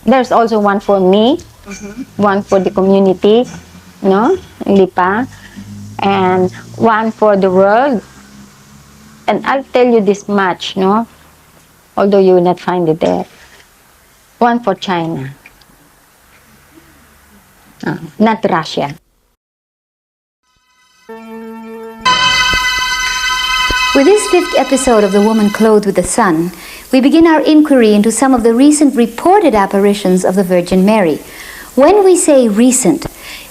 There's also one for me, one for the community, no, Lipa, and one for the world. And I'll tell you this much, no, although you will not find it there. One for China, not Russia. With this 5th episode of The Woman Clothed with the Sun, we begin our inquiry into some of the recent reported apparitions of the Virgin Mary. When we say recent,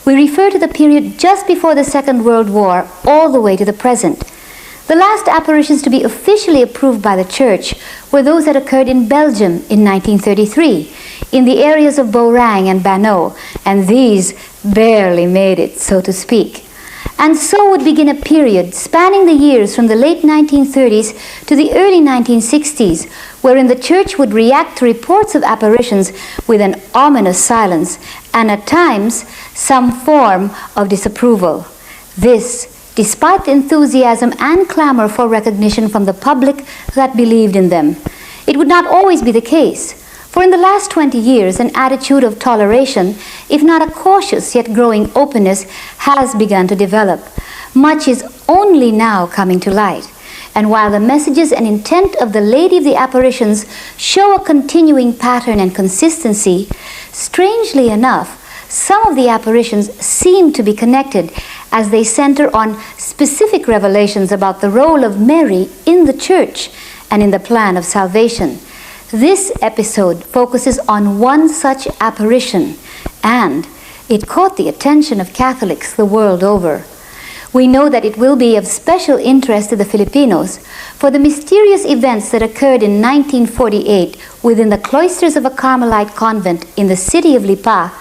we refer to the period just before the Second World War all the way to the present. The last apparitions to be officially approved by the Church were those that occurred in Belgium in 1933, in the areas of Beaurang and Banot, and these barely made it, so to speak. And so would begin a period spanning the years from the late 1930s to the early 1960s, wherein the Church would react to reports of apparitions with an ominous silence and at times some form of disapproval. This, despite the enthusiasm and clamor for recognition from the public that believed in them. It would not always be the case. For in the last 20 years, an attitude of toleration, if not a cautious yet growing openness, has begun to develop. Much is only now coming to light. And while the messages and intent of the Lady of the Apparitions show a continuing pattern and consistency, strangely enough, some of the apparitions seem to be connected as they center on specific revelations about the role of Mary in the Church and in the plan of salvation. This episode focuses on one such apparition, and it caught the attention of Catholics the world over. We know that it will be of special interest to the Filipinos, for the mysterious events that occurred in 1948 within the cloisters of a Carmelite convent in the city of Lipa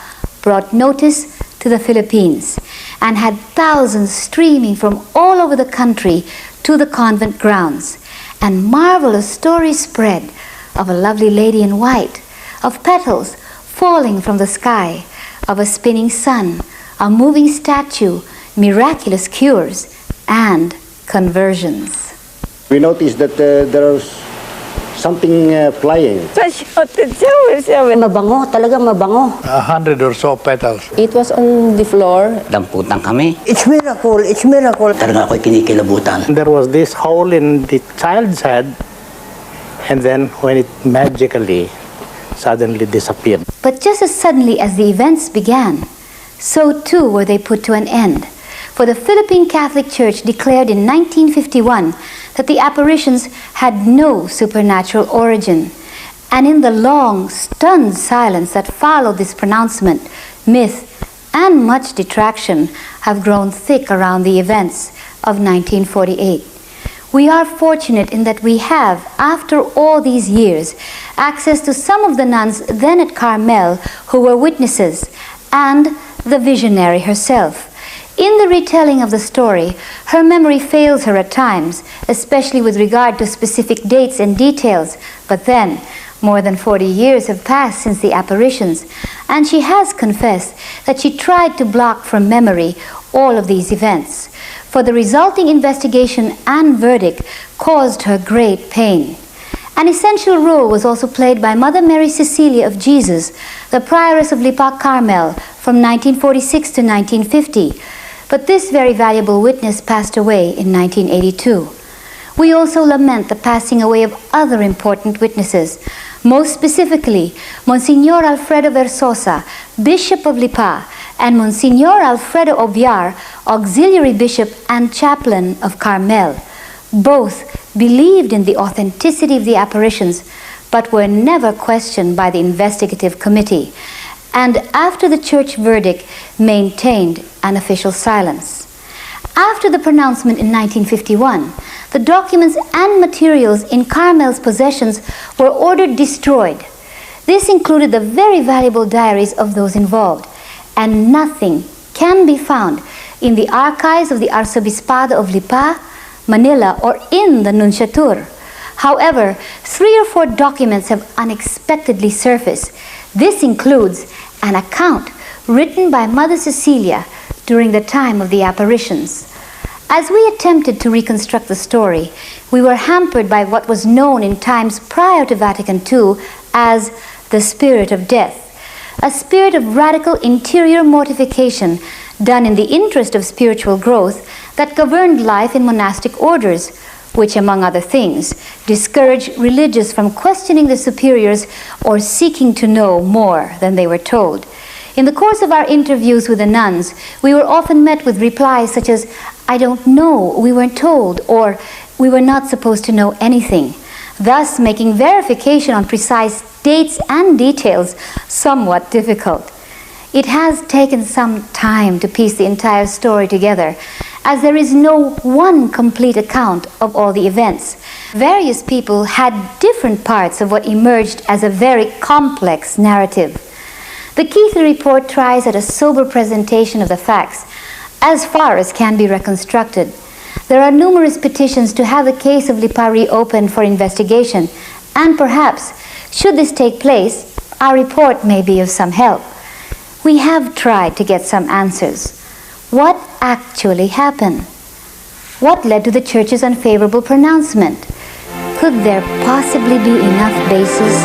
brought notice to the Philippines and had thousands streaming from all over the country to the convent grounds. And marvelous stories spread of a lovely lady in white, of petals falling from the sky, of a spinning sun, a moving statue, miraculous cures, and conversions. We noticed that there was something flying. Mabango, talaga mabango. 100 or so petals. It was on the floor. Damputan kami. It's miracle, it's miracle. Talaga ako'y kinikilabutan. There was this hole in the child's head, and then when it magically suddenly disappeared. But just as suddenly as the events began, so too were they put to an end. For the Philippine Catholic Church declared in 1951 that the apparitions had no supernatural origin. And in the long, stunned silence that followed this pronouncement, myth and much detraction have grown thick around the events of 1948. We are fortunate in that we have, after all these years, access to some of the nuns then at Carmel who were witnesses, and the visionary herself. In the retelling of the story, her memory fails her at times, especially with regard to specific dates and details, but then, more than 40 years have passed since the apparitions, and she has confessed that she tried to block from memory all of these events, for the resulting investigation and verdict caused her great pain. An essential role was also played by Mother Mary Cecilia of Jesus, the prioress of Lipa Carmel from 1946 to 1950, but this very valuable witness passed away in 1982. We also lament the passing away of other important witnesses, most specifically Monsignor Alfredo Versosa, Bishop of Lipa, and Monsignor Alfredo Obiar, Auxiliary Bishop and Chaplain of Carmel. Both believed in the authenticity of the apparitions, but were never questioned by the investigative committee, and after the church verdict maintained an official silence. After the pronouncement in 1951, the documents and materials in Carmel's possessions were ordered destroyed. This included the very valuable diaries of those involved, and nothing can be found in the archives of the Arzobispado of Lipa, Manila, or in the Nunciature. However, 3 or 4 documents have unexpectedly surfaced. This includes an account written by Mother Cecilia during the time of the apparitions. As we attempted to reconstruct the story, we were hampered by what was known in times prior to Vatican II as the spirit of death, a spirit of radical interior mortification done in the interest of spiritual growth that governed life in monastic orders, which, among other things, discouraged religious from questioning the superiors or seeking to know more than they were told. In the course of our interviews with the nuns, we were often met with replies such as, "I don't know, we weren't told," or "we were not supposed to know anything," thus making verification on precise dates and details somewhat difficult. It has taken some time to piece the entire story together, as there is no one complete account of all the events. Various people had different parts of what emerged as a very complex narrative. The Keithley report tries at a sober presentation of the facts, as far as can be reconstructed. There are numerous petitions to have the case of Lipa reopened for investigation, and perhaps, should this take place, our report may be of some help. We have tried to get some answers. What actually happened? What led to the Church's unfavorable pronouncement? Could there possibly be enough basis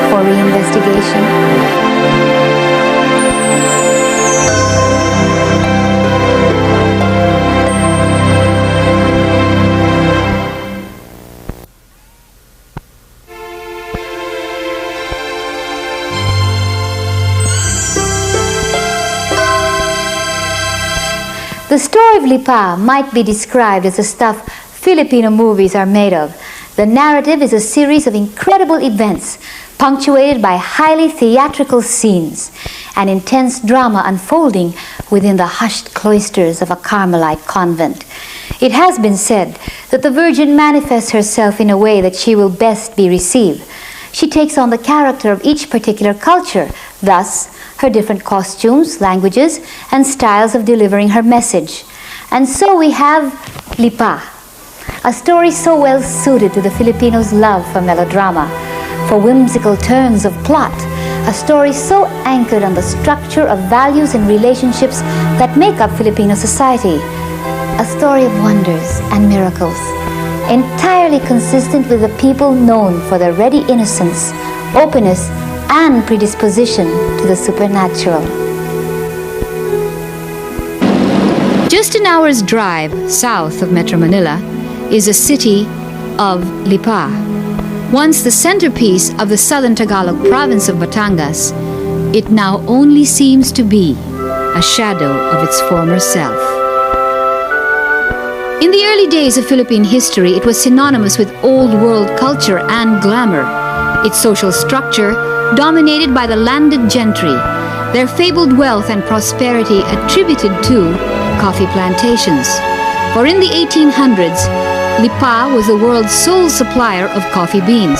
for reinvestigation? The story of Lipa might be described as the stuff Filipino movies are made of. The narrative is a series of incredible events, punctuated by highly theatrical scenes, and intense drama unfolding within the hushed cloisters of a Carmelite convent. It has been said that the Virgin manifests herself in a way that she will best be received. She takes on the character of each particular culture, thus her different costumes, languages, and styles of delivering her message. And so we have Lipa, a story so well suited to the Filipinos' love for melodrama, for whimsical turns of plot, a story so anchored on the structure of values and relationships that make up Filipino society, a story of wonders and miracles, entirely consistent with the people known for their ready innocence, openness, and predisposition to the supernatural. Just an hour's drive south of Metro Manila is the city of Lipa. Once the centerpiece of the southern Tagalog province of Batangas, it now only seems to be a shadow of its former self. In the early days of Philippine history, it was synonymous with old world culture and glamour. Its social structure dominated by the landed gentry, their fabled wealth and prosperity attributed to coffee plantations. For in the 1800s, Lipa was the world's sole supplier of coffee beans.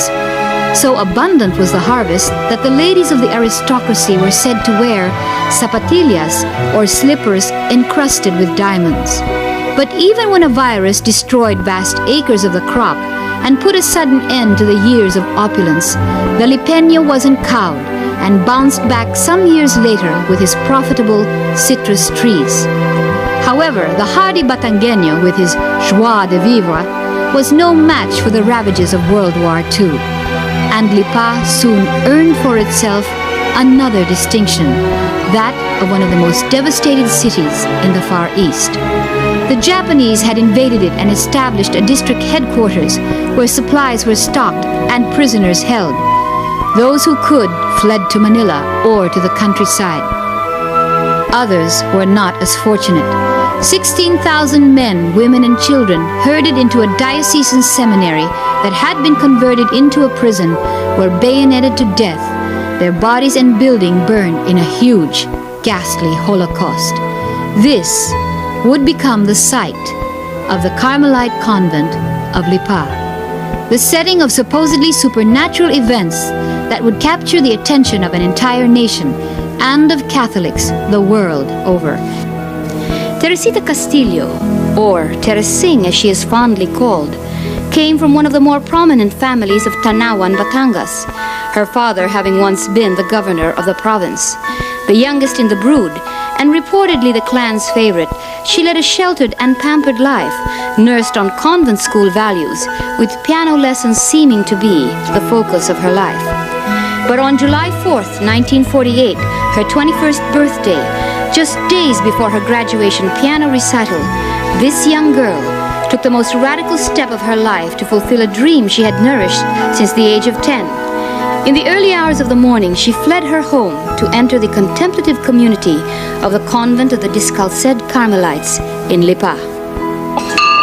So abundant was the harvest that the ladies of the aristocracy were said to wear zapatillas or slippers encrusted with diamonds. But even when a virus destroyed vast acres of the crop and put a sudden end to the years of opulence, the Lipeño wasn't cowed and bounced back some years later with his profitable citrus trees. However, the hardy Batangueño with his joie de vivre was no match for the ravages of World War II. And Lipa soon earned for itself another distinction, that of one of the most devastated cities in the Far East. The Japanese had invaded it and established a district headquarters where supplies were stocked and prisoners held. Those who could fled to Manila or to the countryside. Others were not as fortunate. 16,000 men, women, and children herded into a diocesan seminary that had been converted into a prison were bayoneted to death, their bodies and building burned in a huge, ghastly Holocaust. This would become the site of the Carmelite convent of Lipa, the setting of supposedly supernatural events that would capture the attention of an entire nation and of Catholics the world over. Teresita Castillo, or Teresing as she is fondly called, came from one of the more prominent families of Tanawan, Batangas, her father having once been the governor of the province. The youngest in the brood, and reportedly the clan's favorite, she led a sheltered and pampered life, nursed on convent school values, with piano lessons seeming to be the focus of her life. But on July 4th, 1948, her 21st birthday, just days before her graduation piano recital, this young girl took the most radical step of her life to fulfill a dream she had nourished since the age of 10. In the early hours of the morning, she fled her home to enter the contemplative community of the convent of the Descalced Carmelites in Lipa.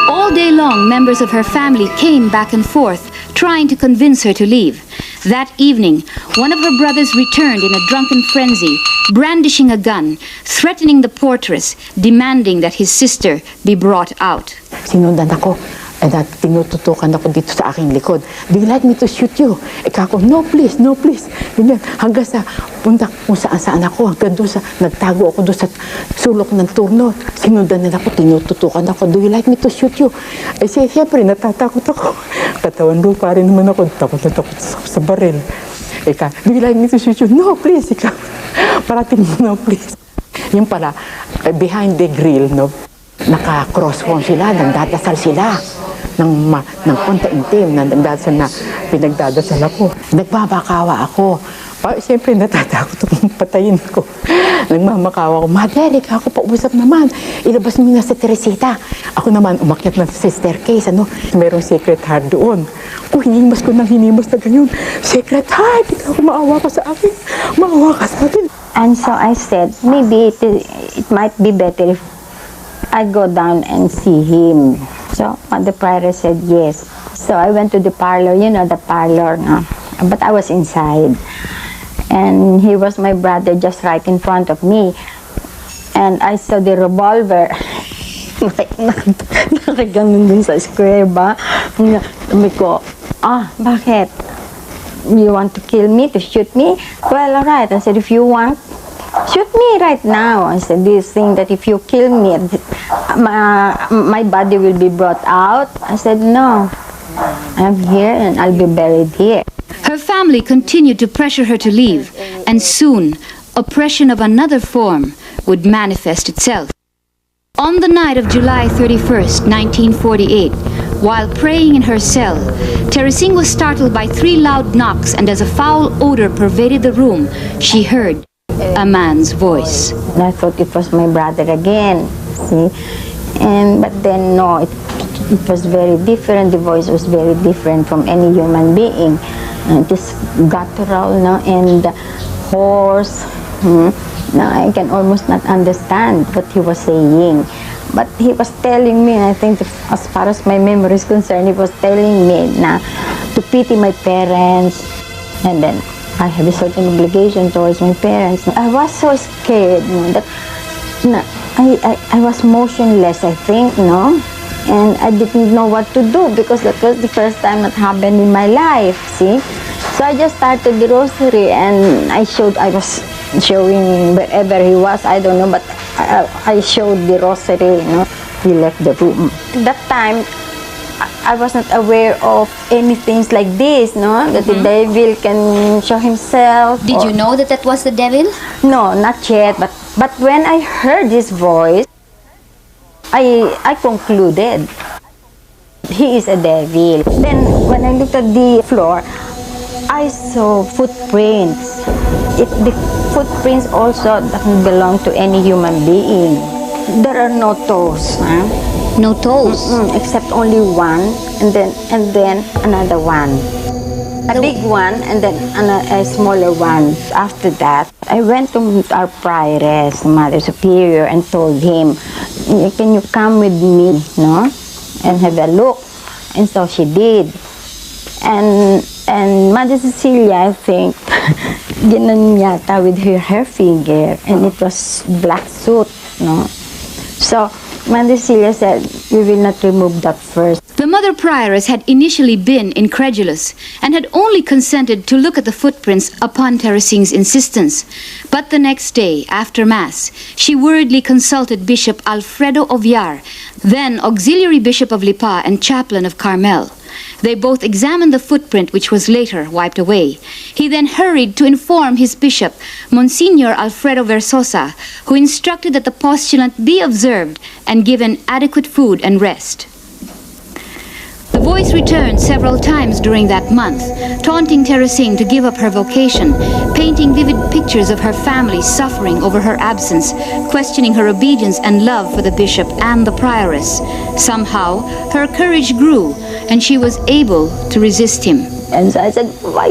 All day long, members of her family came back and forth, trying to convince her to leave. That evening, one of her brothers returned in a drunken frenzy, brandishing a gun, threatening the portress, demanding that his sister be brought out. Sinundan ako. Tinututukan ako dito sa aking likod. Do you like me to shoot you? Ika ako, no please, no please. Ganyan, hanggang sa punta kung saan ako, hanggang doon sa, nagtago ako doon sa sulok ng turno. Sinundan nila ako, tinututukan ako. Do you like me to shoot you? Eh, siyempre, natatakot ako. Katawan lupa rin naman ako, takot na takot sa baril. Ika, do you like me to shoot you? No, please, ika. Parating mo, no, please. Yung pala, behind the grill, no, naka-crossform sila, nagdadasal sila ng konta-intim, nagdadasal na pinagdadasal ako. Nagbabakawa ako. Siyempre, natatakot akong patayin ko. Nagmamakawa ako, Mother, ikaw ako pausap naman. Ilabas mo na si Teresita. Ako naman, umakyat na sa staircase, ano? Merong secret heart doon. Hinimas ko ng hinimas na ganyan. Secret heart, ikaw, maawa ka sa akin. Maawa ka sa akin. And so I said, maybe it might be better if I go down and see him. So the prior said yes. So I went to the parlor, you know, the parlor, no? But I was inside. And he was my brother just right in front of me. And I saw the revolver. Nakaganon din sa square ba? Sabi ko, bakit? You want to kill me, to shoot me? Well, alright. I said, if you want, shoot me right now. I said, this thing that if you kill me, my body will be brought out. I said, no, I'm here and I'll be buried here. Her family continued to pressure her to leave, and soon, oppression of another form would manifest itself. On the night of July 31st, 1948, while praying in her cell, Teresing was startled by 3 loud knocks, and as a foul odor pervaded the room, she heard a man's voice. And I thought it was my brother again, see? But then, no, it was very different. The voice was very different from any human being. Just guttural, no, and hoarse. Now I can almost not understand what he was saying. But he was telling me, and I think as far as my memory is concerned, he was telling me na to pity my parents, and then I have a certain obligation towards my parents. I was so scared, that I was motionless, I think, no? And I didn't know what to do because that was the first time that happened in my life, see? So I just started the rosary, and I was showing wherever he was, I don't know, but I showed the rosary, you know. He left the room. At that time, I was not aware of anything like this, no? That the devil can show himself. Did you know that that was the devil? No, not yet. But when I heard his voice, I concluded he is a devil. Then when I looked at the floor, I saw footprints. The footprints also doesn't belong to any human being. There are no toes, huh? No toes. Except only one, and then another one. A big one, and then a smaller one. After that, I went to our prioress, Mother Superior, and told him, can you come with me, no? And have a look. And so she did. And Mother Cecilia, I think, ginan yata with her finger, and it was black soot, no? So Mother Cecilia said, we will not remove that first. The mother prioress had initially been incredulous and had only consented to look at the footprints upon Teresing's insistence. But the next day, after Mass, she worriedly consulted Bishop Alfredo Oviar, then Auxiliary Bishop of Lipa and Chaplain of Carmel. They both examined the footprint, which was later wiped away. He then hurried to inform his bishop, Monsignor Alfredo Versosa, who instructed that the postulant be observed and given adequate food and rest. The voice returned several times during that month, taunting Teresing to give up her vocation, painting vivid pictures of her family suffering over her absence, questioning her obedience and love for the bishop and the prioress. Somehow, her courage grew, and she was able to resist him. And so I said, why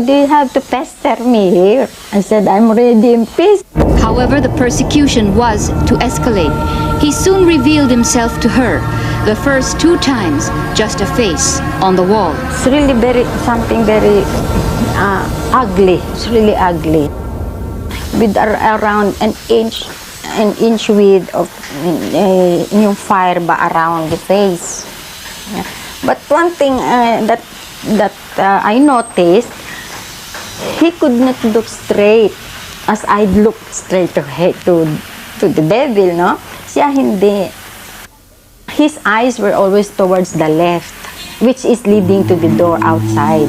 do you have to pester me here? I said, I'm already in peace. However, the persecution was to escalate. He soon revealed himself to her. The first 2 times, just a face on the wall. It's really something very ugly. It's really ugly. With around an inch width of yung fire ba around the face. Yeah. But one thing that I noticed, he could not look straight as I looked straight to the devil, no? Siya hindi. His eyes were always towards the left, which is leading to the door outside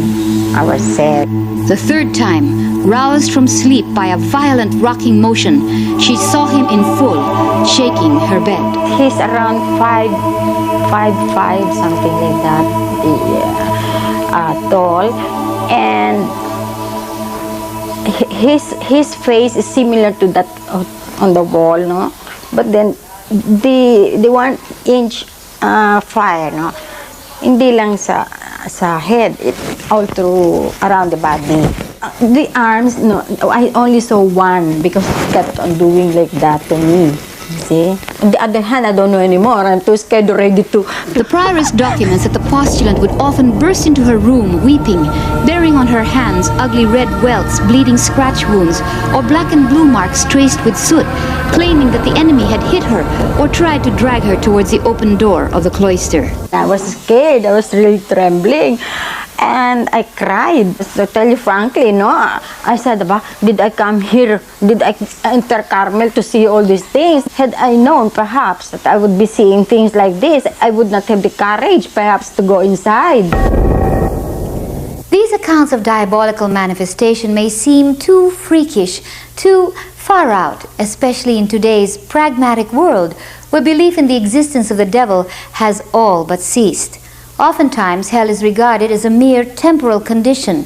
our cell. The 3rd time, roused from sleep by a violent rocking motion, she saw him in full, shaking her bed. He's around 5'5", something like that, tall, and his face is similar to that on the wall, no? But then the 1 inch fire, no? Hindi lang sa head, it all through around the body. The arms, no, I only saw one because he kept on doing like that to me. See? On the other hand, I don't know anymore. I'm too scared already to... The prioress documents that the postulant would often burst into her room weeping, bearing on her hands ugly red welts, bleeding scratch wounds, or black and blue marks traced with soot, claiming that the enemy had hit her or tried to drag her towards the open door of the cloister. I was scared. I was really trembling. And I cried. To tell you frankly, no, I said, did I come here? Did I enter Carmel to see all these things? Had I known, perhaps, that I would be seeing things like this, I would not have the courage, perhaps, to go inside. These accounts of diabolical manifestation may seem too freakish, too far out, especially in today's pragmatic world, where belief in the existence of the devil has all but ceased. Oftentimes, hell is regarded as a mere temporal condition,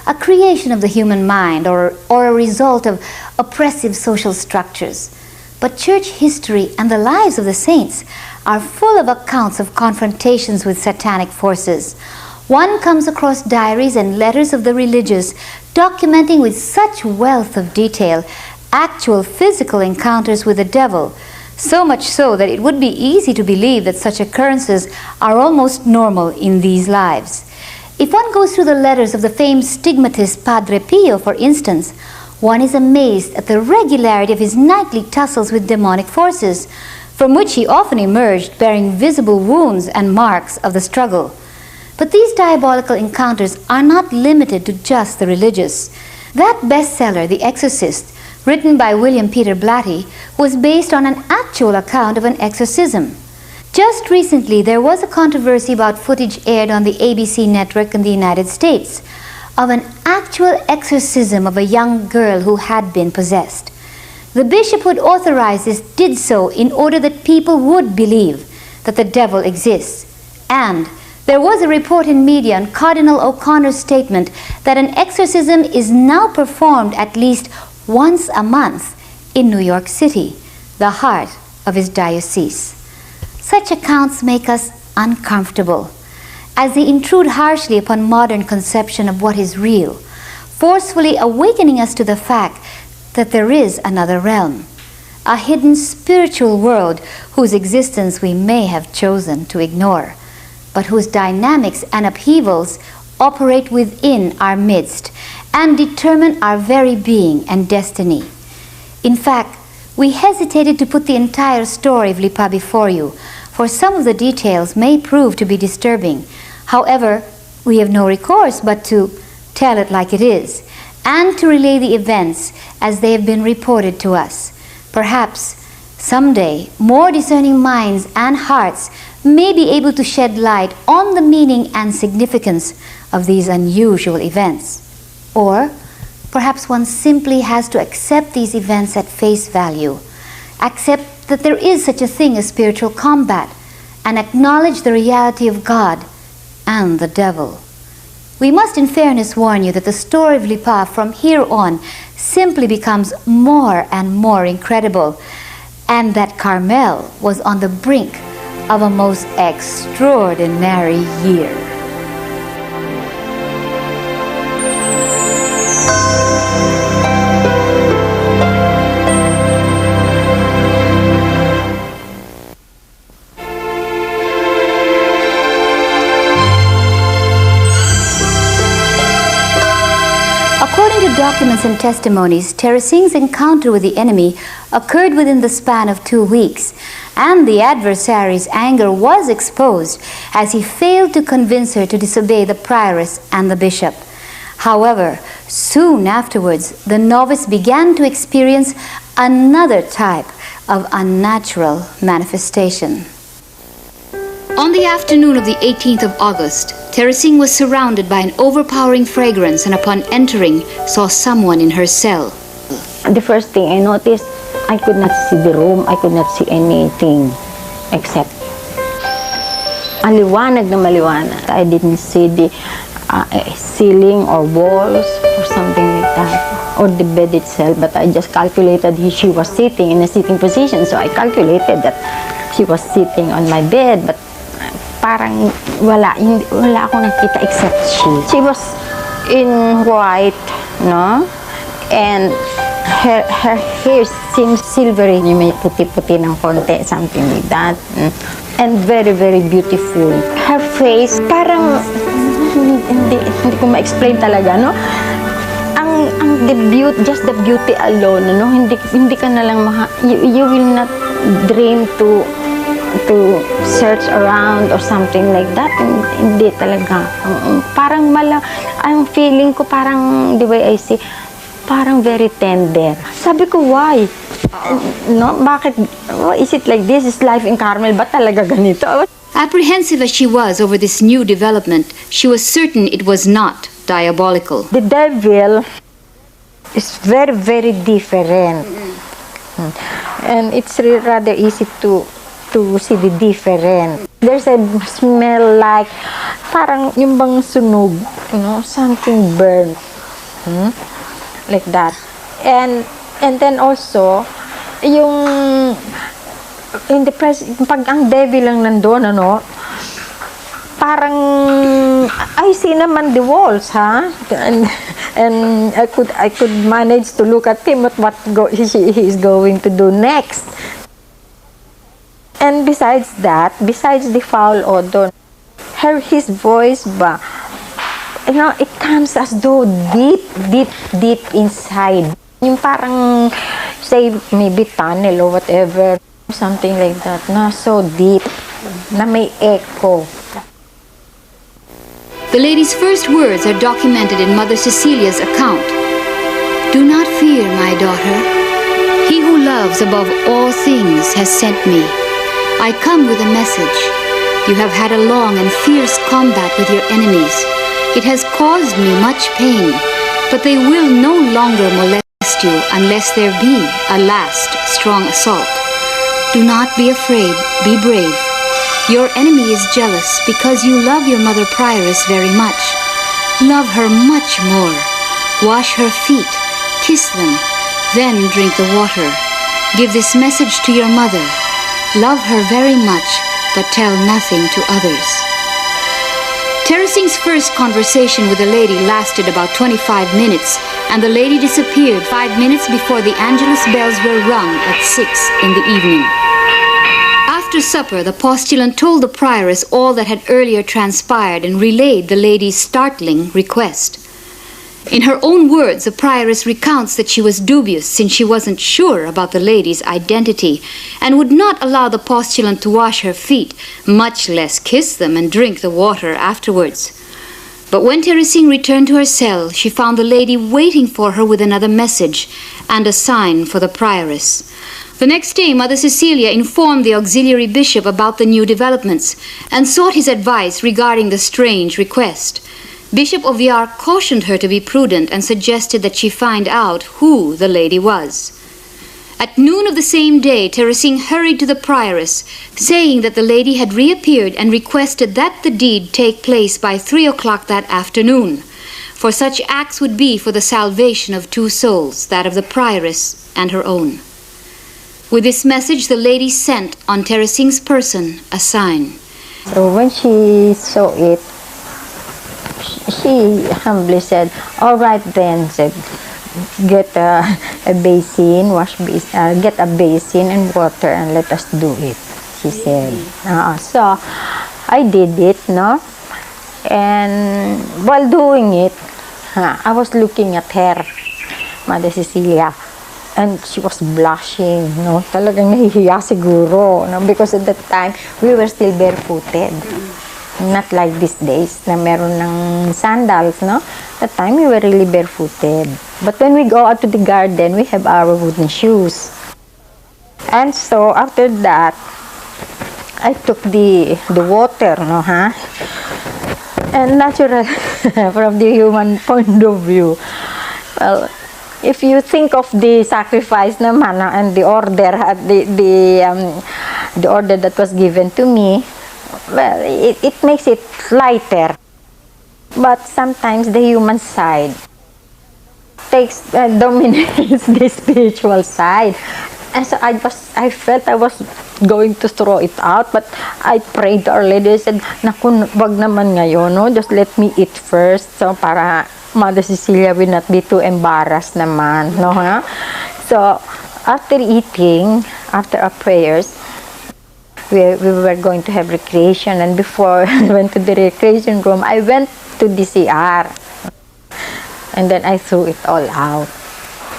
a creation of the human mind or a result of oppressive social structures. But church history and the lives of the saints are full of accounts of confrontations with satanic forces. One comes across diaries and letters of the religious documenting with such wealth of detail actual physical encounters with the devil, so much so that it would be easy to believe that such occurrences are almost normal in these lives. If one goes through the letters of the famed stigmatist Padre Pio, for instance, one is amazed at the regularity of his nightly tussles with demonic forces, from which he often emerged bearing visible wounds and marks of the struggle. But these diabolical encounters are not limited to just the religious. That bestseller, The Exorcist, written by William Peter Blatty, was based on an actual account of an exorcism. Just recently, there was a controversy about footage aired on the ABC network in the United States of an actual exorcism of a young girl who had been possessed. The bishop who authorized this did so in order that people would believe that the devil exists. And there was a report in media on Cardinal O'Connor's statement that an exorcism is now performed at least once a month in New York City, the heart of his diocese. Such accounts make us uncomfortable, as they intrude harshly upon modern conception of what is real, forcefully awakening us to the fact that there is another realm, a hidden spiritual world whose existence we may have chosen to ignore, but whose dynamics and upheavals operate within our midst and determine our very being and destiny. In fact, we hesitated to put the entire story of Lipa before you, for some of the details may prove to be disturbing. However, we have no recourse but to tell it like it is, and to relay the events as they have been reported to us. Perhaps someday more discerning minds and hearts may be able to shed light on the meaning and significance of these unusual events. Or perhaps one simply has to accept these events at face value, accept that there is such a thing as spiritual combat, and acknowledge the reality of God and the devil. We must in fairness warn you that the story of Lipa from here on simply becomes more and more incredible, and that Carmel was on the brink of a most extraordinary year. According to documents and testimonies, Teresing's encounter with the enemy occurred within the span of 2 weeks, and the adversary's anger was exposed as he failed to convince her to disobey the prioress and the bishop. However, soon afterwards, the novice began to experience another type of unnatural manifestation. On the afternoon of the 18th of August, Teresing was surrounded by an overpowering fragrance and upon entering, saw someone in her cell. The first thing I noticed, I could not see the room. I could not see anything except maliwanag na maliwanag. I didn't see the ceiling or walls or something like that, or the bed itself, but I just calculated she was sitting in a sitting position, so I calculated that she was sitting on my bed, but parang wala akong nakita except she. She was in white, no? And her hair seems silvery, may puti-puti ng konti, something like that. And very, very beautiful. Her face, parang hindi ko ma-explain talaga, no? Ang the beauty, just the beauty alone, no? Hindi ka na lang you will not dream to search around or something like that. Hindi talaga. Parang ang feeling ko parang, the way I see, parang very tender. Sabi ko, why? No? Bakit? Is it like this? Is life in Carmel ba talaga ganito? Apprehensive as she was over this new development, she was certain it was not diabolical. The devil is very, very different. And it's rather easy to see the difference. There's a smell like parang yung bang sunog, you know, something burnt, like that. And then also yung in the pag ang devil lang nandoon, ano, parang I see naman the walls, and I could manage to look at him at what he is going to do next. And besides that, besides the foul odor, his voice ba, you know, it comes as though deep inside. Yung parang, say, maybe tunnel or whatever, something like that, na so deep, na may echo. The lady's first words are documented in Mother Cecilia's account. "Do not fear, my daughter. He who loves above all things has sent me. I come with a message. You have had a long and fierce combat with your enemies. It has caused me much pain, but they will no longer molest you unless there be a last strong assault. Do not be afraid, be brave. Your enemy is jealous because you love your mother prioress very much. Love her much more. Wash her feet, kiss them, then drink the water. Give this message to your mother. Love her very much, but tell nothing to others." Teresing's first conversation with the lady lasted about 25 minutes, and the lady disappeared 5 minutes before the Angelus bells were rung at 6 in the evening. After supper, the postulant told the prioress all that had earlier transpired and relayed the lady's startling request. In her own words, the prioress recounts that she was dubious since she wasn't sure about the lady's identity and would not allow the postulant to wash her feet, much less kiss them and drink the water afterwards. But when Teresing returned to her cell, she found the lady waiting for her with another message and a sign for the prioress. The next day, Mother Cecilia informed the auxiliary bishop about the new developments and sought his advice regarding the strange request. Bishop Oviar cautioned her to be prudent and suggested that she find out who the lady was. At noon of the same day, Teresing hurried to the prioress, saying that the lady had reappeared and requested that the deed take place by 3 o'clock that afternoon, for such acts would be for the salvation of two souls, that of the prioress and her own. With this message, the lady sent on Teresing's person a sign. So when she saw it, she humbly said, "All right then," said, "get a basin, get a basin and water and let us do it," she said. So I did it, no? And while doing it, I was looking at her, Mother Cecilia, and she was blushing, no? Talagang nahihiya siguro, no? Because at that time, we were still barefooted. Not like these days na meron ng sandals, no? That time, we were really barefooted. But when we go out to the garden, we have our wooden shoes. And so, after that, I took the water, no, And natural, from the human point of view, well, if you think of the sacrifice naman and the order, the order that was given to me, well, it makes it lighter. But sometimes the human side dominates the spiritual side. And so I felt I was going to throw it out, but I prayed to Our Lady. I said, "Naku, wag naman ngayon, no? Just let me eat first." So, para Mother Cecilia will not be too embarrassed naman, no? So, after eating, after our prayers, we were going to have recreation. And before I went to the recreation room, I went to the CR. And then I threw it all out.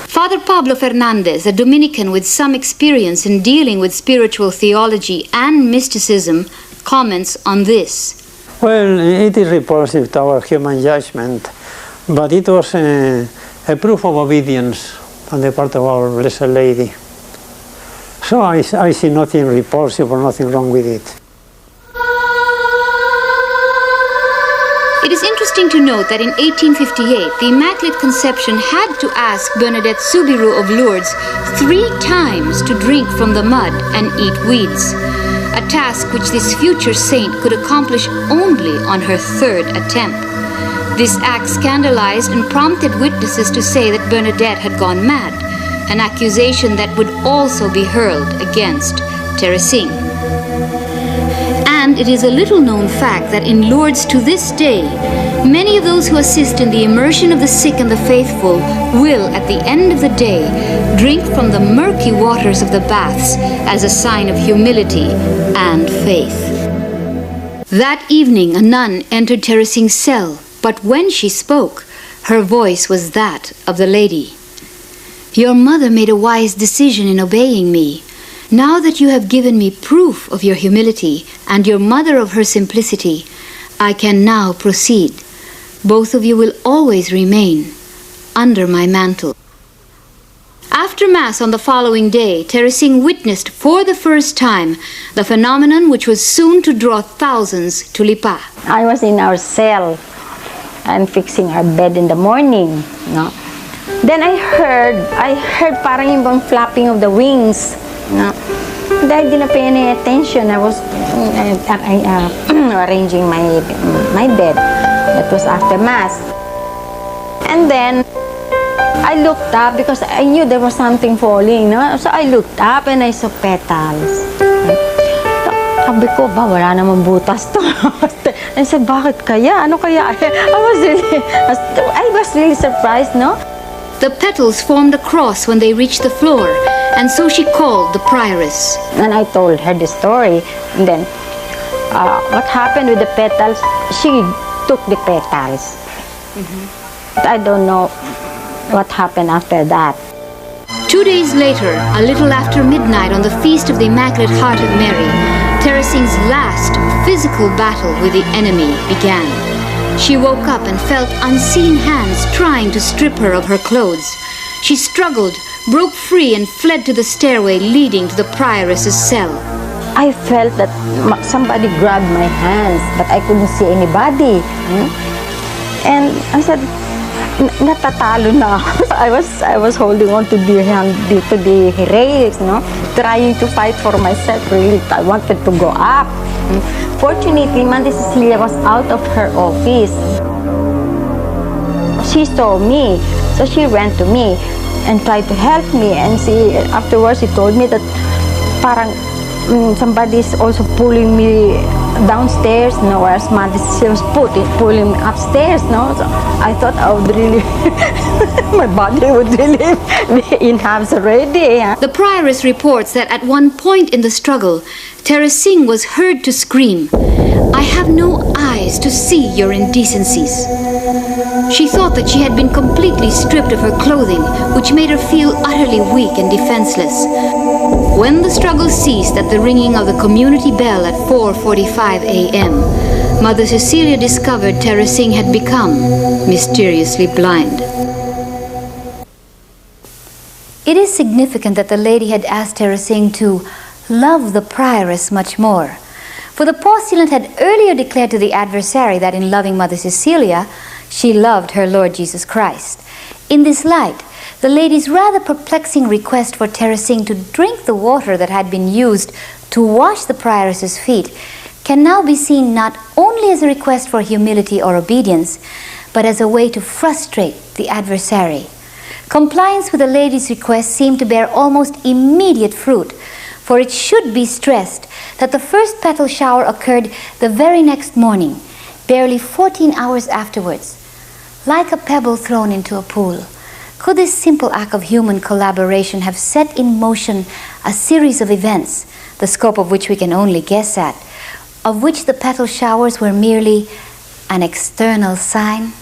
Father Pablo Fernandez, a Dominican with some experience in dealing with spiritual theology and mysticism, comments on this. Well, it is repulsive to our human judgment, but it was a proof of obedience on the part of our Blessed Lady. So I see nothing repulsive or nothing wrong with it. It is interesting to note that in 1858, the Immaculate Conception had to ask Bernadette Soubirous of Lourdes 3 times to drink from the mud and eat weeds, a task which this future saint could accomplish only on her 3rd attempt. This act scandalized and prompted witnesses to say that Bernadette had gone mad, an accusation that would also be hurled against Teresing. And it is a little-known fact that in Lourdes to this day, many of those who assist in the immersion of the sick and the faithful will, at the end of the day, drink from the murky waters of the baths as a sign of humility and faith. That evening, a nun entered Teresing's cell, but when she spoke, her voice was that of the lady. "Your mother made a wise decision in obeying me. Now that you have given me proof of your humility and your mother of her simplicity, I can now proceed. Both of you will always remain under my mantle." After Mass on the following day, Teresing witnessed for the first time the phenomenon which was soon to draw thousands to Lipa. I was in our cell and fixing our bed in the morning, no? Then I heard parang yung bang flapping of the wings, no? Dahil di na pay any attention, I was arranging my bed. That was after Mass. And then I looked up because I knew there was something falling, no? So I looked up and I saw petals. Sabi ko, wala namang butas to. I said, bakit kaya? Ano kaya? I was really surprised, no? The petals formed a cross when they reached the floor, and so she called the prioress. And I told her the story. And then, what happened with the petals? She took the petals. But I don't know what happened after that. 2 days later, a little after midnight on the feast of the Immaculate Heart of Mary, Teresing's last physical battle with the enemy began. She woke up and felt unseen hands trying to strip her of her clothes. She struggled, broke free, and fled to the stairway leading to the prioress's cell. I felt that somebody grabbed my hands, but I couldn't see anybody. And I said, natatalo na ako. I was holding on to the hand, to the rails, no? Trying to fight for myself, really. I wanted to go up. Fortunately, Mother Cecilia was out of her office. She saw me, so she went to me and tried to help me. And afterwards, she told me that parang somebody's also pulling me downstairs, no, whereas Mother Cecilia was pulling me upstairs, no. So I thought I would really, my body would really be in halves already. Yeah. The prioress reports that at one point in the struggle, Teresing was heard to scream, "I have no eyes to see your indecencies." She thought that she had been completely stripped of her clothing, which made her feel utterly weak and defenseless. When the struggle ceased at the ringing of the community bell at 4:45 a.m., Mother Cecilia discovered Teresing had become mysteriously blind. It is significant that the lady had asked Teresing to love the prioress much more, for the postulant had earlier declared to the adversary that in loving Mother Cecilia, she loved her Lord Jesus Christ. In this light, the lady's rather perplexing request for Teresing to drink the water that had been used to wash the prioress's feet can now be seen not only as a request for humility or obedience, but as a way to frustrate the adversary. Compliance with the lady's request seemed to bear almost immediate fruit, for it should be stressed that the first petal shower occurred the very next morning, barely 14 hours afterwards. Like a pebble thrown into a pool, could this simple act of human collaboration have set in motion a series of events, the scope of which we can only guess at, of which the petal showers were merely an external sign?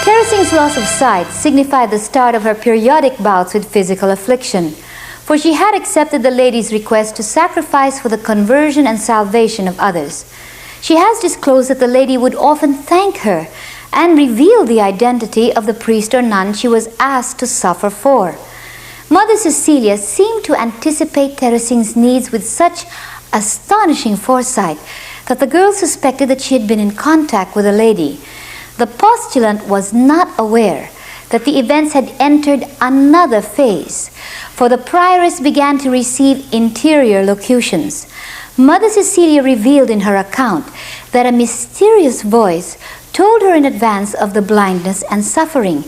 Teresing's loss of sight signified the start of her periodic bouts with physical affliction, for she had accepted the lady's request to sacrifice for the conversion and salvation of others. She has disclosed that the lady would often thank her and reveal the identity of the priest or nun she was asked to suffer for. Mother Cecilia seemed to anticipate Teresing's needs with such astonishing foresight that the girl suspected that she had been in contact with a lady. The postulant was not aware that the events had entered another phase, for the prioress began to receive interior locutions. Mother Cecilia revealed in her account that a mysterious voice told her in advance of the blindness and suffering,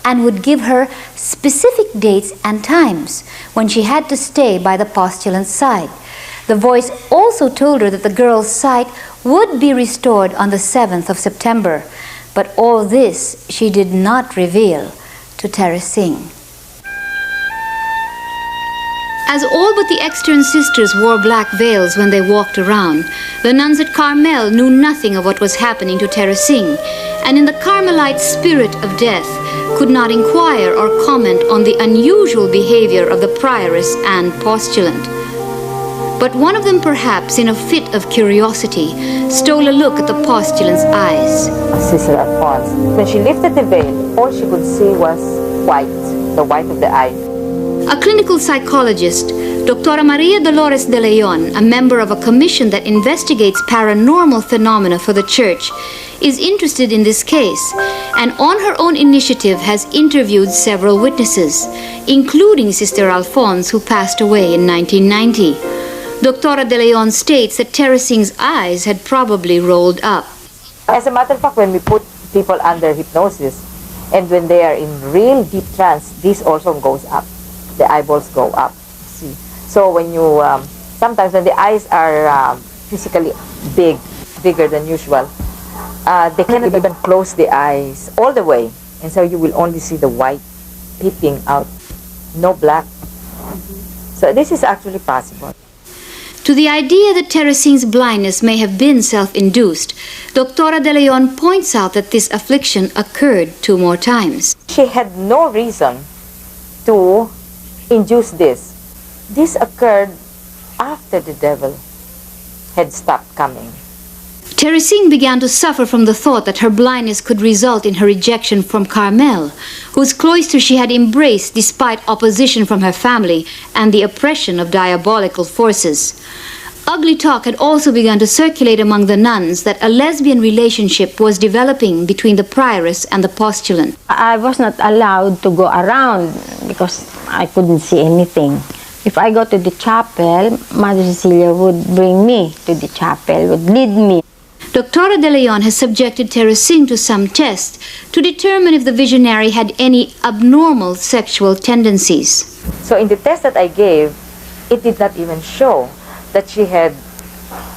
and would give her specific dates and times when she had to stay by the postulant's side. The voice also told her that the girl's sight would be restored on the 7th of September, but all this she did not reveal to Teresing. As all but the extern sisters wore black veils when they walked around, the nuns at Carmel knew nothing of what was happening to Teresing, and in the Carmelite spirit of death, could not inquire or comment on the unusual behavior of the prioress and postulant. But one of them, perhaps in a fit of curiosity, stole a look at the postulant's eyes. Sister Alphonse, when she lifted the veil, all she could see was white, the white of the eye. A clinical psychologist, Dr. Maria Dolores de Leon, a member of a commission that investigates paranormal phenomena for the church, is interested in this case, and on her own initiative has interviewed several witnesses, including Sister Alphonse, who passed away in 1990. Dr. de Leon states that Teresing's eyes had probably rolled up. As a matter of fact, when we put people under hypnosis, and when they are in real deep trance, this also goes up. The eyeballs go up. See, so when you sometimes when the eyes are physically bigger than usual, they cannot even close the eyes all the way, and so you will only see the white peeping out, no black. So this is actually possible. To the idea that Teresing's blindness may have been self-induced, Dr. de Leon points out that this affliction occurred 2 more times. She had no reason to induce this. This occurred after the devil had stopped coming. Teresing began to suffer from the thought that her blindness could result in her rejection from Carmel, whose cloister she had embraced despite opposition from her family and the oppression of diabolical forces. Ugly talk had also begun to circulate among the nuns that a lesbian relationship was developing between the prioress and the postulant. I was not allowed to go around because I couldn't see anything. If I go to the chapel, Mother Cecilia would bring me to the chapel, would lead me. Dr. De Leon has subjected Teresing to some tests to determine if the visionary had any abnormal sexual tendencies. So in the test that I gave, it did not even show that she had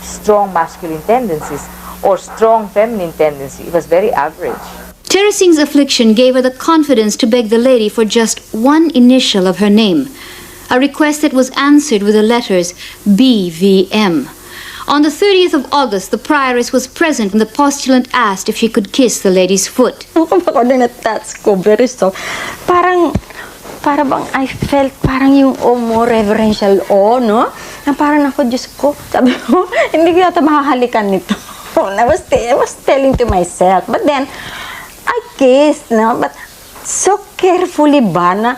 strong masculine tendencies or strong feminine tendencies. It was very average. Teresing's affliction gave her the confidence to beg the lady for just one initial of her name, a request that was answered with the letters BVM. On the 30th of August, the prioress was present when the postulant asked if she could kiss the lady's foot. Ako din na-touch ko, very soft. Para bang I felt parang yung mo reverential no? Na parang ako, Diyos ko, sabi ko, hindi ko yata makahalikan nito. I was telling to myself. But then, I kissed, no? But so carefully ba na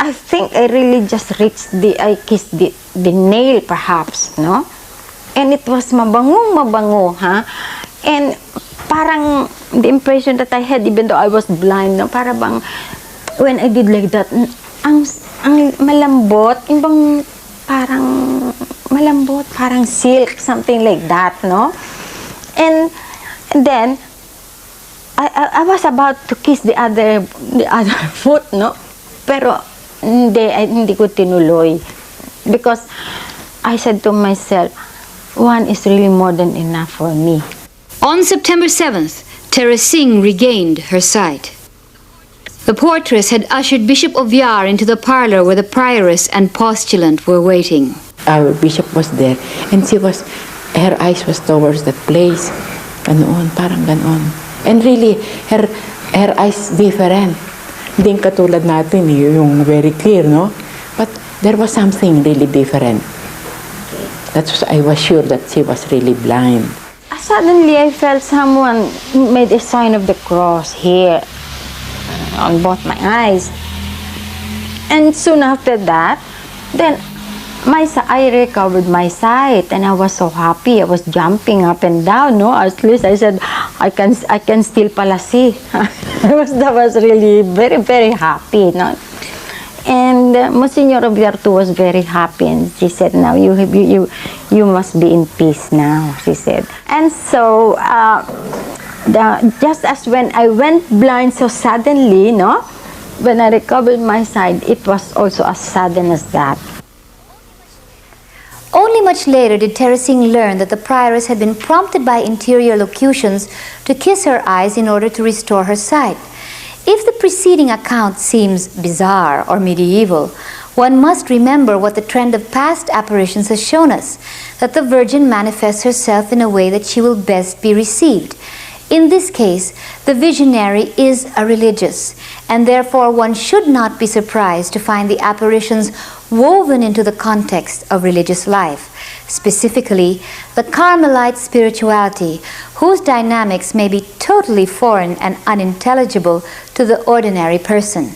I think I really just I kissed the nail perhaps, no? And it was mabango, ha? And parang the impression that I had, even though I was blind, no? Para bang, when I did like that, ang malambot, yung bang parang malambot, parang silk, something like that, no? And then, I was about to kiss the other foot, no? Pero, hindi ko tinuloy. Because I said to myself, one is really more than enough for me. On September 7th, Teresing regained her sight. The portress had ushered Bishop Oviar into the parlor where the prioress and postulant were waiting. Our bishop was there, and her eyes was towards that place. Ganoon, parang ganoon. And really, her eyes different. Hindi katulad natin, yung very clear, no? But there was something really different. That's why I was sure that she was really blind. Suddenly, I felt someone made a sign of the cross here on both my eyes. And soon after that, then I recovered my sight, and I was so happy. I was jumping up and down, no? At least I said, I can still pala see. I was really very, very happy, no? And Monsignor Roberto was very happy, and she said, now you must be in peace now, she said. And so, just as when I went blind so suddenly, no? When I recovered my sight, it was also as sudden as that. Only much later did Teresing learn that the prioress had been prompted by interior locutions to kiss her eyes in order to restore her sight. If the preceding account seems bizarre or medieval, one must remember what the trend of past apparitions has shown us, that the Virgin manifests herself in a way that she will best be received. In this case, the visionary is a religious, and therefore one should not be surprised to find the apparitions woven into the context of religious life, specifically the Carmelite spirituality, whose dynamics may be totally foreign and unintelligible to the ordinary person.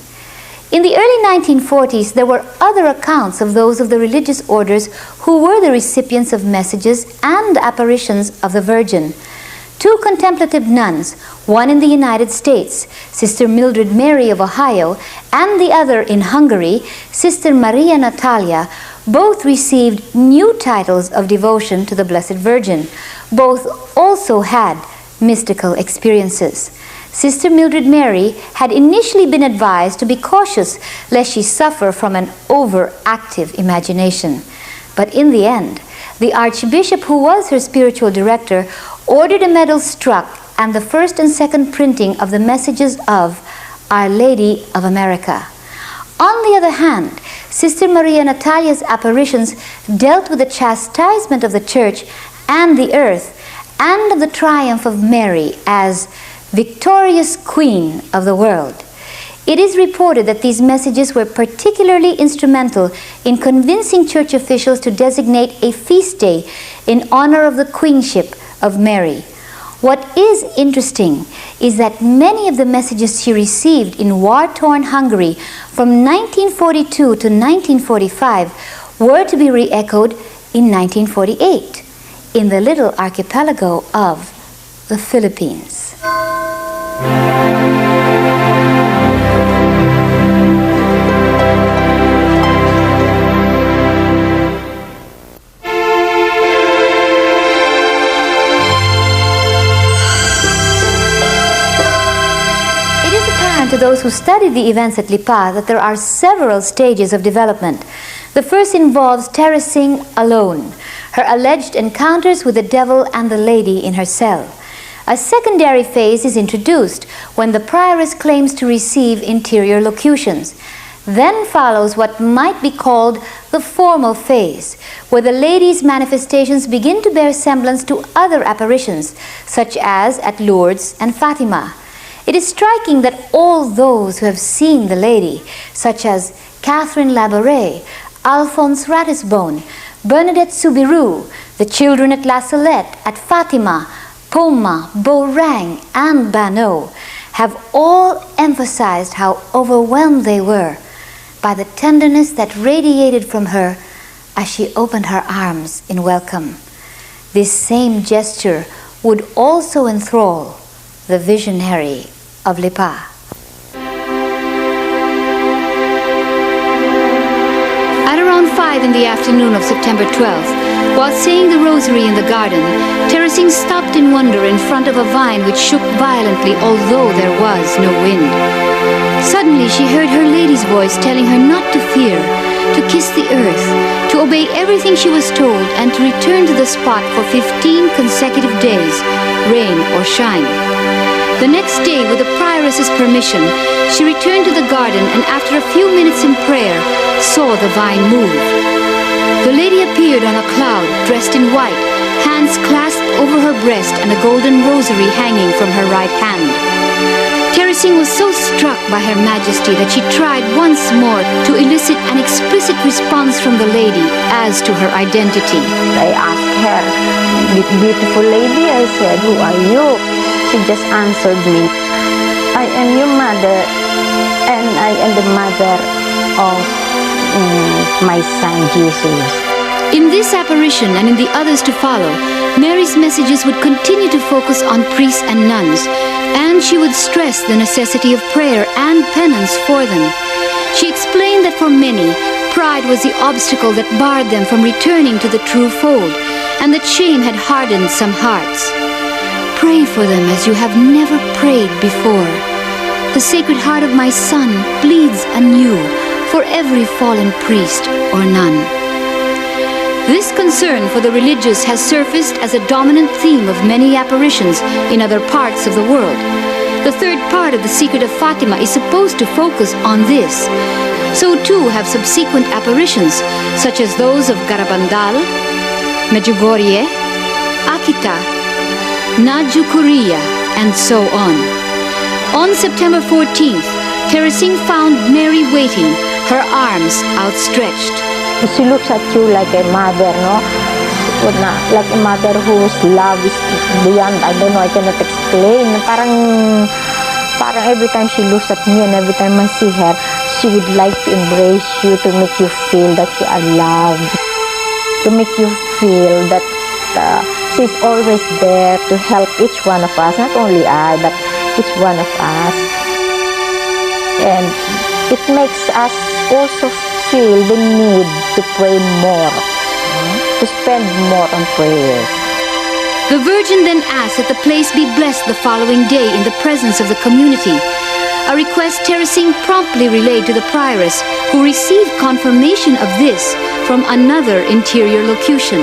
In the early 1940s, there were other accounts of those of the religious orders who were the recipients of messages and apparitions of the Virgin. Two contemplative nuns, one in the United States, Sister Mildred Mary of Ohio, and the other in Hungary, Sister Maria Natalia, both received new titles of devotion to the Blessed Virgin. Both also had mystical experiences. Sister Mildred Mary had initially been advised to be cautious lest she suffer from an overactive imagination. But in the end, the Archbishop, who was her spiritual director, ordered a medal struck and the first and second printing of the messages of Our Lady of America. On the other hand, Sister Maria Natalia's apparitions dealt with the chastisement of the Church and the earth, and of the triumph of Mary as victorious Queen of the world. It is reported that these messages were particularly instrumental in convincing church officials to designate a feast day in honor of the queenship of Mary. What is interesting is that many of the messages she received in war-torn Hungary from 1942 to 1945 were to be re-echoed in 1948 in the little archipelago of the Philippines. To those who study the events at Lipa that there are several stages of development. The first involves Teresing alone, her alleged encounters with the devil and the lady in her cell. A secondary phase is introduced when the prioress claims to receive interior locutions. Then follows what might be called the formal phase, where the lady's manifestations begin to bear semblance to other apparitions, such as at Lourdes and Fatima. It is striking that all those who have seen the lady, such as Catherine Labouré, Alphonse Ratisbonne, Bernadette Soubirous, the children at La Salette, at Fatima, Poma, Beaurang, and Banot, have all emphasized how overwhelmed they were by the tenderness that radiated from her as she opened her arms in welcome. This same gesture would also enthrall the visionary of Lipa. At around 5 in the afternoon of September 12th, while saying the rosary in the garden, Teresing stopped in wonder in front of a vine which shook violently, although there was no wind. Suddenly she heard her lady's voice telling her not to fear, to kiss the earth, to obey everything she was told, and to return to the spot for 15 consecutive days, rain or shine. The next day, with the prioress's permission, she returned to the garden and after a few minutes in prayer, saw the vine move. The lady appeared on a cloud, dressed in white, hands clasped over her breast and a golden rosary hanging from her right hand. Teresing was so struck by her majesty that she tried once more to elicit an explicit response from the lady as to her identity. I asked her, beautiful lady, I said, who are you? She just answered me, I am your mother, and I am the mother of my son Jesus. In this apparition and in the others to follow, Mary's messages would continue to focus on priests and nuns, and she would stress the necessity of prayer and penance for them. She explained that for many, pride was the obstacle that barred them from returning to the true fold, and that shame had hardened some hearts. Pray for them as you have never prayed before. The Sacred Heart of my Son bleeds anew for every fallen priest or nun. This concern for the religious has surfaced as a dominant theme of many apparitions in other parts of the world. The third part of The Secret of Fatima is supposed to focus on this. So too have subsequent apparitions, such as those of Garabandal, Medjugorje, Akita, Naju Korea, and so on. On September 14th, Teresing found Mary waiting, her arms outstretched. She looks at you like a mother, no? Like a mother whose love is beyond, I don't know, I cannot explain. Parang every time she looks at me and every time I see her, she would like to embrace you, to make you feel that you are loved, to make you feel that she's always there to help each one of us, not only I, but each one of us. And it makes us also feel the need to pray more, to spend more on prayers. The Virgin then asked that the place be blessed the following day in the presence of the community, a request Teresing promptly relayed to the prioress, who received confirmation of this from another interior locution.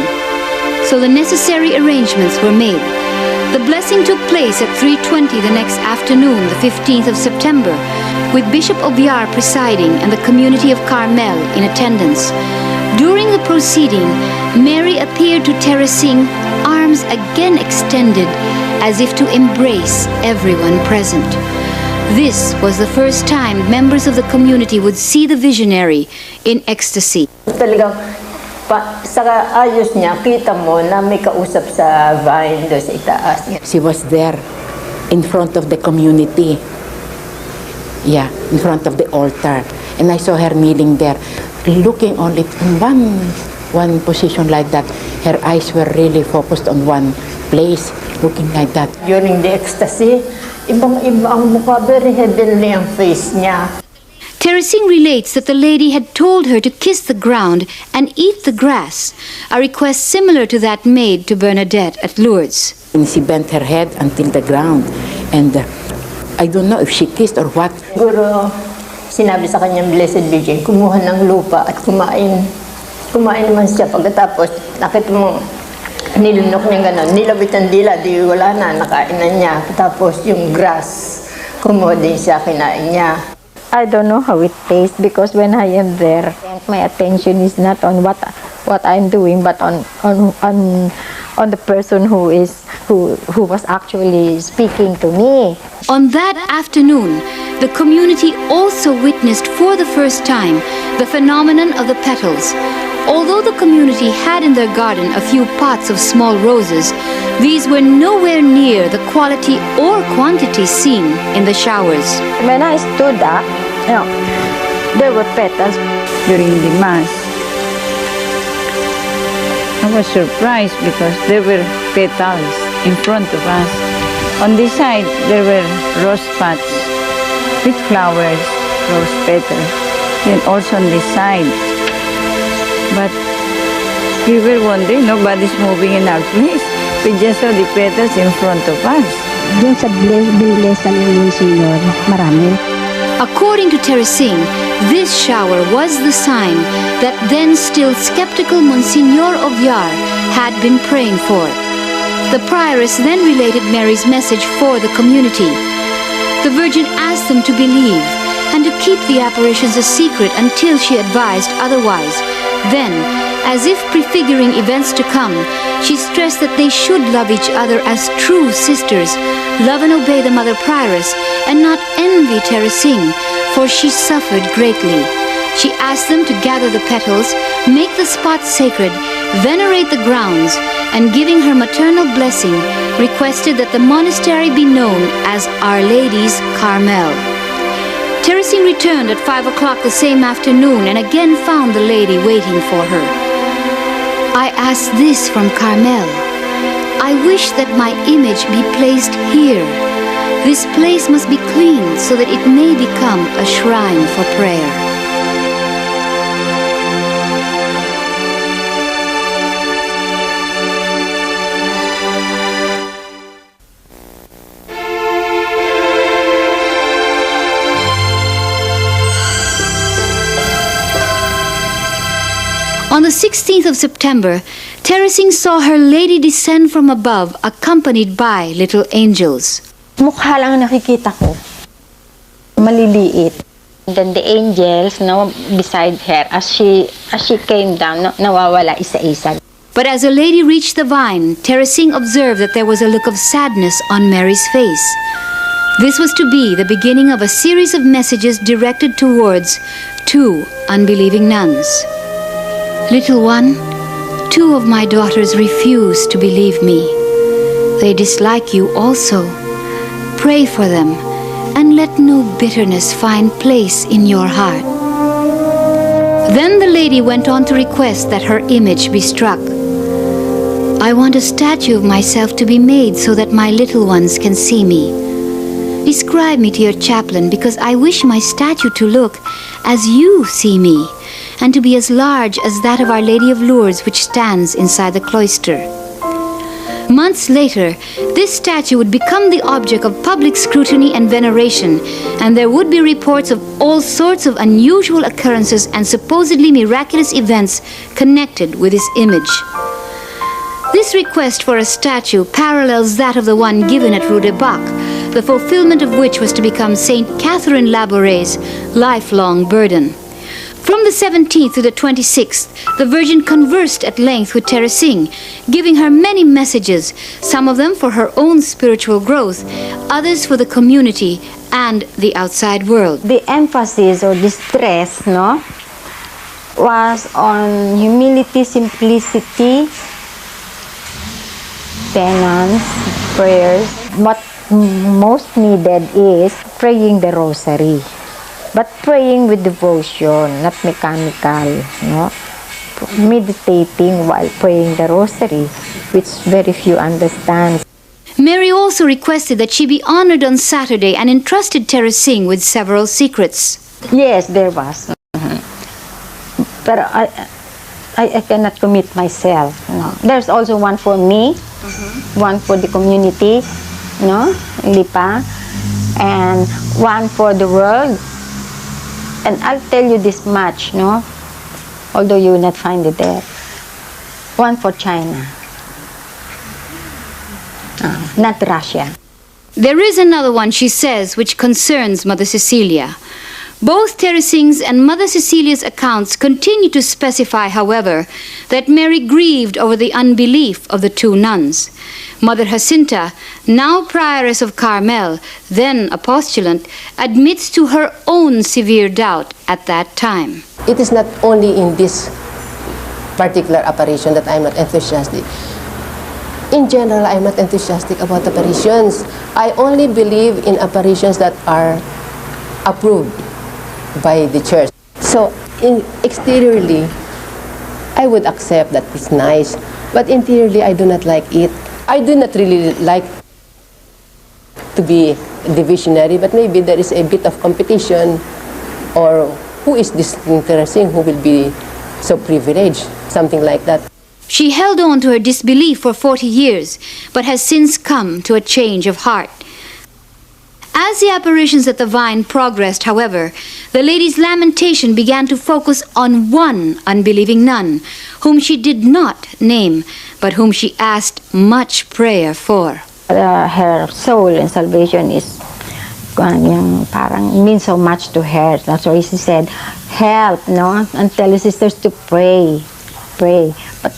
So the necessary arrangements were made. The blessing took place at 3:20 the next afternoon, the 15th of September, with Bishop Obiar presiding and the community of Carmel in attendance. During the proceeding, Mary appeared to Teresing, arms again extended, as if to embrace everyone present. This was the first time members of the community would see the visionary in ecstasy. Talagang sa ayos niya, kita mo na may kausap sa vine doon sa itaas. She was there in front of the community. Yeah, in front of the altar. And I saw her kneeling there, looking only in one position like that. Her eyes were really focused on one place, looking like that. During the ecstasy, ibang-iba ang mukha, very heavenly ang face niya. Teresing relates that the lady had told her to kiss the ground and eat the grass, a request similar to that made to Bernadette at Lourdes. And she bent her head until the ground, and I don't know if she kissed or what. Siguro, sinabi sa kanyang Blessed Virgin, kumuha ng lupa at kumain. Kumain naman siya. Pagkatapos, nakita mo, nilunok niya gano'n. Nilabit ang dila, di wala na, nakain na niya. Tapos yung grass, kumuha din siya, kinain niya. I don't know how it tastes because when I am there, my attention is not on what I'm doing, but on the person who was actually speaking to me. On that afternoon, the community also witnessed for the first time the phenomenon of the petals. Although the community had in their garden a few pots of small roses, these were nowhere near the quality or quantity seen in the showers. When I stood up, there were petals during the mass. I was surprised because there were petals in front of us. On this side, there were rose pots with flowers, rose petals. Then also on this side. But we were wondering, nobody's moving in our place. We just saw the petals in front of us. Doon sa binlesan ng Monsignor, marami. According to Teresing, this shower was the sign that then still skeptical Monsignor of Yar had been praying for. The prioress then related Mary's message for the community. The Virgin asked them to believe and to keep the apparitions a secret until she advised otherwise. Then, as if prefiguring events to come, she stressed that they should love each other as true sisters, love and obey the Mother Prioress, and not envy Teresing, for she suffered greatly. She asked them to gather the petals, make the spot sacred, venerate the grounds, and giving her maternal blessing, requested that the monastery be known as Our Lady's Carmel. Teresing returned at 5 o'clock the same afternoon and again found the lady waiting for her. I asked this from Carmel. I wish that my image be placed here. This place must be cleaned so that it may become a shrine for prayer. On the 16th of September, Teresing saw Her Lady descend from above, accompanied by little angels. Mukha lang nakikita ko. Maliliit. And then the angels, beside her, as she came down, nawawala isa-isa. But as the lady reached the vine, Teresing observed that there was a look of sadness on Mary's face. This was to be the beginning of a series of messages directed towards 2 unbelieving nuns. Little one, 2 of my daughters refuse to believe me. They dislike you also. Pray for them, and let no bitterness find place in your heart. Then the lady went on to request that her image be struck. I want a statue of myself to be made so that my little ones can see me. Describe me to your chaplain, because I wish my statue to look as you see me, and to be as large as that of Our Lady of Lourdes, which stands inside the cloister. Months later, this statue would become the object of public scrutiny and veneration, and there would be reports of all sorts of unusual occurrences and supposedly miraculous events connected with this image. This request for a statue parallels that of the one given at Rue de Bac, the fulfillment of which was to become Saint Catherine Labourai's lifelong burden. From the 17th to the 26th, the Virgin conversed at length with Teresing, giving her many messages, some of them for her own spiritual growth, others for the community and the outside world. The emphasis or the stress, was on humility, simplicity, penance, prayers. What most needed is praying the rosary, but praying with devotion, not mechanical, no? Meditating while praying the rosary, which very few understand. Mary also requested that she be honored on Saturday and entrusted Teresing with several secrets. Yes, there was. But I cannot commit myself. No. There's also one for me, one for the community, no, Lipa, and one for the world. And I'll tell you this much, no, although you will not find it there. One for China, not Russia. There is another one, she says, which concerns Mother Cecilia. Both Teresing's and Mother Cecilia's accounts continue to specify, however, that Mary grieved over the unbelief of the two nuns. Mother Jacinta, now prioress of Carmel, then a postulant, admits to her own severe doubt at that time. It is not only in this particular apparition that I'm not enthusiastic. In general, I'm not enthusiastic about apparitions. I only believe in apparitions that are approved by the church. So, exteriorly, I would accept that it's nice, but interiorly, I do not like it. I do not really like to be the visionary, but maybe there is a bit of competition, or who is this interesting, who will be so privileged, something like that. She held on to her disbelief for 40 years, but has since come to a change of heart. As the apparitions at the Vine progressed, however, the lady's lamentation began to focus on one unbelieving nun, whom she did not name, but whom she asked much prayer for. Her soul and salvation is parang means so much to her. That's why she said, help, no? And tell the sisters to pray. But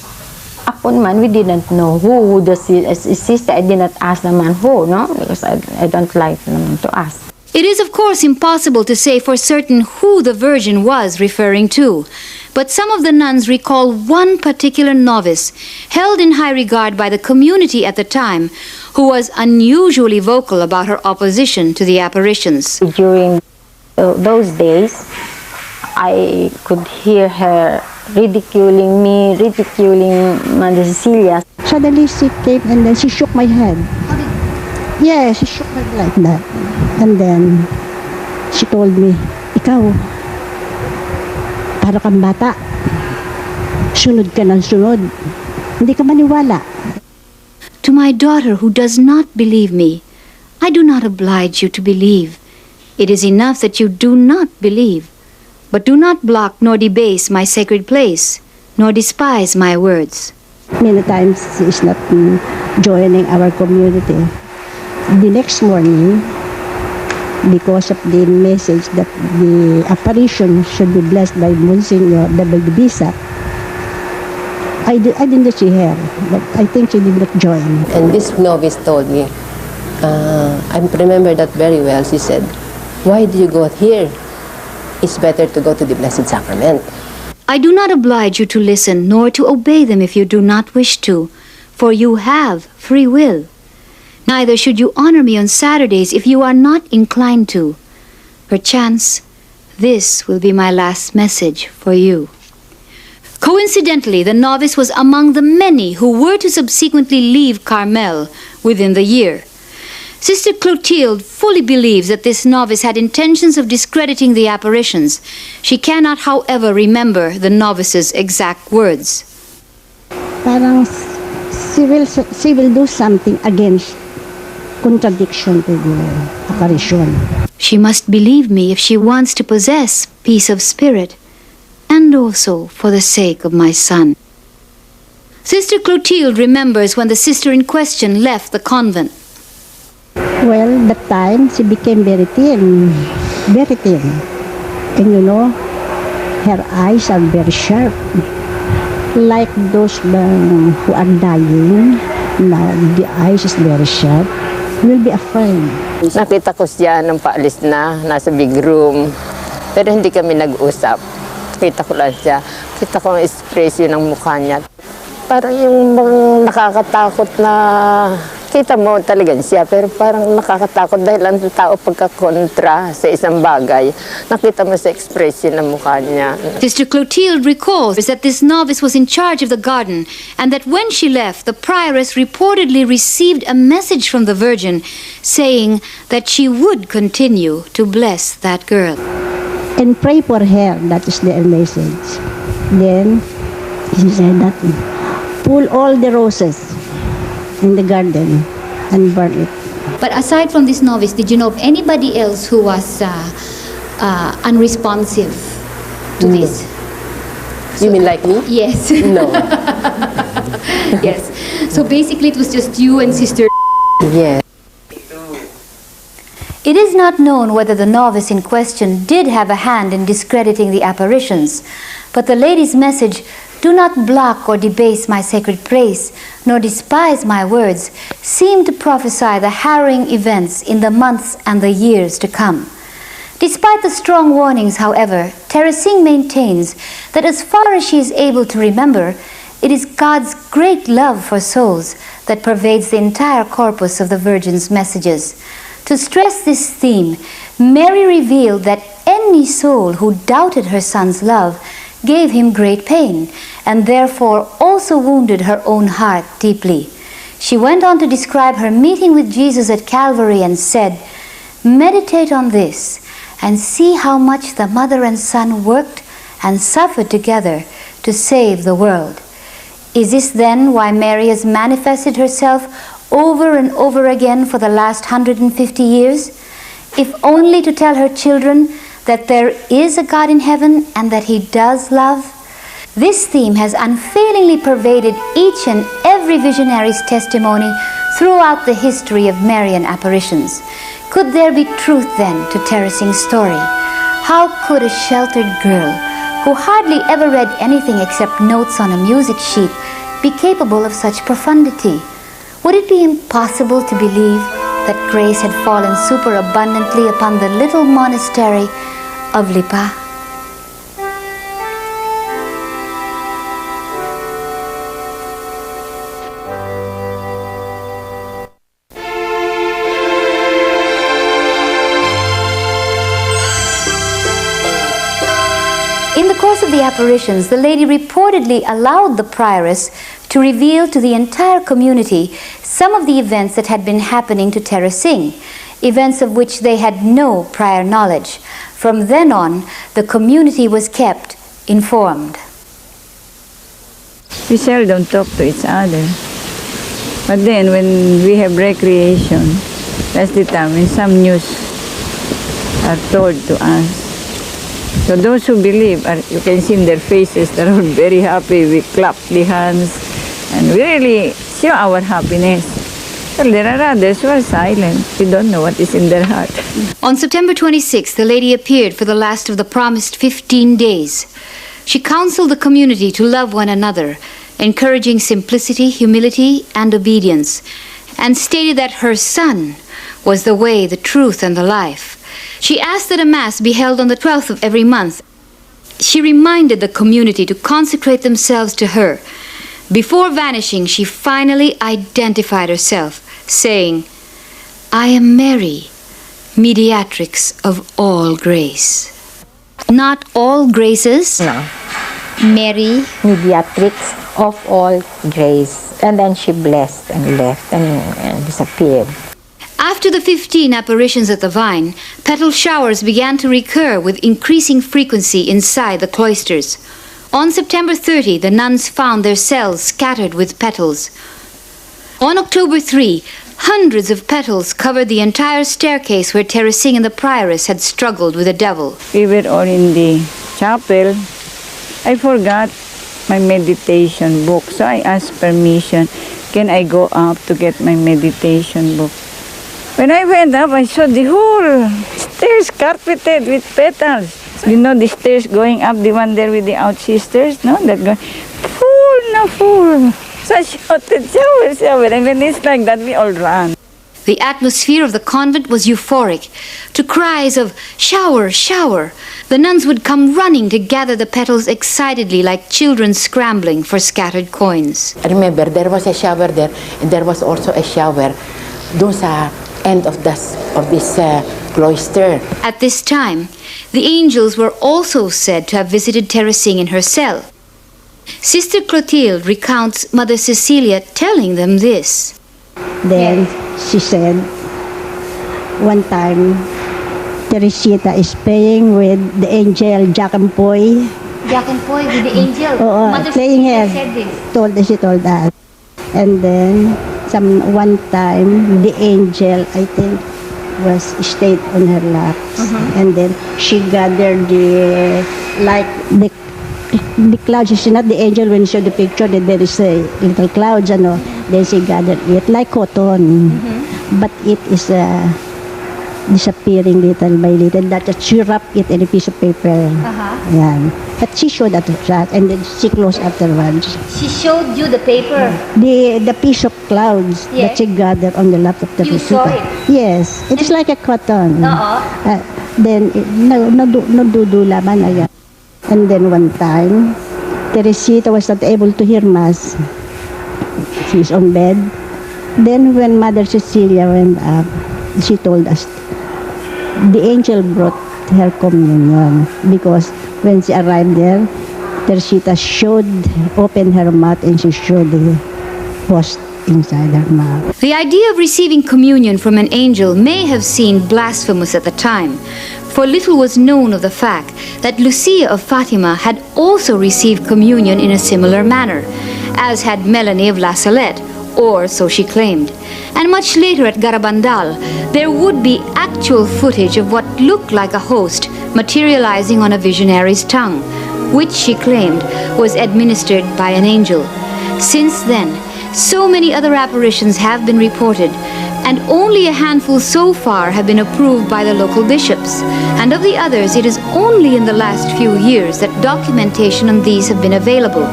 upon man, we didn't know who the sister. I did not ask the man who, no? Because I don't like them to ask. It is, of course, impossible to say for certain who the Virgin was referring to, but some of the nuns recall one particular novice, held in high regard by the community at the time, who was unusually vocal about her opposition to the apparitions. During those days, I could hear her ridiculing me, ridiculing Mother Cecilia. Suddenly she came and then she shook my head. Yeah, she shook my head like that. And then she told me, ikaw, para kang bata. Sunod ka ng sunod. Hindi ka maniwala. To my daughter who does not believe me, I do not oblige you to believe. It is enough that you do not believe. But do not block nor debase my sacred place, nor despise my words. Many times she is not joining our community. The next morning, because of the message that the apparition should be blessed by Monsignor Dabaldibisa, I didn't see her, but I think she did not join. And this novice told me, I remember that very well. She said, why do you go here? It's better to go to the Blessed Sacrament. I do not oblige you to listen, nor to obey them if you do not wish to, for you have free will. Neither should you honor me on Saturdays if you are not inclined to. Perchance, this will be my last message for you. Coincidentally, the novice was among the many who were to subsequently leave Carmel within the year. Sister Clotilde fully believes that this novice had intentions of discrediting the apparitions. She cannot, however, remember the novice's exact words. Parang she will do something against contradiction to the apparition. She must believe me if she wants to possess peace of spirit, and also for the sake of my son. Sister Clotilde remembers when the sister in question left the convent. Well, that time she became very thin. And you know, her eyes are very sharp. Like those who are dying, now the eyes is very sharp. You'll be afraid. Nakita ko siya nung paalis na, nasa big room. Pero hindi kami nag-usap. nakita ko lang siya. Kita ko ang expression ng mukha niya. Parang yung nakakatakot na, kita mo talaga siya, pero parang nakakatakot dahil ang tao pagkakontra sa isang bagay. Nakita mo sa expression ng mukha niya. Sister Clotilde recalls that this novice was in charge of the garden and that when she left, the prioress reportedly received a message from the Virgin saying that she would continue to bless that girl. And pray for her, that is their message. Then, she said that, pull all the roses in the garden and burn it. But aside from this novice, did you know of anybody else who was unresponsive to this? You mean like me? Yes. No. Yes. So basically it was just you and Sister. Yes. It is not known whether the novice in question did have a hand in discrediting the apparitions, but the lady's message, "Do not block or debase my sacred praise, nor despise my words," seemed to prophesy the harrowing events in the months and the years to come. Despite the strong warnings, however, Teresing maintains that as far as she is able to remember, it is God's great love for souls that pervades the entire corpus of the Virgin's messages. To stress this theme, Mary revealed that any soul who doubted her son's love gave him great pain, and therefore also wounded her own heart deeply. She went on to describe her meeting with Jesus at Calvary and said, "Meditate on this and see how much the mother and son worked and suffered together to save the world." Is this then why Mary has manifested herself over and over again for the last 150 years? If only to tell her children that there is a God in heaven and that He does love? This theme has unfailingly pervaded each and every visionary's testimony throughout the history of Marian apparitions. Could there be truth then to Teresing's story? How could a sheltered girl who hardly ever read anything except notes on a music sheet be capable of such profundity? Would it be impossible to believe that grace had fallen superabundantly upon the little monastery of Lipa? In the course of the apparitions, the lady reportedly allowed the prioress to reveal to the entire community some of the events that had been happening to Teresing, events of which they had no prior knowledge. From then on, the community was kept informed. We seldom talk to each other. But then when we have recreation, that's the time when some news are told to us. So those who believe, you can see in their faces, they're all very happy. We clap the hands and we really show our happiness. Well, there are others who are silent. We don't know what is in their heart. On September 26th, the lady appeared for the last of the promised 15 days. She counseled the community to love one another, encouraging simplicity, humility, and obedience, and stated that her Son was the way, the truth, and the life. She asked that a Mass be held on the 12th of every month. She reminded the community to consecrate themselves to her. Before vanishing, she finally identified herself, saying, "I am Mary, Mediatrix of all grace." Not all graces? No. Mary, Mediatrix of all grace. And then she blessed and left and disappeared. After the 15 apparitions at the Vine, petal showers began to recur with increasing frequency inside the cloisters. On September 30, the nuns found their cells scattered with petals. On October 3, hundreds of petals covered the entire staircase where Teresing and the prioress had struggled with the devil. We were all in the chapel. I forgot my meditation book, so I asked permission. Can I go up to get my meditation book? When I went up, I saw the whole stairs carpeted with petals. You know the stairs going up, the one there with the out sisters, no? That going full na full. So I shouted, shower, shower. And when it's like that, we all ran. The atmosphere of the convent was euphoric. To cries of "Shower, shower," the nuns would come running to gather the petals excitedly like children scrambling for scattered coins. I remember there was a shower there, and there was also a shower doon sa end of this cloister. At this time, the angels were also said to have visited Teresing in her cell. Sister Clotilde recounts Mother Cecilia telling them this. Then she said, one time, Teresita is playing with the angel Jack and Poy. Jack and Poy with the angel. Mother playing Cecilia said this. She told us. And then one time, the angel, I think, stayed on her lap. And then she gathered the clouds. She's not the angel when you show the picture that there is a little clouds, then she gathered it like cotton. But it is disappearing little by little. That she wrapped it in a piece of paper. Yeah. But she showed that, and then she closed afterwards. She showed you the paper? The piece of clouds that she gathered on the lap of the You saw it? Yes. It is like a cotton. Then, nadudula man agad. And then one time, Teresita was not able to hear Mass. She's on bed. Then when Mother Cecilia went up, she told us the angel brought her communion because when she arrived there, Teresita opened her mouth and she showed the host inside her mouth. The idea of receiving communion from an angel may have seemed blasphemous at the time, for little was known of the fact that Lucia of Fatima had also received communion in a similar manner, as had Melanie of La Salette, or so she claimed. And much later at Garabandal, there would be actual footage of what looked like a host materializing on a visionary's tongue, which she claimed was administered by an angel. Since then, so many other apparitions have been reported, and only a handful so far have been approved by the local bishops. And of the others, it is only in the last few years that documentation on these have been available.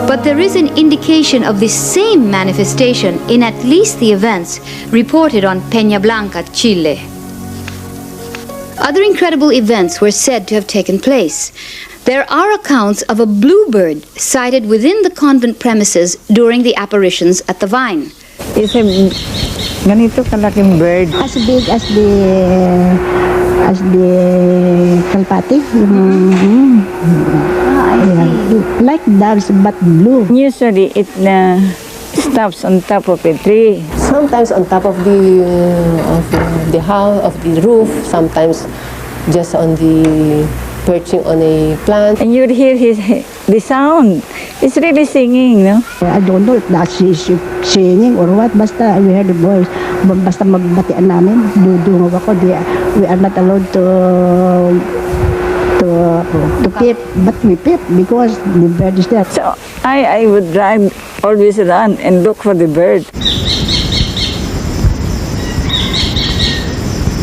But there is an indication of this same manifestation in at least the events reported on Peña Blanca, Chile. Other incredible events were said to have taken place. There are accounts of a bluebird sighted within the convent premises during the apparitions at the Vine. It's a ganito kalaking bird. As big as the kalpati. Like doves but blue. Usually it stops on top of a tree. Sometimes on top of the house, of the roof, sometimes just on the perching on a plant. And you'd hear the sound. It's really singing, no? I don't know if that's singing or what. Basta we heard the voice. Basta magbatian namin. Dudungaw ako. We are not allowed to peep, but we peep because the bird is there. So I would drive, always run and look for the bird.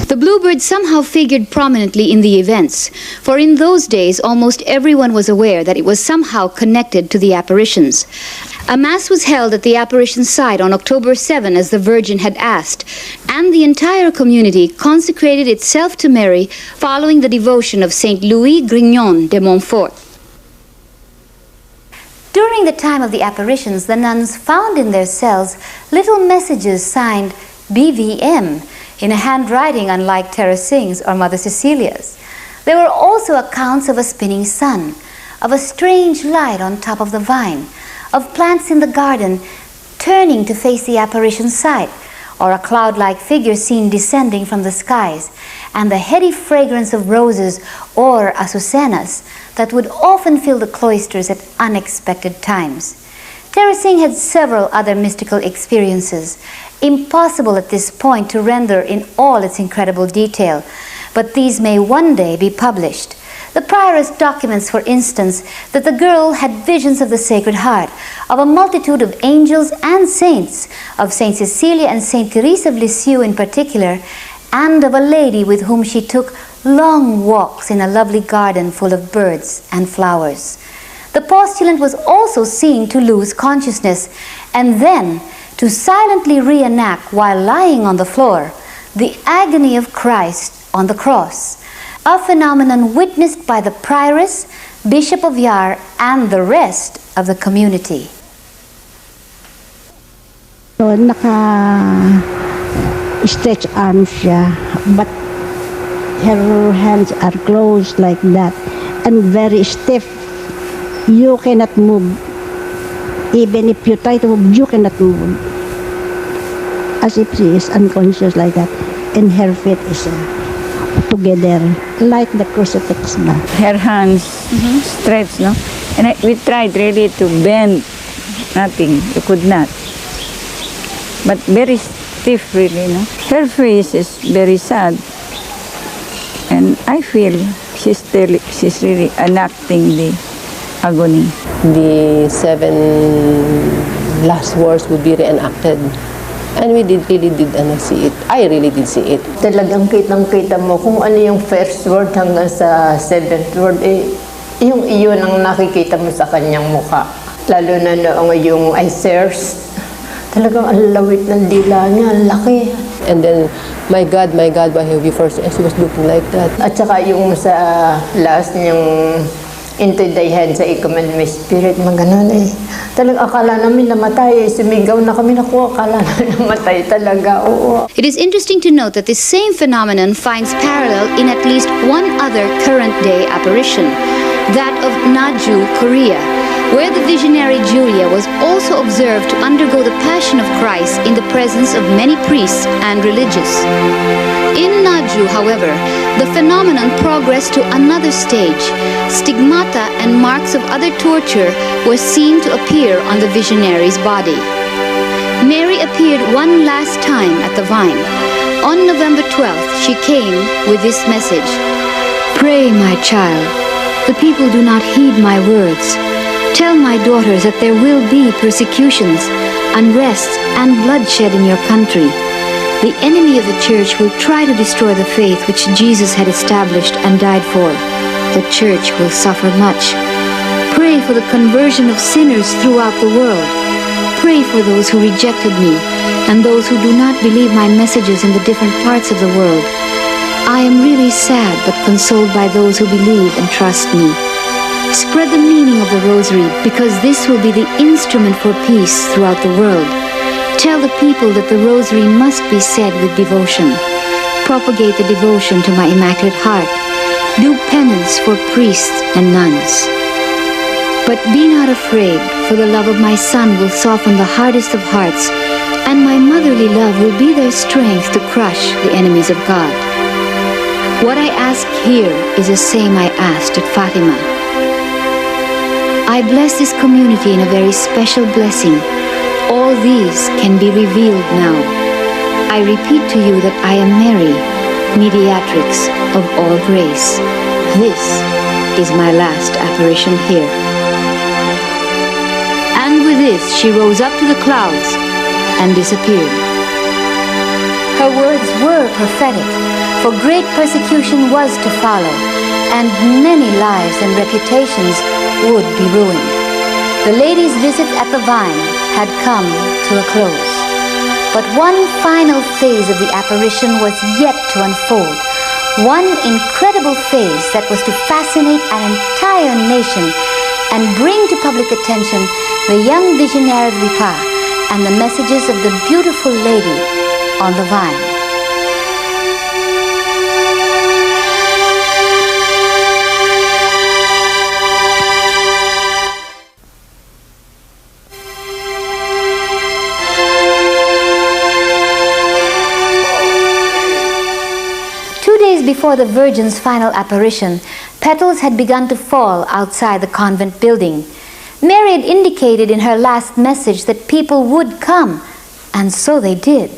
The bluebird somehow figured prominently in the events, for in those days almost everyone was aware that it was somehow connected to the apparitions. A mass was held at the apparition site on October 7 as the Virgin had asked, and the entire community consecrated itself to Mary following the devotion of Saint Louis Grignon de Montfort. During the time of the apparitions, the nuns found in their cells little messages signed BVM in a handwriting unlike Teresing's or Mother Cecilia's. There were also accounts of a spinning sun, of a strange light on top of the vine, of plants in the garden turning to face the apparition site, or a cloud-like figure seen descending from the skies, and the heady fragrance of roses or azucenas that would often fill the cloisters at unexpected times. Teresing had several other mystical experiences, impossible at this point to render in all its incredible detail, but these may one day be published. The prioress documents, for instance, that the girl had visions of the Sacred Heart, of a multitude of angels and saints, of Saint Cecilia and Saint Therese of Lisieux in particular, and of a lady with whom she took long walks in a lovely garden full of birds and flowers. The postulant was also seen to lose consciousness and then to silently reenact while lying on the floor the agony of Christ on the cross, a phenomenon witnessed by the prioress, Bishop of Yar, and the rest of the community. So, naka-stretch arms siya, but her hands are closed like that and very stiff. You cannot move. Even if you try to move, you cannot move. As if she is unconscious like that. And her feet is together, like the crucifix ba. Her hands stretched, no? And we tried really to bend. Nothing. You could not. But very stiff, really, no? Her face is very sad. And I feel she's really enacting the agony. The 7 last words would be reenacted. And we really did see it. I really did see it. Talagang kitang-kita mo kung ano yung first word hanggang sa 7th word, yung iyon ang nakikita mo sa kanyang mukha. Lalo na noong yung I thirst, talagang ang lawit ng dila niya, ang laki. And then, my God, why have you first? And she was looking like that. At saka yung sa last niyang into thy hands I commend my spirit, maganon Talagang akala namin namatay, sumigaw na kami, naku, akala namin namatay talaga, oo. It is interesting to note that this same phenomenon finds parallel in at least one other current-day apparition, that of Naju, Korea, where the visionary Julia was also observed to undergo the Passion of Christ in the presence of many priests and religious. In Naju, however, the phenomenon progressed to another stage. Stigmata and marks of other torture were seen to appear on the visionary's body. Mary appeared one last time at the Vine. On November 12th, she came with this message: "Pray, my child. The people do not heed my words. Tell my daughters that there will be persecutions, unrest, and bloodshed in your country. The enemy of the church will try to destroy the faith which Jesus had established and died for. The church will suffer much. Pray for the conversion of sinners throughout the world. Pray for those who rejected me and those who do not believe my messages in the different parts of the world. I am really sad but consoled by those who believe and trust me. Spread the meaning of the rosary, because this will be the instrument for peace throughout the world. Tell the people that the rosary must be said with devotion. Propagate the devotion to my Immaculate Heart. Do penance for priests and nuns. But be not afraid, for the love of my Son will soften the hardest of hearts, and my motherly love will be their strength to crush the enemies of God. What I ask here is the same I asked at Fatima. I bless this community in a very special blessing. All these can be revealed now. I repeat to you that I am Mary, Mediatrix of all grace. This is my last apparition here." And with this, she rose up to the clouds and disappeared. Her words were prophetic, for great persecution was to follow, and many lives and reputations would be ruined. The lady's visit at the Vine had come to a close. But one final phase of the apparition was yet to unfold. One incredible phase that was to fascinate an entire nation and bring to public attention the young visionary of Lipa and the messages of the beautiful lady on the Vine. 2 days before the Virgin's final apparition, petals had begun to fall outside the convent building. Mary had indicated in her last message that people would come, and so they did.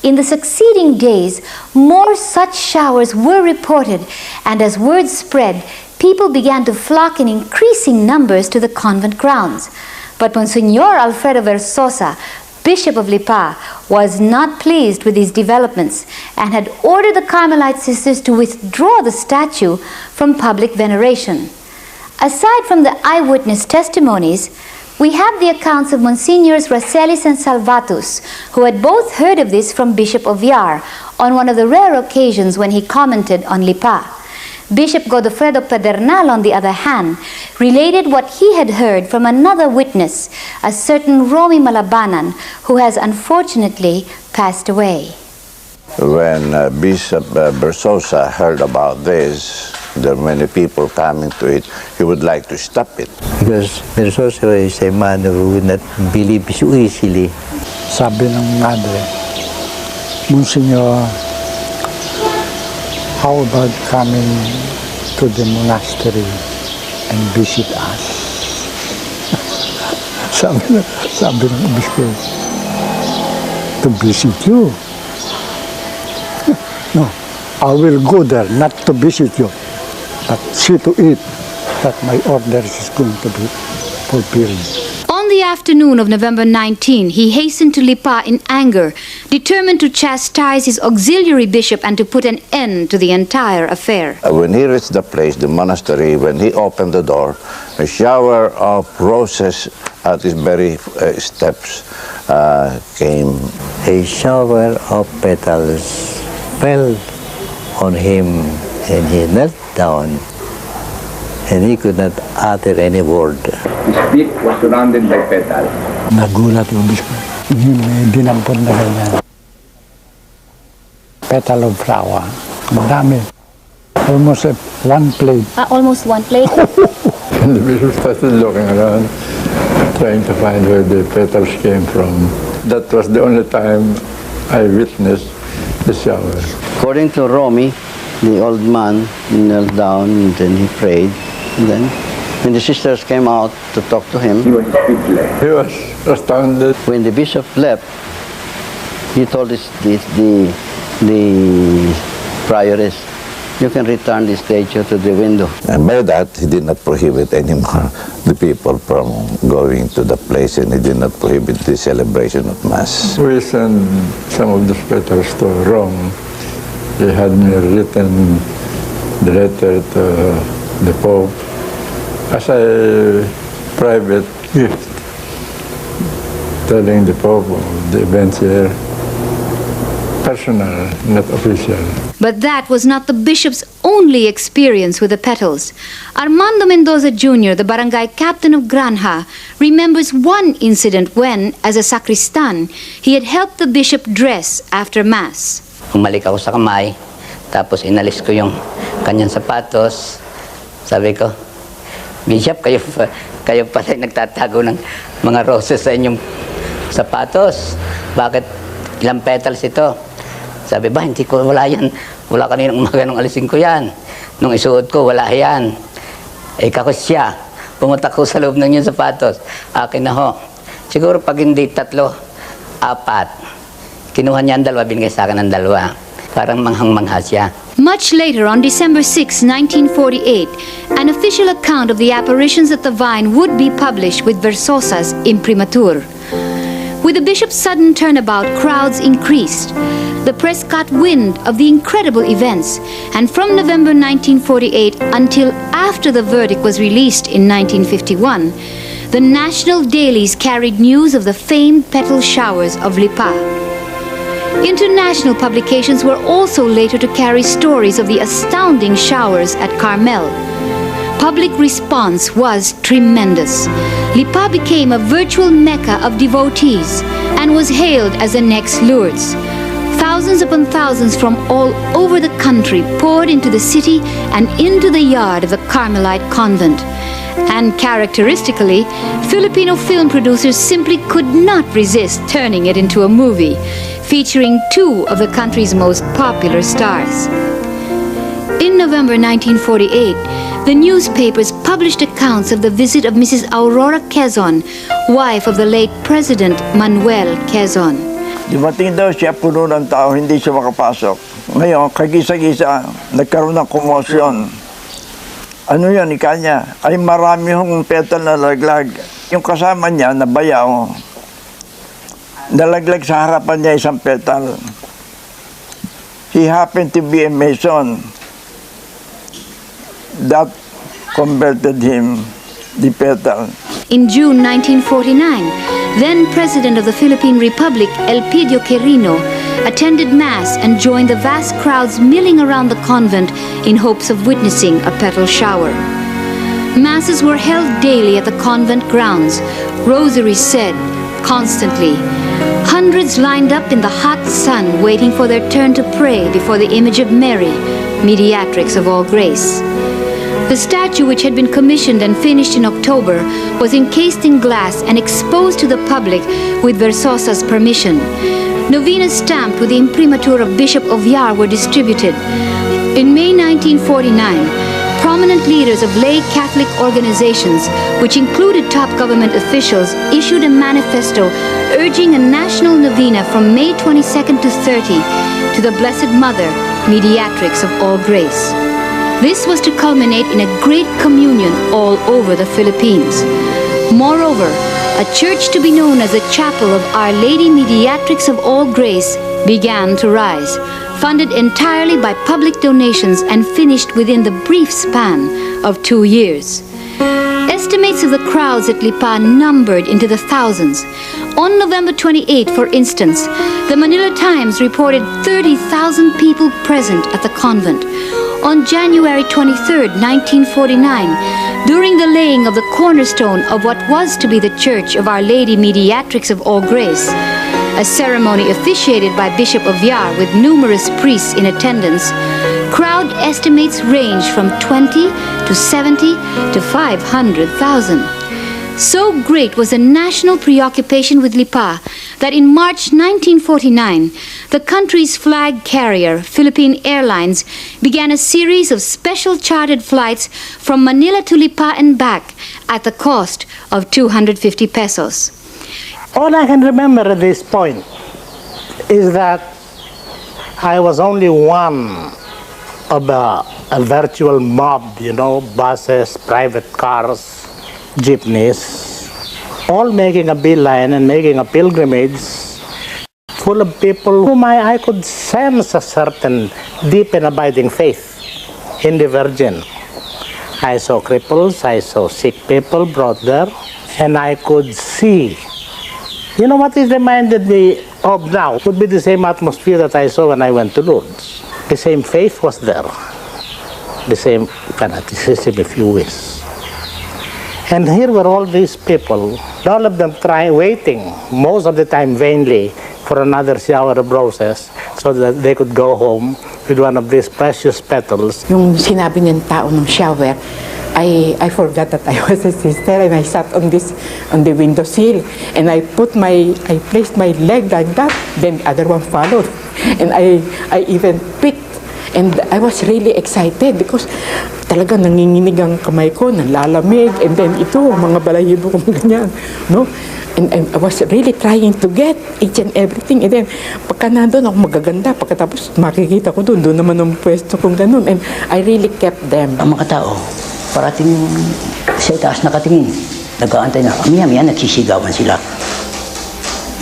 In the succeeding days, more such showers were reported, and as word spread, people began to flock in increasing numbers to the convent grounds. But Monsignor Alfredo Versosa, Bishop of Lipa, was not pleased with these developments and had ordered the Carmelite sisters to withdraw the statue from public veneration. Aside from the eyewitness testimonies, We have the accounts of Monsignors Racelis and Salvatus, who had both heard of this from Bishop of Yar on one of the rare occasions when he commented on Lipa. Bishop Godofredo Pedernal, on the other hand, related what he had heard from another witness, a certain Romy Malabanan, who has unfortunately passed away. When Bishop Bersosa heard about this, there were many people coming to it. He would like to stop it. Because Bersosa is a man who would not believe so easily. Sabi ng madre, Monsignor, how about coming to the monastery and visit us? sabi ng obispo, to visit you? No, I will go there not to visit you, but see to it that my orders is going to be fulfilled. On the afternoon of November 19, he hastened to Lipa in anger, determined to chastise his auxiliary bishop and to put an end to the entire affair. When he reached the place, the monastery, when he opened the door, a shower of roses at his very steps came. A shower of petals fell on him, and he knelt down, and he could not utter any word. His feet was surrounded by petals. Nagulat yung bispo. May dinampon na ganyan. Petal of flower. Ang dami. Almost one plate. Almost one plate? And the bishop started looking around, trying to find where the petals came from. That was the only time I witnessed the shower. According to Romy, the old man knelt down and then he prayed. And then when the sisters came out to talk to him, He was speechless. He was astounded. When the bishop left, he told the prioress, you can return the statue to the window. And by that, he did not prohibit anymore the people from going to the place, and he did not prohibit the celebration of Mass. We sent some of those petals to Rome. They had me written the letter to the Pope as a private gift, telling the Pope of the events here, personal, not official. But that was not the bishop's only experience with the petals. Armando Mendoza Jr., the barangay captain of Granja, remembers one incident when, as a sacristan, he had helped the bishop dress after Mass. Umalik ako sa kamay, tapos inalis ko yung kanyang sapatos. Sabi ko, Bishop, kayo pala nagtatago ng mga roses sa inyong sapatos. Bakit ilang petals ito? Sabi ba, hindi ko, wala yan. Wala kaninang umaga nung alisin ko yan. Nung isuot ko, wala yan. Eh, kakos siya. Pumunta ko sa loob ng yung sapatos. Akin na ho. Siguro pag hindi 3, 4. Kinuha niya ang 2, binigay sa akin ang 2. Parang manghang-mangha siya. Much later, on December 6, 1948, an official account of the apparitions at the Vine would be published with Versosa's imprimatur. With the bishop's sudden turnabout, crowds increased. The press caught wind of the incredible events, and from November 1948 until after the verdict was released in 1951, the national dailies carried news of the famed petal showers of Lipa. International publications were also later to carry stories of the astounding showers at Carmel. Public response was tremendous. Lipa became a virtual mecca of devotees and was hailed as the next Lourdes. Thousands upon thousands from all over the country poured into the city and into the yard of the Carmelite convent. And characteristically, Filipino film producers simply could not resist turning it into a movie, featuring 2 of the country's most popular stars. In November 1948, the newspapers published accounts of the visit of Mrs. Aurora Quezon, wife of the late President Manuel Quezon. Dumating daw siya, puno ng tao, hindi siya makapasok. Ngayon, kagisa-gisa, nagkaroon ng komosyon. Ano yan, ika niya? Ay marami hong petal na laglag. Yung kasama niya, na bayaw, nalaglag sa harapan niya isang petal. He happened to be a Mason. That converted him, the petal. In June 1949, then President of the Philippine Republic, Elpidio Quirino, attended Mass and joined the vast crowds milling around the convent in hopes of witnessing a petal shower. Masses were held daily at the convent grounds, rosaries said constantly. Hundreds lined up in the hot sun waiting for their turn to pray before the image of Mary, Mediatrix of all grace. The statue, which had been commissioned and finished in October, was encased in glass and exposed to the public with Versosa's permission. Novenas stamped with the imprimatur of Bishop of Yar were distributed. In May 1949, prominent leaders of lay Catholic organizations, which included top government officials, issued a manifesto urging a national novena from May 22nd to 30 to the Blessed Mother, Mediatrix of all grace. This was to culminate in a great communion all over the Philippines. Moreover, a church to be known as the Chapel of Our Lady Mediatrix of all grace began to rise, funded entirely by public donations and finished within the brief span of 2 years. Estimates of the crowds at Lipa numbered into the thousands. On November 28, for instance, the Manila Times reported 30,000 people present at the convent. On January 23, 1949, during the laying of the cornerstone of what was to be the Church of Our Lady Mediatrix of All Grace, a ceremony officiated by Bishop of Yar with numerous priests in attendance, crowd estimates range from 20 to 70 to 500,000. So great was the national preoccupation with Lipa that in March 1949, the country's flag carrier, Philippine Airlines, began a series of special chartered flights from Manila to Lipa and back at the cost of 250 pesos. All I can remember at this point is that I was only one of a virtual mob, buses, private cars, jeepneys, all making a beeline and making a pilgrimage full of people whom I could sense a certain deep and abiding faith in the Virgin. I saw cripples, I saw sick people brought there, and I could see. You know what it reminded me of now? It would be the same atmosphere that I saw when I went to Lourdes. The same faith was there, the same fanaticism, if you wish. And here were all these people, all of them waiting, most of the time vainly, for another shower of roses so that they could go home with one of these precious petals. Yung sinabi ng tao ng shower, I forgot that I was a sister, and I sat on the windowsill, and I placed my leg like that, then the other one followed, and I even picked. And I was really excited because talaga nanginginig ang kamay ko, nalalamig, and then ito, mga balahibo ko ganyan, no? And I was really trying to get each and everything. And then, pagka nandun ako magaganda, pagkatapos makikita ko doon naman ang pwesto kong ganun. And I really kept them. Ang mga tao, parating sa itaas nakatingin, nag-aantay na, maya-maya nagsisigawan sila.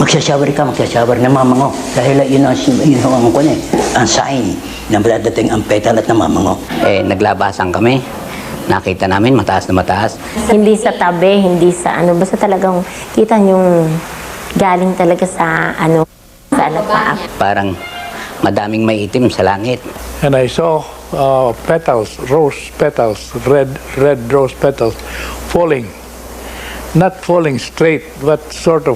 Magsashower ka, namamango. Dahil yun ang sign na dadating ang petal at namamango. Naglabasan kami. Nakita namin, mataas na mataas. Hindi sa tabi, hindi sa basta talagang kita yung galing talaga sa sa alapaap. Parang madaming maitim sa langit. And I saw petals, rose petals, red rose petals falling. Not falling straight, but sort of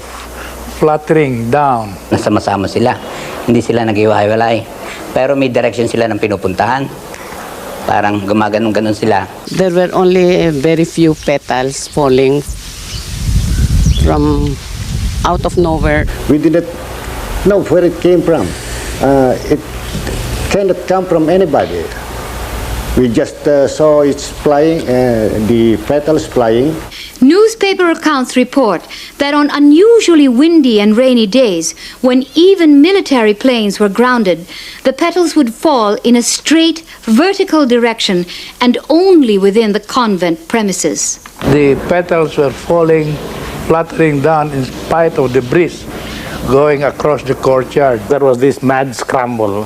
fluttering down. Nasama-sama sila. Hindi sila nag-iwahiwalay. Pero may direction sila ng pinupuntahan. Parang gumaganon-ganon sila. There were only very few petals falling from out of nowhere. We didn't know where it came from. It cannot come from anybody. We just saw it flying, the petals flying. Newspaper accounts report that on unusually windy and rainy days, when even military planes were grounded, the petals would fall in a straight, vertical direction and only within the convent premises. The petals were falling, fluttering down in spite of the breeze going across the courtyard. There was this mad scramble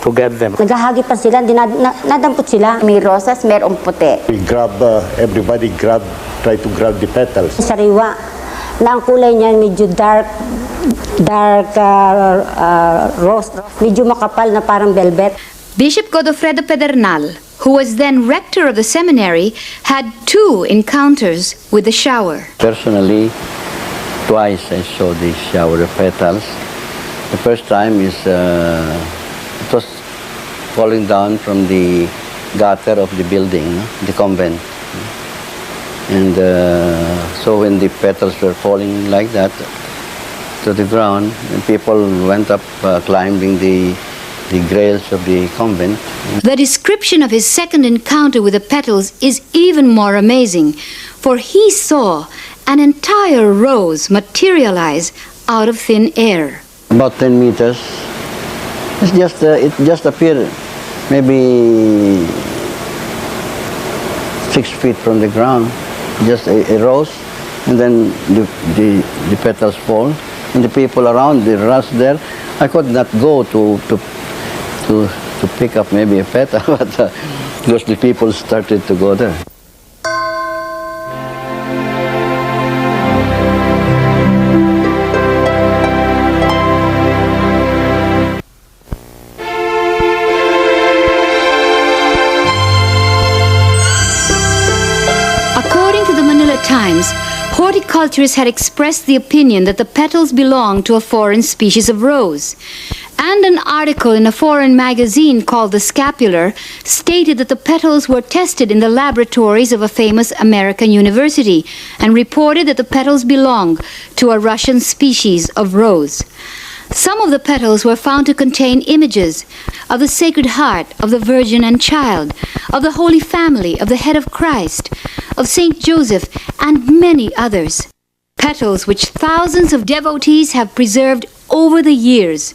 to get them. Naghahagi pa sila, nadampot sila. May rosas, merong puti. We grab, everybody try to grab the petals. Sariwa, na ang kulay niya medyo dark rose, medyo makapal na parang velvet. Bishop Godofredo Pedernal, who was then rector of the seminary, had 2 encounters with the shower. Personally, twice I saw this shower of petals. The first time is it was falling down from the gutter of the building, the convent. And so when the petals were falling like that to the ground, and people went up climbing the grails of the convent. The description of his second encounter with the petals is even more amazing, for he saw an entire rose materialize out of thin air. About 10 meters. It just appeared maybe 6 feet from the ground. Just a rose, and then the petals fall, and the people around, the rust there. I could not go to pick up maybe a petal, but because the people started to go there. Times, horticulturists had expressed the opinion that the petals belonged to a foreign species of rose. And an article in a foreign magazine called The Scapular stated that the petals were tested in the laboratories of a famous American university and reported that the petals belonged to a Russian species of rose. Some of the petals were found to contain images of the Sacred Heart of the Virgin and Child, of the Holy Family, of the Head of Christ, of Saint Joseph, and many others. Petals which thousands of devotees have preserved over the years.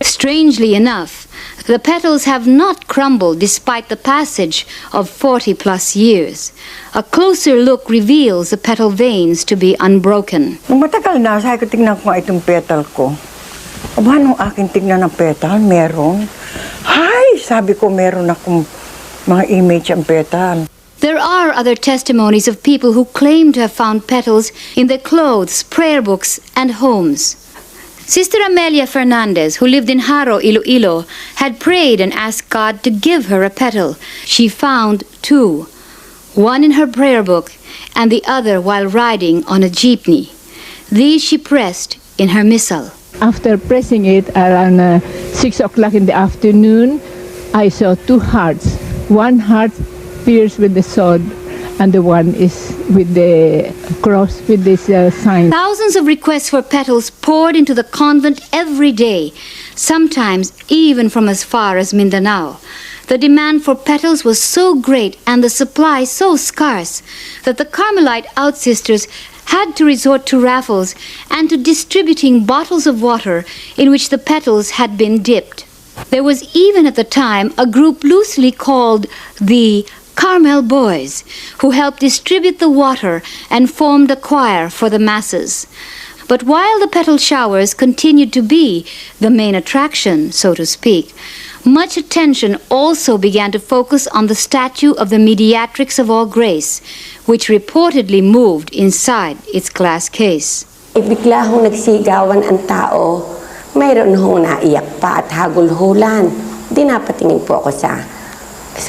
Strangely enough, the petals have not crumbled despite the passage of 40+ years. A closer look reveals the petal veins to be unbroken. Nung matagal na, sabi ko tingnan ko nga itong petal ko. Aba, nung aking tingnan ng petal, meron. Ay, sabi ko meron akong mga image ang petal. There are other testimonies of people who claim to have found petals in their clothes, prayer books, and homes. Sister Amelia Fernandez, who lived in Haro, Iloilo, had prayed and asked God to give her a petal. She found 2, one in her prayer book and the other while riding on a jeepney. These she pressed in her missal. After pressing it around 6 o'clock in the afternoon, I saw 2 hearts. One heart pierced with the sword, and the one is with the cross with this sign. Thousands of requests for petals poured into the convent every day, sometimes even from as far as Mindanao. The demand for petals was so great and the supply so scarce that the Carmelite outsisters had to resort to raffles and to distributing bottles of water in which the petals had been dipped. There was even at the time a group loosely called the Carmel Boys, who helped distribute the water and formed a choir for the masses. But while the petal showers continued to be the main attraction, so to speak, much attention also began to focus on the statue of the Mediatrix of All Grace, which reportedly moved inside its glass case. Bigla hong nagsigawan ang tao, mayroon hong naiyak pa at hagulhulan. Di napatingin po ako sa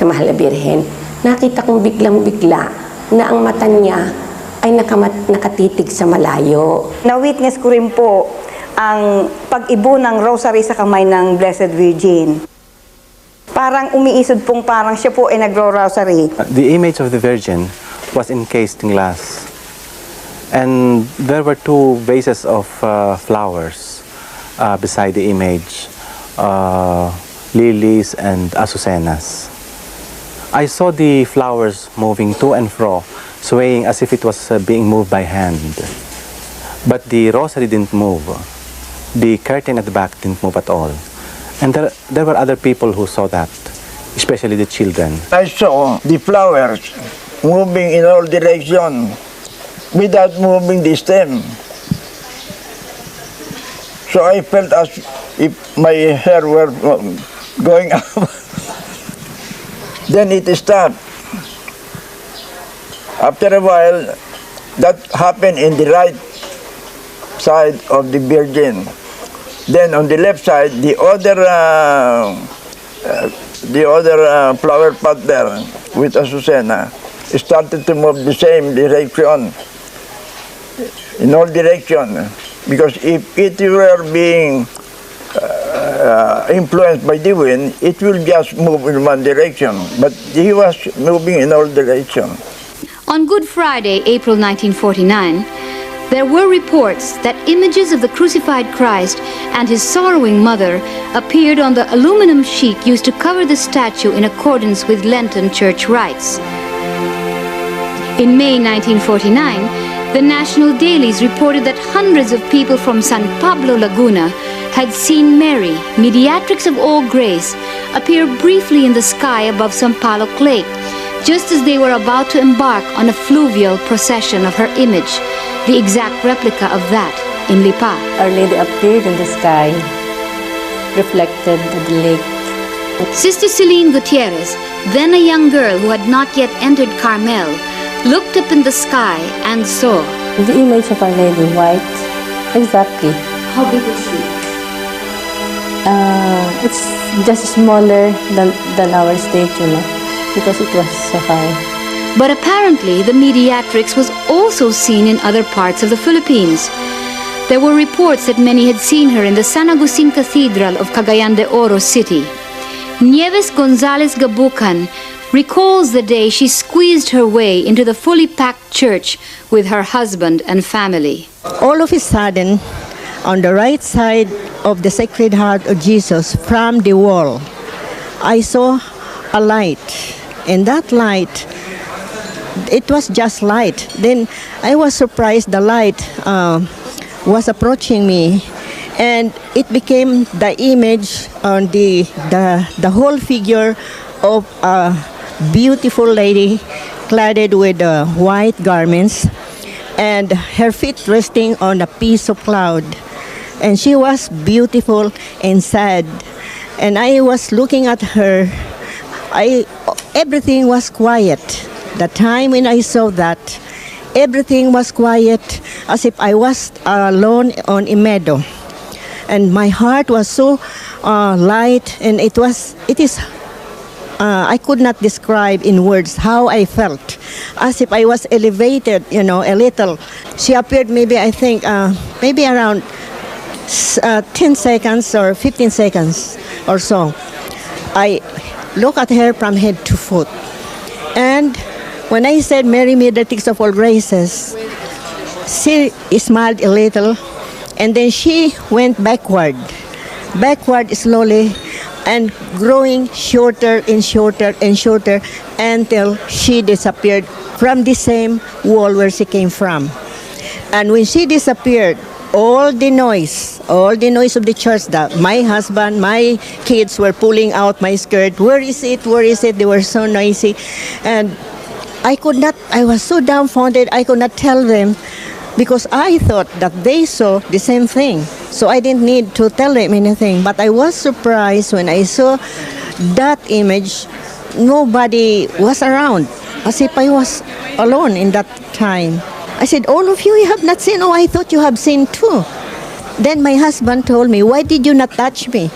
Mahal na Birhen. Nakita kong biglang-bigla na ang mata niya ay nakatitig sa malayo. Na-witness ko rin po ang pag-ibo ng rosary sa kamay ng Blessed Virgin. Parang umiisod pong parang siya po ay nagro-rosary. The image of the Virgin was encased in glass. And there were 2 vases of flowers beside the image, lilies and azucenas. I saw the flowers moving to and fro, swaying as if it was being moved by hand. But the rosary didn't move. The curtain at the back didn't move at all. And there were other people who saw that, especially the children. I saw the flowers moving in all directions without moving the stem. So I felt as if my hair were going up. Then it stopped. After a while, that happened in the right side of the Virgin. Then on the left side, the other flower pot there with Azucena started to move the same direction, in all direction. Because if it were being influenced by the wind, it will just move in one direction. But he was moving in all directions. On Good Friday, April 1949, there were reports that images of the crucified Christ and his sorrowing mother appeared on the aluminum sheet used to cover the statue in accordance with Lenten church rites. In May 1949, the national dailies reported that hundreds of people from San Pablo Laguna had seen Mary, Mediatrix of all grace, appear briefly in the sky above Sampaloc Lake, just as they were about to embark on a fluvial procession of her image, the exact replica of that in Lipa. Our Lady appeared in the sky, reflected in the lake. Sister Celine Gutierrez, then a young girl who had not yet entered Carmel, looked up in the sky and saw the image of Our Lady, white, exactly. How big was she? It's just smaller than our statue, no? Because it was so high. But apparently the Mediatrix was also seen in other parts of the Philippines. There were reports that many had seen her in the San Agustin Cathedral of Cagayan de Oro City. Nieves Gonzalez Gabucan recalls the day she squeezed her way into the fully packed church with her husband and family. All of a sudden, on the right side of the Sacred Heart of Jesus from the wall, I saw a light. And that light, it was just light. Then I was surprised the light was approaching me, and it became the image on the whole figure of a beautiful lady clad with white garments and her feet resting on a piece of cloud. And she was beautiful and sad. And I was looking at her. Everything was quiet. The time when I saw that, everything was quiet, as if I was alone on a meadow. And my heart was so light, and I could not describe in words how I felt, as if I was elevated, a little. She appeared maybe around 10 seconds or 15 seconds or so. I look at her from head to foot. And when I said, Mary, Mediatrix of all graces, she smiled a little, and then she went backward slowly, and growing shorter and shorter and shorter until she disappeared from the same wall where she came from. And when she disappeared, all the noise of the church, that my husband, my kids were pulling out my skirt. Where is it? Where is it? They were so noisy. And I was so dumbfounded, I could not tell them, because I thought that they saw the same thing. So I didn't need to tell them anything. But I was surprised when I saw that image. Nobody was around, as if I was alone in that time. I said, all of you have not seen? Oh, I thought you have seen too. Then my husband told me, why did you not touch me?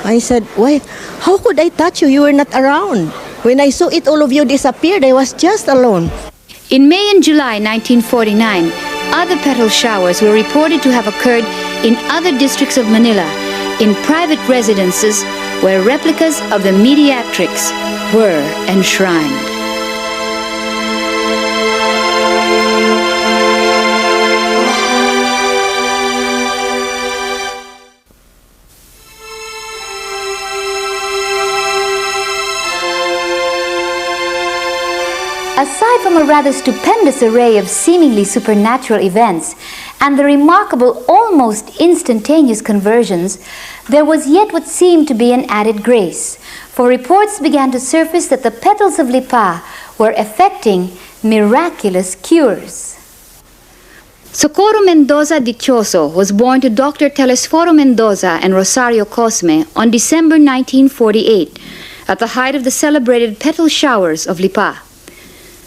I said, why? How could I touch you? You were not around. When I saw it, all of you disappeared. I was just alone. In May and July 1949, other petal showers were reported to have occurred in other districts of Manila, in private residences where replicas of the Mediatrix were enshrined. Aside from a rather stupendous array of seemingly supernatural events and the remarkable, almost instantaneous conversions, there was yet what seemed to be an added grace, for reports began to surface that the petals of Lipa were effecting miraculous cures. Socorro Mendoza Dichoso was born to Dr. Telesforo Mendoza and Rosario Cosme on December 1948 at the height of the celebrated petal showers of Lipa.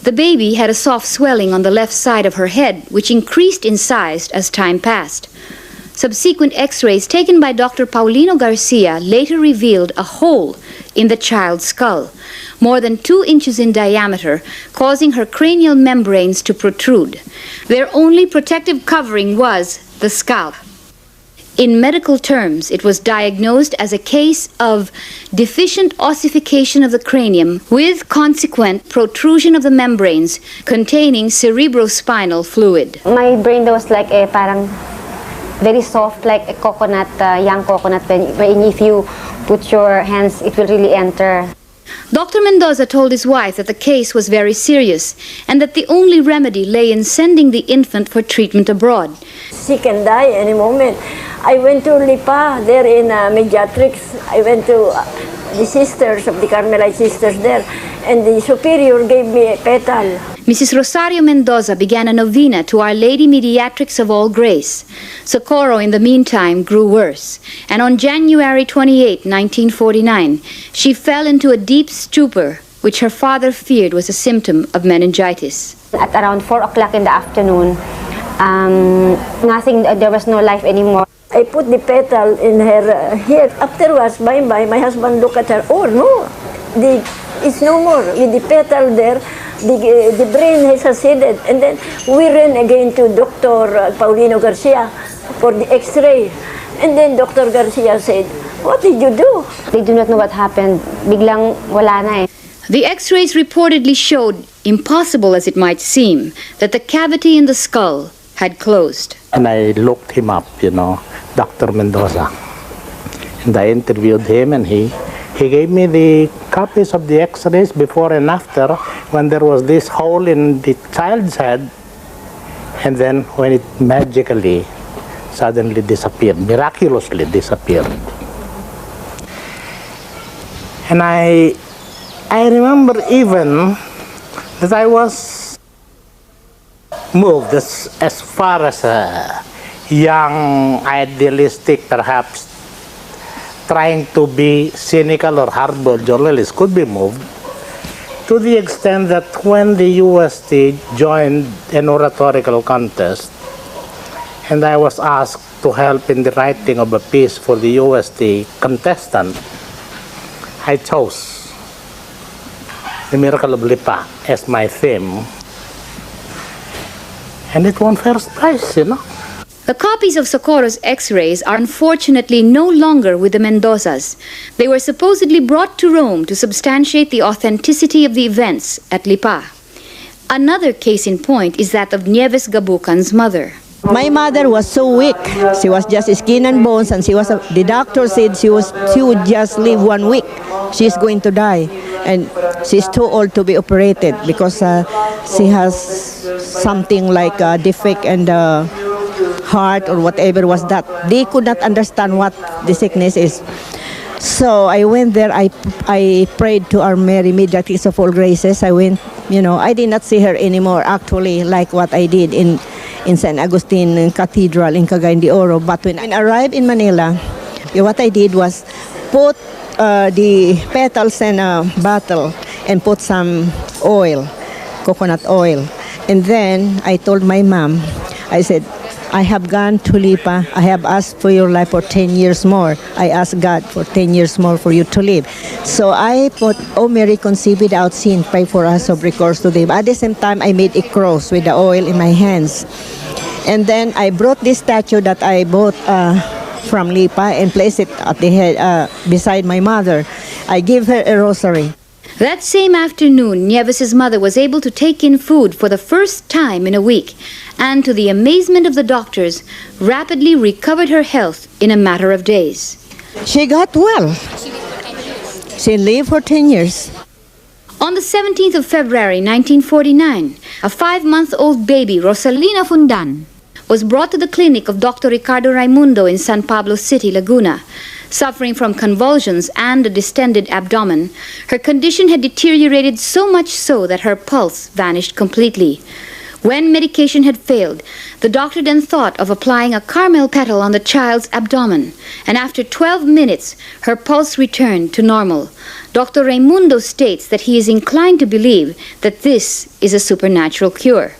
The baby had a soft swelling on the left side of her head, which increased in size as time passed. Subsequent x-rays taken by Dr. Paulino Garcia later revealed a hole in the child's skull, more than 2 inches in diameter, causing her cranial membranes to protrude. Their only protective covering was the scalp. In medical terms, it was diagnosed as a case of deficient ossification of the cranium with consequent protrusion of the membranes containing cerebrospinal fluid. My brain was like a parang very soft, like a coconut, young coconut. When if you put your hands, it will really enter. Dr. Mendoza told his wife that the case was very serious and that the only remedy lay in sending the infant for treatment abroad. She can die any moment. I went to Lipa there in Mediatrix. I went to the sisters of the Carmelite sisters there, and the superior gave me a petal. Mrs. Rosario Mendoza began a novena to Our Lady Mediatrix of All Grace. Socorro, in the meantime, grew worse, and on January 28, 1949, she fell into a deep stupor, which her father feared was a symptom of meningitis. At around 4 o'clock in the afternoon, there was no life anymore. I put the petal in her here. Afterwards, by and by, my husband looked at her. Oh no, it's no more. With the petal there, the brain has receded. And then we ran again to Dr. Paulino Garcia for the x-ray. And then Dr. Garcia said, "What did you do?" They do not know what happened. Biglang wala na eh. The x-rays reportedly showed, impossible as it might seem, that the cavity in the skull had closed. And I looked him up, Dr. Mendoza. And I interviewed him, and he gave me the copies of the x-rays before and after when there was this hole in the child's head, and then when it magically suddenly disappeared, miraculously disappeared. And I remember even that I was moved as far as a young, idealistic, perhaps trying to be cynical or hardboiled journalist could be moved, to the extent that when the UST joined an oratorical contest and I was asked to help in the writing of a piece for the UST contestant, I chose the miracle of Lipa as my theme. And it won first prize, The copies of Socorro's x-rays are unfortunately no longer with the Mendozas. They were supposedly brought to Rome to substantiate the authenticity of the events at Lipa. Another case in point is that of Nieves Gabucan's mother. My mother was so weak. She was just skin and bones, and the doctor said she would just live 1 week. She's going to die, and she's too old to be operated because she has something like a defect in the heart or whatever was that. They could not understand what the sickness is. So I went there. I prayed to Our Mary Mediatrix of All Graces. I went. I did not see her anymore. Actually, like what I did in San Agustin Cathedral in Cagayan de Oro. But when I arrived in Manila, what I did was put the petals in a bottle and put some oil, coconut oil. And then I told my mom, I said, I have gone to Lipa. I have asked for your life for 10 years more. I asked God for 10 years more for you to live. So I put, "O Mary, conceive without sin, pray for us of recourse to thee." At the same time, I made a cross with the oil in my hands. And then I brought this statue that I bought from Lipa and placed it at the head beside my mother. I gave her a rosary. That same afternoon, Nieves' mother was able to take in food for the first time in a week, and to the amazement of the doctors, rapidly recovered her health in a matter of days. She got well. She lived for 10 years. On the 17th of February 1949, a 5-month-old baby, Rosalina Fundan, was brought to the clinic of Dr. Ricardo Raimundo in San Pablo City, Laguna. Suffering from convulsions and a distended abdomen, her condition had deteriorated so much so that her pulse vanished completely. When medication had failed, the doctor then thought of applying a carmel petal on the child's abdomen, and after 12 minutes, her pulse returned to normal. Dr. Raimundo states that he is inclined to believe that this is a supernatural cure.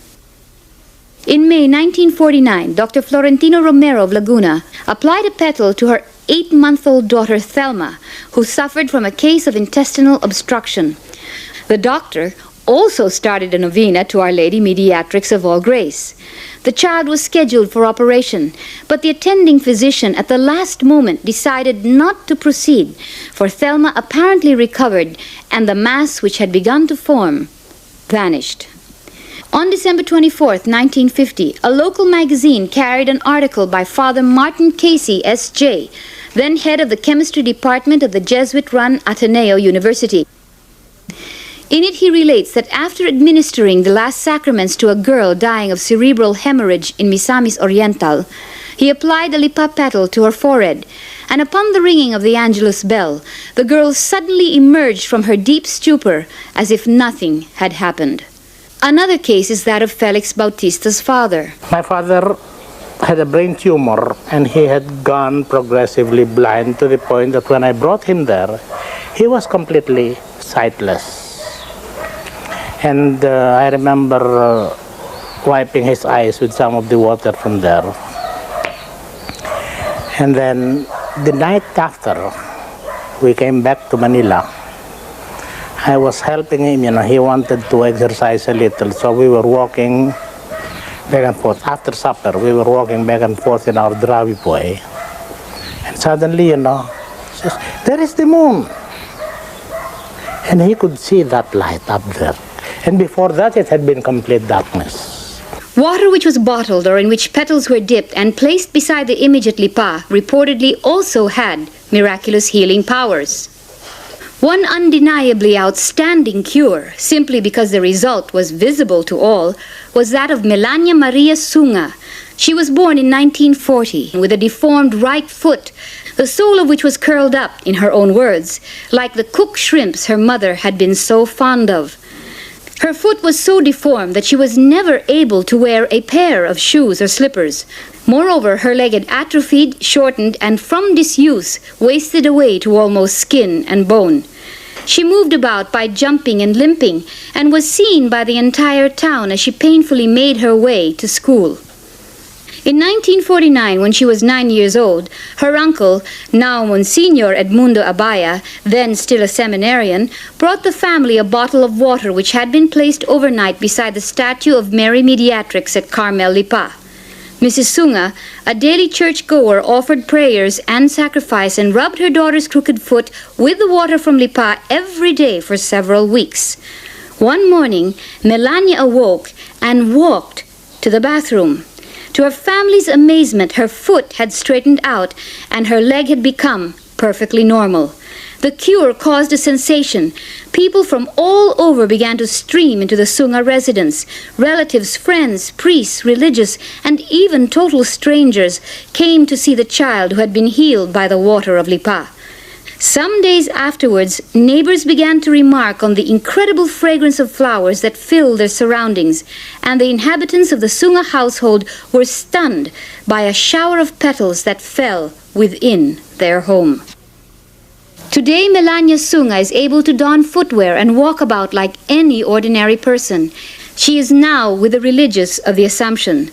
In May 1949, Dr. Florentino Romero of Laguna applied a petal to her 8-month-old daughter Thelma, who suffered from a case of intestinal obstruction. The doctor also started a novena to Our Lady Mediatrix of All Grace. The child was scheduled for operation, but the attending physician at the last moment decided not to proceed, for Thelma apparently recovered and the mass which had begun to form vanished. On December 24, 1950, a local magazine carried an article by Father Martin Casey, S.J., then head of the chemistry department of the Jesuit-run Ateneo University. In it, he relates that after administering the last sacraments to a girl dying of cerebral hemorrhage in Misamis Oriental, he applied a lipa petal to her forehead, and upon the ringing of the Angelus bell, the girl suddenly emerged from her deep stupor as if nothing had happened. Another case is that of Felix Bautista's father. My father had a brain tumor, and he had gone progressively blind to the point that when I brought him there, he was completely sightless. And I remember wiping his eyes with some of the water from there. And then the night after we came back to Manila, I was helping him, he wanted to exercise a little, so we were walking back and forth. After supper, we were walking back and forth in our driveway. And suddenly, says, there is the moon. And he could see that light up there. And before that, it had been complete darkness. Water which was bottled or in which petals were dipped and placed beside the image at Lipa reportedly also had miraculous healing powers. One undeniably outstanding cure, simply because the result was visible to all, was that of Melania Maria Sunga. She was born in 1940 with a deformed right foot, the sole of which was curled up, in her own words, like the cooked shrimps her mother had been so fond of. Her foot was so deformed that she was never able to wear a pair of shoes or slippers. Moreover, her leg had atrophied, shortened, and from disuse, wasted away to almost skin and bone. She moved about by jumping and limping, and was seen by the entire town as she painfully made her way to school. In 1949, when she was 9 years old, her uncle, now Monsignor Edmundo Abaya, then still a seminarian, brought the family a bottle of water which had been placed overnight beside the statue of Mary Mediatrix at Carmel Lipa. Mrs. Sunga, a daily church-goer, offered prayers and sacrifice and rubbed her daughter's crooked foot with the water from Lipa every day for several weeks. One morning, Melania awoke and walked to the bathroom. To her family's amazement, her foot had straightened out and her leg had become perfectly normal. The cure caused a sensation. People from all over began to stream into the Sunga residence. Relatives, friends, priests, religious, and even total strangers came to see the child who had been healed by the water of Lipa. Some days afterwards, neighbors began to remark on the incredible fragrance of flowers that filled their surroundings, and the inhabitants of the Sunga household were stunned by a shower of petals that fell within their home. Today, Melania Sunga is able to don footwear and walk about like any ordinary person. She is now with the religious of the Assumption.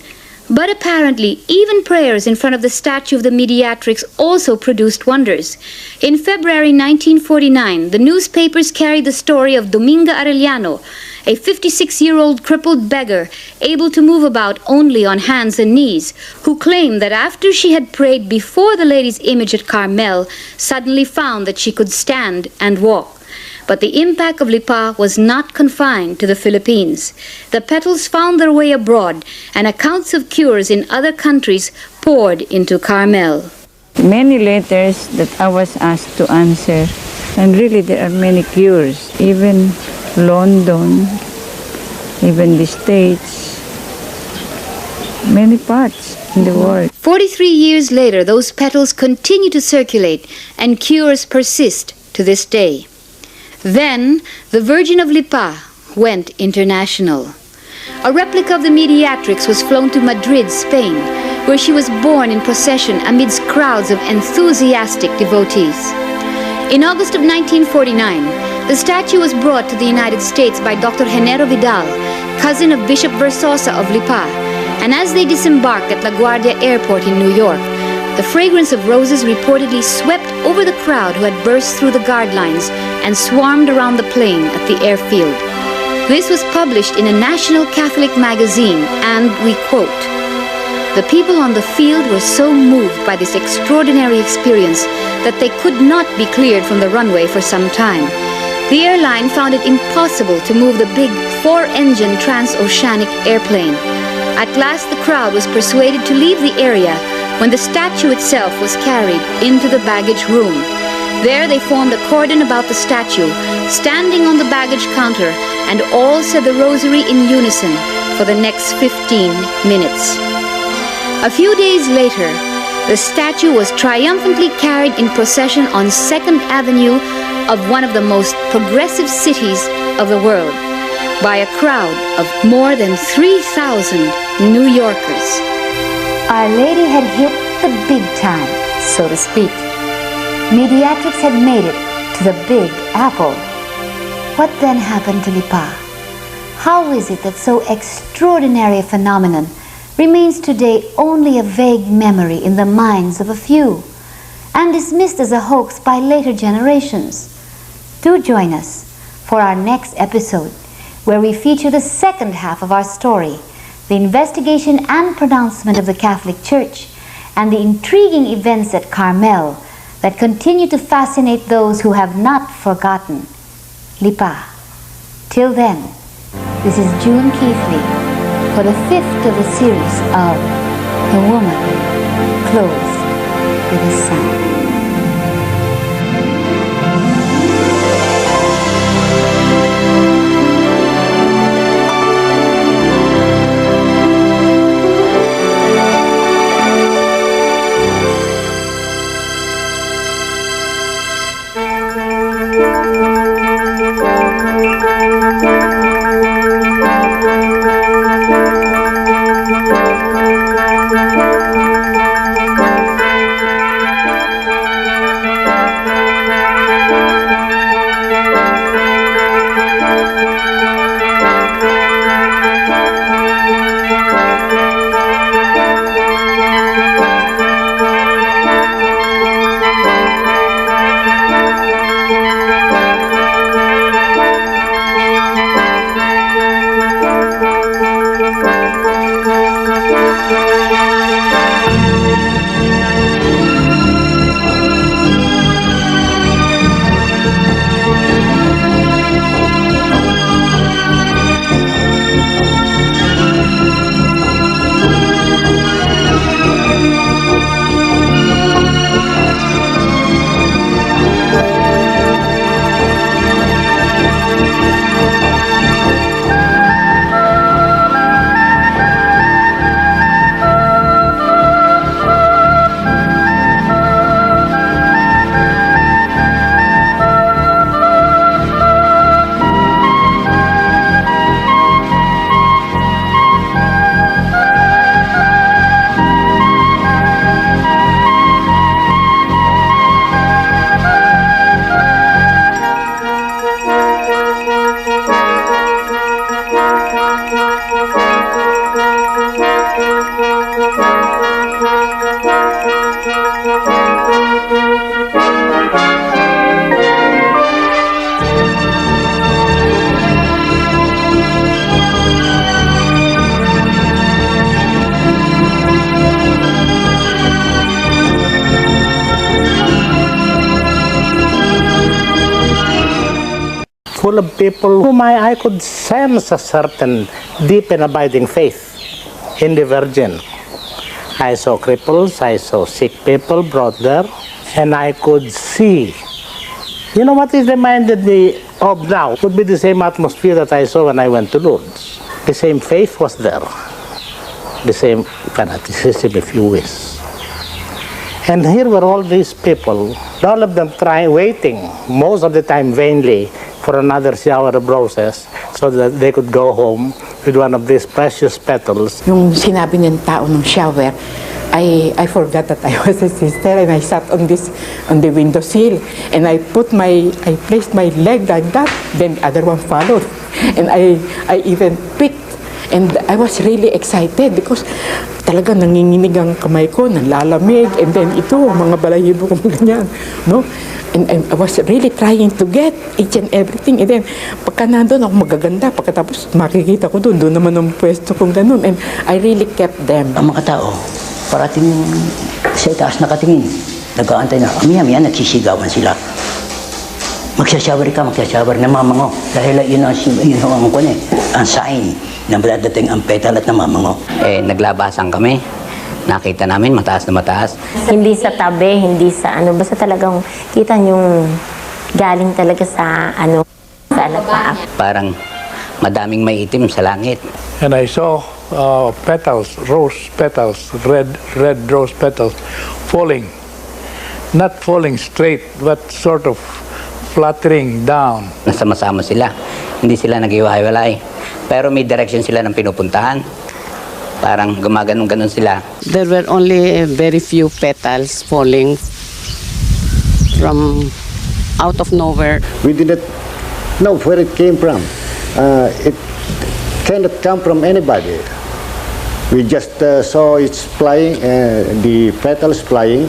But apparently, even prayers in front of the statue of the Mediatrix also produced wonders. In February 1949, the newspapers carried the story of Dominga Arellano, a 56-year-old crippled beggar, able to move about only on hands and knees, who claimed that after she had prayed before the lady's image at Carmel, suddenly found that she could stand and walk. But the impact of Lipa was not confined to the Philippines. The petals found their way abroad, and accounts of cures in other countries poured into Carmel. Many letters that I was asked to answer, and really there are many cures, even London, even the States, many parts in the world. 43 years later, those petals continue to circulate, and cures persist to this day. Then, the Virgin of Lipa went international. A replica of the Mediatrix was flown to Madrid, Spain, where she was borne in procession amidst crowds of enthusiastic devotees. In August of 1949, the statue was brought to the United States by Dr. Genaro Vidal, cousin of Bishop Versosa of Lipa, and as they disembarked at LaGuardia Airport in New York, the fragrance of roses reportedly swept over the crowd who had burst through the guard lines and swarmed around the plane at the airfield. This was published in a national Catholic magazine, and we quote, "The people on the field were so moved by this extraordinary experience that they could not be cleared from the runway for some time. The airline found it impossible to move the big 4-engine transoceanic airplane. At last, the crowd was persuaded to leave the area when the statue itself was carried into the baggage room. There they formed a cordon about the statue, standing on the baggage counter, and all said the rosary in unison for the next 15 minutes. A few days later, the statue was triumphantly carried in procession on 2nd Avenue of one of the most progressive cities of the world by a crowd of more than 3,000 New Yorkers." Our Lady had hit the big time, so to speak. Mediatrix had made it to the Big Apple. What then happened to Lipa? How is it that so extraordinary a phenomenon remains today only a vague memory in the minds of a few, and dismissed as a hoax by later generations? Do join us for our next episode, where we feature the second half of our story, the investigation and pronouncement of the Catholic Church, and the intriguing events at Carmel that continue to fascinate those who have not forgotten Lipa. Till then, this is June Keithley for the 5th of the series of The Woman Clothed with a Sun. Full of people whom I could sense a certain deep and abiding faith in the Virgin. I saw cripples, I saw sick people brought there, and I could see. You know what it reminded me of now? It would be the same atmosphere that I saw when I went to Lourdes. The same faith was there. The same fanaticism, if you wish. And here were all these people, all of them waiting, most of the time vainly, for another shower of roses so that they could go home with one of these precious petals. Nung sinabi ng tao ng shower, I forgot that I was a sister, and I sat on the windowsill, and I placed my leg like that, then the other one followed, and I even picked, and I was really excited because talaga nanginginig ang kamay ko, nalalamig, and then ito, mga balahibo ko ganyan, no? And I was really trying to get each and everything. And then, pagka nandun ako magaganda, pagkatapos makikita ko doon naman ang pwesto kong ganun. And I really kept them. Ang mga tao, parating sa itaas nakatingin, nag-aantay na, maya-maya nagsisigawan sila. Magsashower ka, magsashower na mamango. Dahil yun ang sign na dadating ang petal at namamango. Naglabasan kami. Nakita namin mataas na mataas. Hindi sa tabi, hindi sa ano, basta talagang kita yung galing talaga sa ano, sa alapaap. Parang madaming may itim sa langit. And I saw petals, rose petals, red rose petals falling. Not falling straight, but sort of fluttering down. Nasama-sama sila. Hindi sila nag-iwalay. Pero may direction sila ng pinupuntahan. Parang gumaganon-ganon sila. There were only very few petals falling from out of nowhere. We didn't know where it came from. It cannot come from anybody. We just saw it's flying, the petals flying.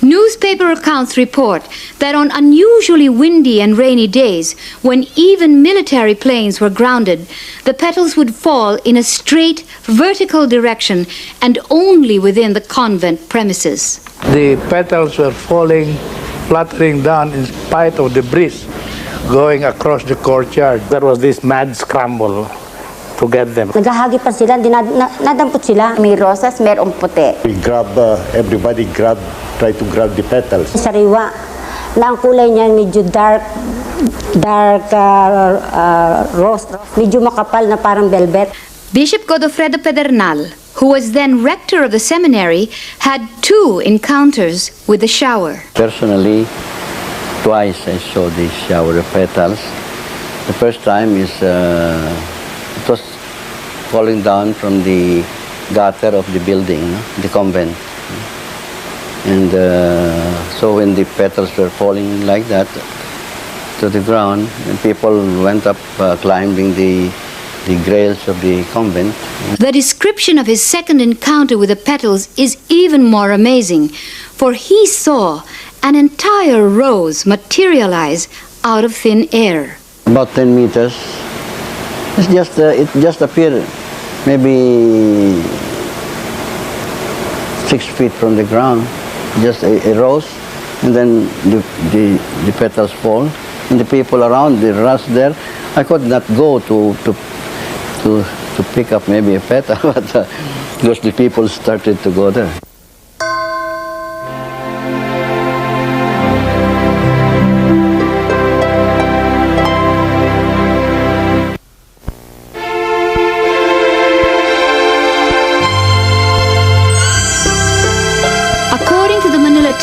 Newspaper accounts report that on unusually windy and rainy days, when even military planes were grounded, the petals would fall in a straight, vertical direction and only within the convent premises. The petals were falling, fluttering down in spite of the breeze going across the courtyard. There was this mad scramble to get them. Naghahagi pa sila, nadampot sila. May rosas, merong puti. We everybody try to grab the petals. Sariwa, na ang kulay niya medyo dark rose, medyo makapal na parang velvet. Bishop Godofredo Pedernal, who was then rector of the seminary, had 2 encounters with the shower. Personally, twice I saw this shower of petals. The first time is it was falling down from the gutter of the building, the convent. And so when the petals were falling like that to the ground, and people went up climbing the grails of the convent. The description of his second encounter with the petals is even more amazing, for he saw an entire rose materialize out of thin air. About 10 meters. It just appeared maybe 6 feet from the ground. Just a rose, and then the petals fall, and the people around, the rush there. I could not go to pick up maybe a petal, but because the people started to go there.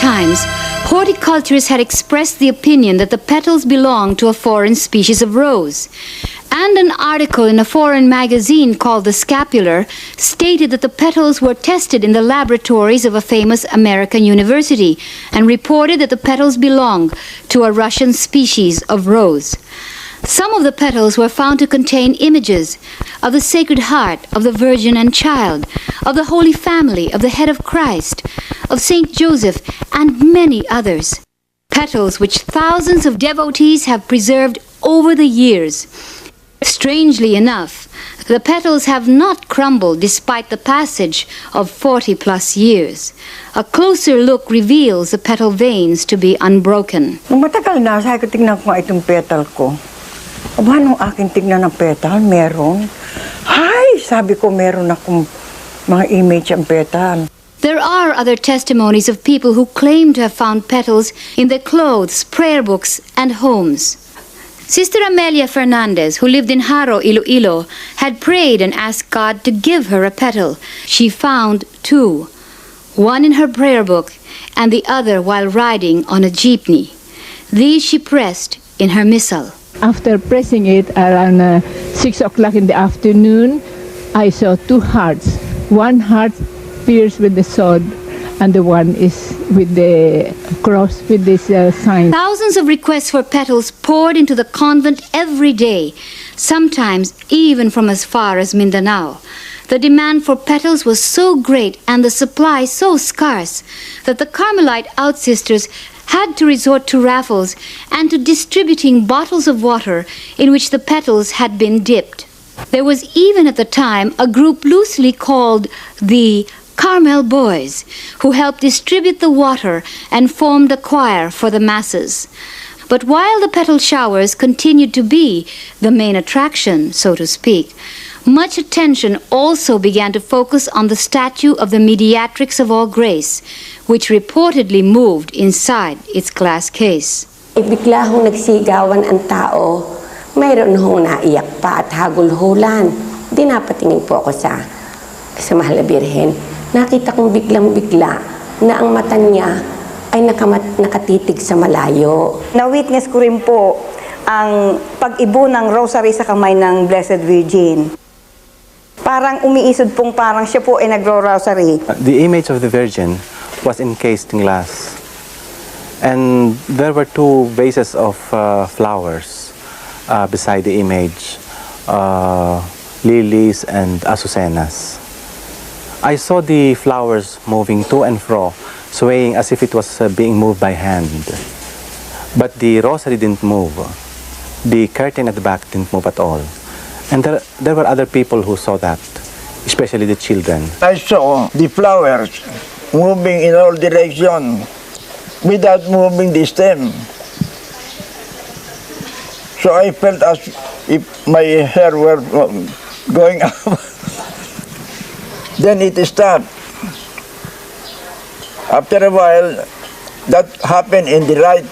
Times, horticulturists had expressed the opinion that the petals belonged to a foreign species of rose. And an article in a foreign magazine called The Scapular stated that the petals were tested in the laboratories of a famous American university and reported that the petals belonged to a Russian species of rose. Some of the petals were found to contain images of the Sacred Heart, of the Virgin and Child, of the Holy Family, of the Head of Christ, of Saint Joseph, and many others. Petals which thousands of devotees have preserved over the years. Strangely enough, the petals have not crumbled despite the passage of 40+ years. A closer look reveals the petal veins to be unbroken. Nung matagal na, sabi ko, tingnan ko nga itong petal ko. Aba, nung aking tignan ng petal, meron. Hay! Sabi ko, meron akong mga image ang petal. There are other testimonies of people who claim to have found petals in their clothes, prayer books, and homes. Sister Amelia Fernandez, who lived in Haro, Iloilo, had prayed and asked God to give her a petal. She found 2, one in her prayer book and the other while riding on a jeepney. These she pressed in her missal. After pressing it around 6 o'clock in the afternoon, I saw two hearts. One heart pierced with the sword, and the one is with the cross with this sign. Thousands of requests for petals poured into the convent every day, sometimes even from as far as Mindanao. The demand for petals was so great and the supply so scarce that the Carmelite outsisters had to resort to raffles and to distributing bottles of water in which the petals had been dipped. There was even at the time a group loosely called the Carmel Boys, who helped distribute the water and formed a choir for the masses. But while the petal showers continued to be the main attraction, so to speak, much attention also began to focus on the statue of the Mediatrix of All Grace, which reportedly moved inside its glass case. Bigla hong nagsigawan ang tao, mayroon hong naiyak pa at hagulhulan. Di napatingin po ako sa Mahal na Birhen. Nakita kong biglang-bigla na ang mata niya ay nakatitig sa malayo. Na-witness ko rin po ang pag-ibo ng rosary sa kamay ng Blessed Virgin. Parang umiisod pong parang siya po ay nagro-rosary. The image of the Virgin was encased in glass. And there were two vases of flowers beside the image, lilies and azucenas. I saw the flowers moving to and fro, swaying as if it was being moved by hand. But the rosary didn't move. The curtain at the back didn't move at all. And there were other people who saw that, especially the children. I saw the flowers moving in all directions without moving the stem. So I felt as if my hair were going up. Then it stopped. After a while, that happened in the right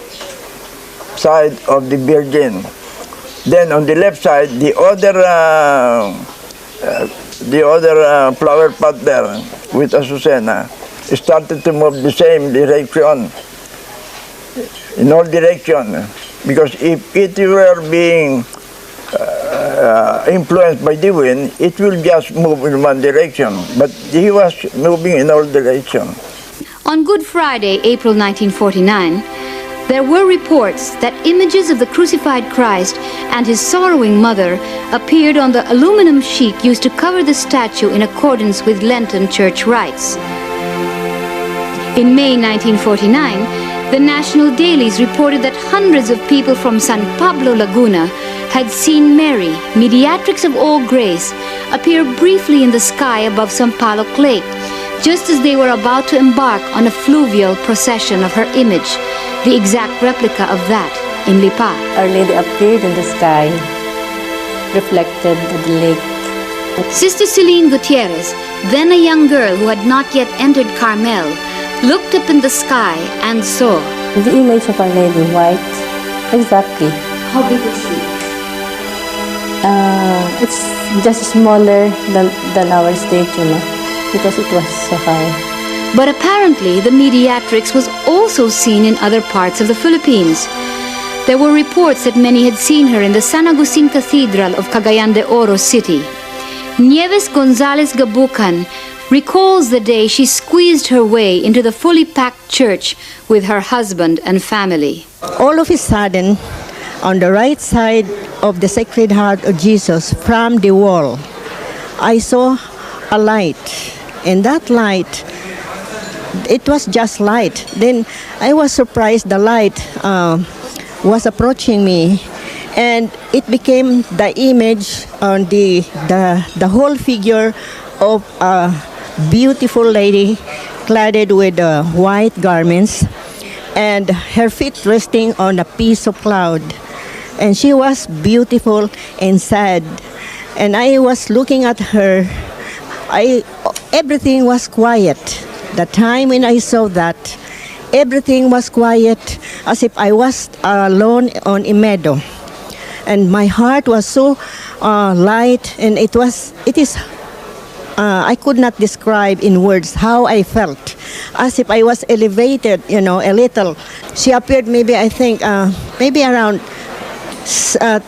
side of the Virgin. Then on the left side, the other flower pot there with azucena started to move the same direction, in all direction. Because if it were being influenced by the wind, it will just move in one direction. But he was moving in all directions. On Good Friday, April 1949, there were reports that images of the crucified Christ and his sorrowing mother appeared on the aluminum sheet used to cover the statue in accordance with Lenten church rites. In May 1949, the national dailies reported that hundreds of people from San Pablo, Laguna had seen Mary, Mediatrix of All Grace, appear briefly in the sky above Sampaloc Lake, just as they were about to embark on a fluvial procession of her image, the exact replica of that in Lipa. Our Lady appeared in the sky, reflected in the lake. Sister Celine Gutierrez, then a young girl who had not yet entered Carmel, looked up in the sky and saw the image of Our Lady, white, exactly. How big was she? It's just smaller than our statue, because it was so high. But apparently the Mediatrix was also seen in other parts of the Philippines. There were reports that many had seen her in the San Agustin Cathedral of Cagayan de Oro City. Nieves Gonzalez Gabucan recalls the day she squeezed her way into the fully packed church with her husband and family. All of a sudden, on the right side of the Sacred Heart of Jesus from the wall, I saw a light. And that light, it was just light. Then I was surprised the light was approaching me, and it became the image on the whole figure of a beautiful lady clad with white garments and her feet resting on a piece of cloud. And she was beautiful and sad. And I was looking at her. Everything was quiet. The time when I saw that, everything was quiet, as if I was alone on a meadow. And my heart was so light, and I could not describe in words how I felt, as if I was elevated, a little. She appeared maybe around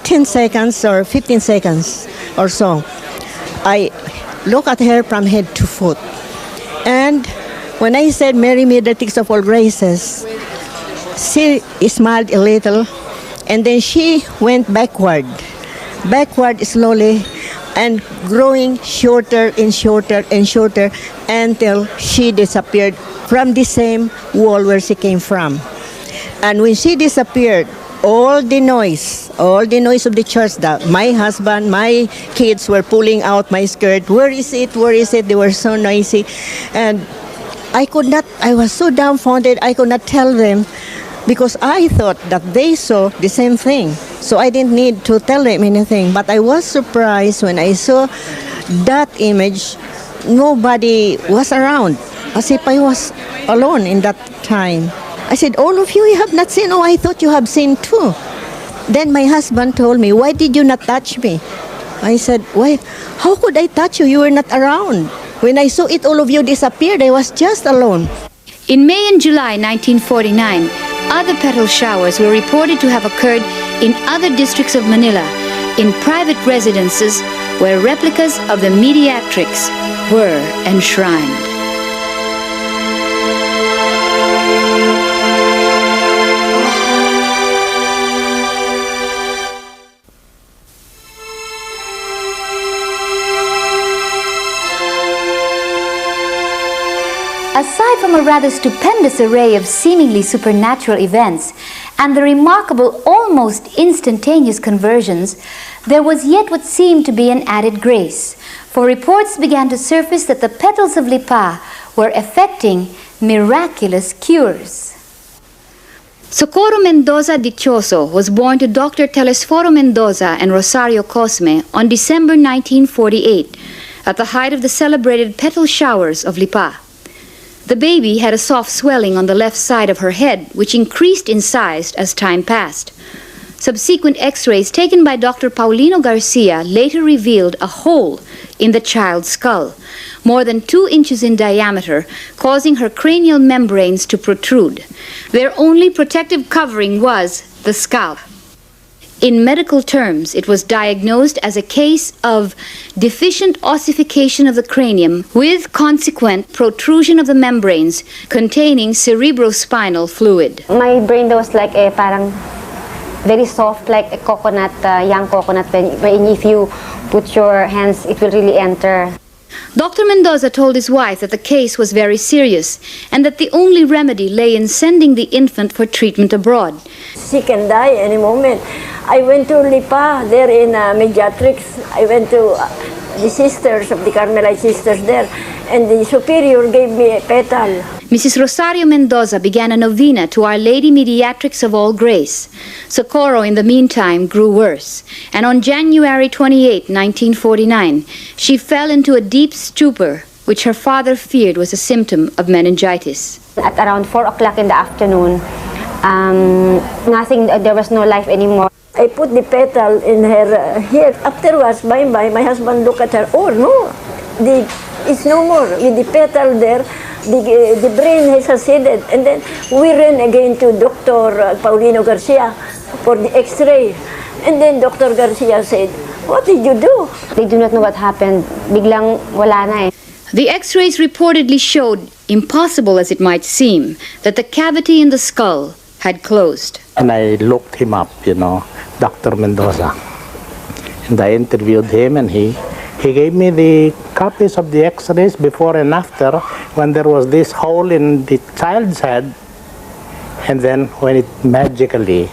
10 seconds or 15 seconds or so. look at her from head to foot. And when I said, Mary, Mediatrix of all graces, she smiled a little, and then she went backward slowly, and growing shorter and shorter and shorter until she disappeared from the same wall where she came from. And when she disappeared, all the noise of the church, my husband, my kids were pulling out my skirt. Where is it? Where is it? They were so noisy. And I was so dumbfounded, I could not tell them, because I thought that they saw the same thing. So I didn't need to tell them anything. But I was surprised when I saw that image. Nobody was around, as if I was alone in that time. I said, all of you have not seen? Oh, I thought you have seen too. Then my husband told me, why did you not touch me? I said, why? How could I touch you? You were not around. When I saw it, all of you disappeared. I was just alone. In May and July 1949, other petal showers were reported to have occurred in other districts of Manila, in private residences where replicas of the Mediatrix were enshrined. Aside from a rather stupendous array of seemingly supernatural events and the remarkable, almost instantaneous conversions, there was yet what seemed to be an added grace, for reports began to surface that the petals of Lipa were effecting miraculous cures. Socorro Mendoza Dichoso was born to Dr. Telesforo Mendoza and Rosario Cosme on December 1948, at the height of the celebrated petal showers of Lipa. The baby had a soft swelling on the left side of her head, which increased in size as time passed. Subsequent x-rays taken by Dr. Paulino Garcia later revealed a hole in the child's skull, more than 2 inches in diameter, causing her cranial membranes to protrude. Their only protective covering was the scalp. In medical terms, it was diagnosed as a case of deficient ossification of the cranium with consequent protrusion of the membranes containing cerebrospinal fluid. My brain was like a parang very soft, like a coconut, young coconut, wherein if you put your hands, it will really enter. Dr. Mendoza told his wife that the case was very serious and that the only remedy lay in sending the infant for treatment abroad. She can die any moment. I went to Lipa there in Mediatrix. I went to the sisters of the Carmelite sisters there, and the superior gave me a petal. Mrs. Rosario Mendoza began a novena to Our Lady Mediatrix of All Grace. Socorro, in the meantime, grew worse, and on January 28, 1949, she fell into a deep stupor, which her father feared was a symptom of meningitis. At around 4 o'clock in the afternoon, there was no life anymore. I put the petal in her here. Afterwards, by my husband looked at her. Oh no, it's no more. With the petal there, the brain has receded. And then we ran again to Dr. Paulino Garcia for the X-ray. And then Dr. Garcia said, "What did you do?" They do not know what happened. Biglang wala na eh. The X-rays reportedly showed, impossible as it might seem, that the cavity in the skull had closed. And I looked him up, Dr. Mendoza. And I interviewed him, and he gave me the copies of the X-rays before and after, when there was this hole in the child's head, and then when it magically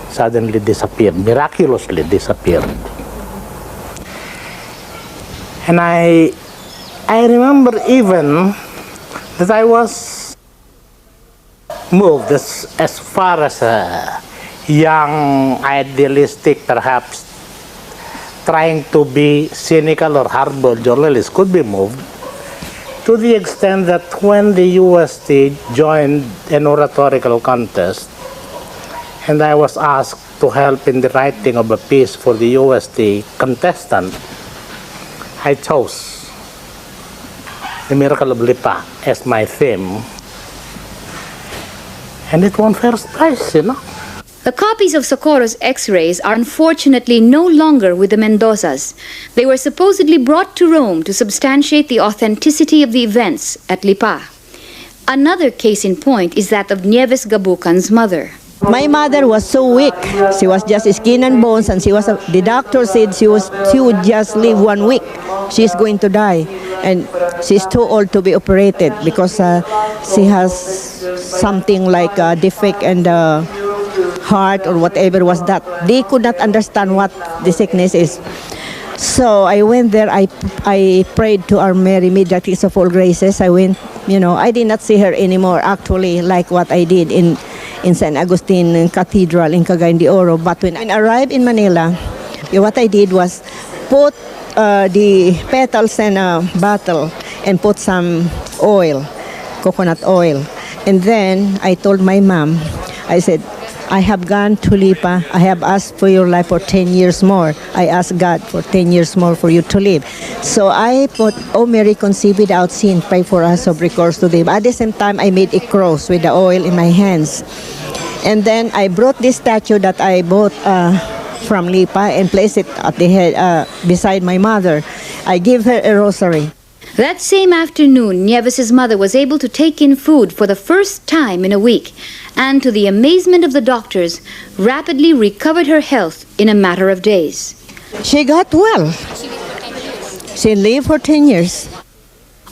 suddenly disappeared, miraculously disappeared. And I remember even that I was moved as far as a young, idealistic, perhaps trying to be cynical or hardball journalist could be moved, to the extent that when the UST joined an oratorical contest and I was asked to help in the writing of a piece for the UST contestant, I chose The Miracle of Lipa as my theme. And it won first prize, The copies of Socorro's x-rays are unfortunately no longer with the Mendozas. They were supposedly brought to Rome to substantiate the authenticity of the events at Lipa. Another case in point is that of Nieves Gabucan's mother. My mother was so weak. She was just skin and bones, and the doctor said she would just live 1 week. She's going to die, and she's too old to be operated because she has something like a defect in the heart or whatever was that. They could not understand what the sickness is. So I went there. I prayed to our Mary, Mediatrix of all graces. I went. I did not see her anymore. Actually, like what I did in San Agustin Cathedral in Cagayan de Oro. But when I arrived in Manila, what I did was put the petals in a bottle and put some oil, coconut oil. And then I told my mom, I said, I have gone to Lipa. I have asked for your life for 10 years more. I asked God for 10 years more for you to live. So I put, Oh Mary, conceive without sin, pray for us of recourse to them. At the same time, I made a cross with the oil in my hands. And then I brought this statue that I bought from Lipa and placed it at the head beside my mother. I gave her a rosary. That same afternoon, Nieves' mother was able to take in food for the first time in a week, and to the amazement of the doctors, rapidly recovered her health in a matter of days. She got well. She lived for 10 years.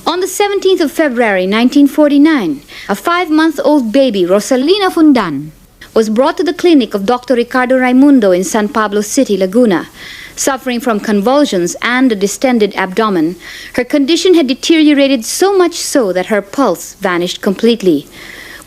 On the 17th of February 1949, a 5-month-old baby, Rosalina Fundan, was brought to the clinic of Dr. Ricardo Raimundo in San Pablo City, Laguna. Suffering from convulsions and a distended abdomen, her condition had deteriorated so much so that her pulse vanished completely.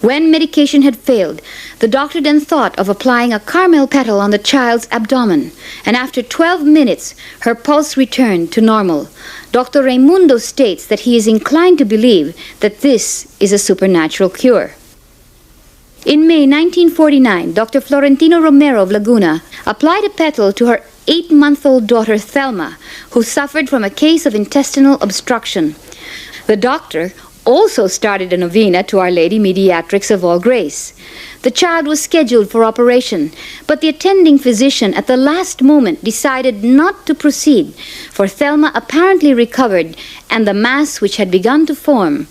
When medication had failed, the doctor then thought of applying a carmel petal on the child's abdomen, and after 12 minutes, her pulse returned to normal. Dr. Raimundo states that he is inclined to believe that this is a supernatural cure. In May 1949, Dr. Florentino Romero of Laguna applied a petal to her 8-month-old daughter Thelma, who suffered from a case of intestinal obstruction. The doctor also started a novena to Our Lady Mediatrix of all grace. The child was scheduled for operation, but the attending physician at the last moment decided not to proceed, for Thelma apparently recovered and the mass which had begun to form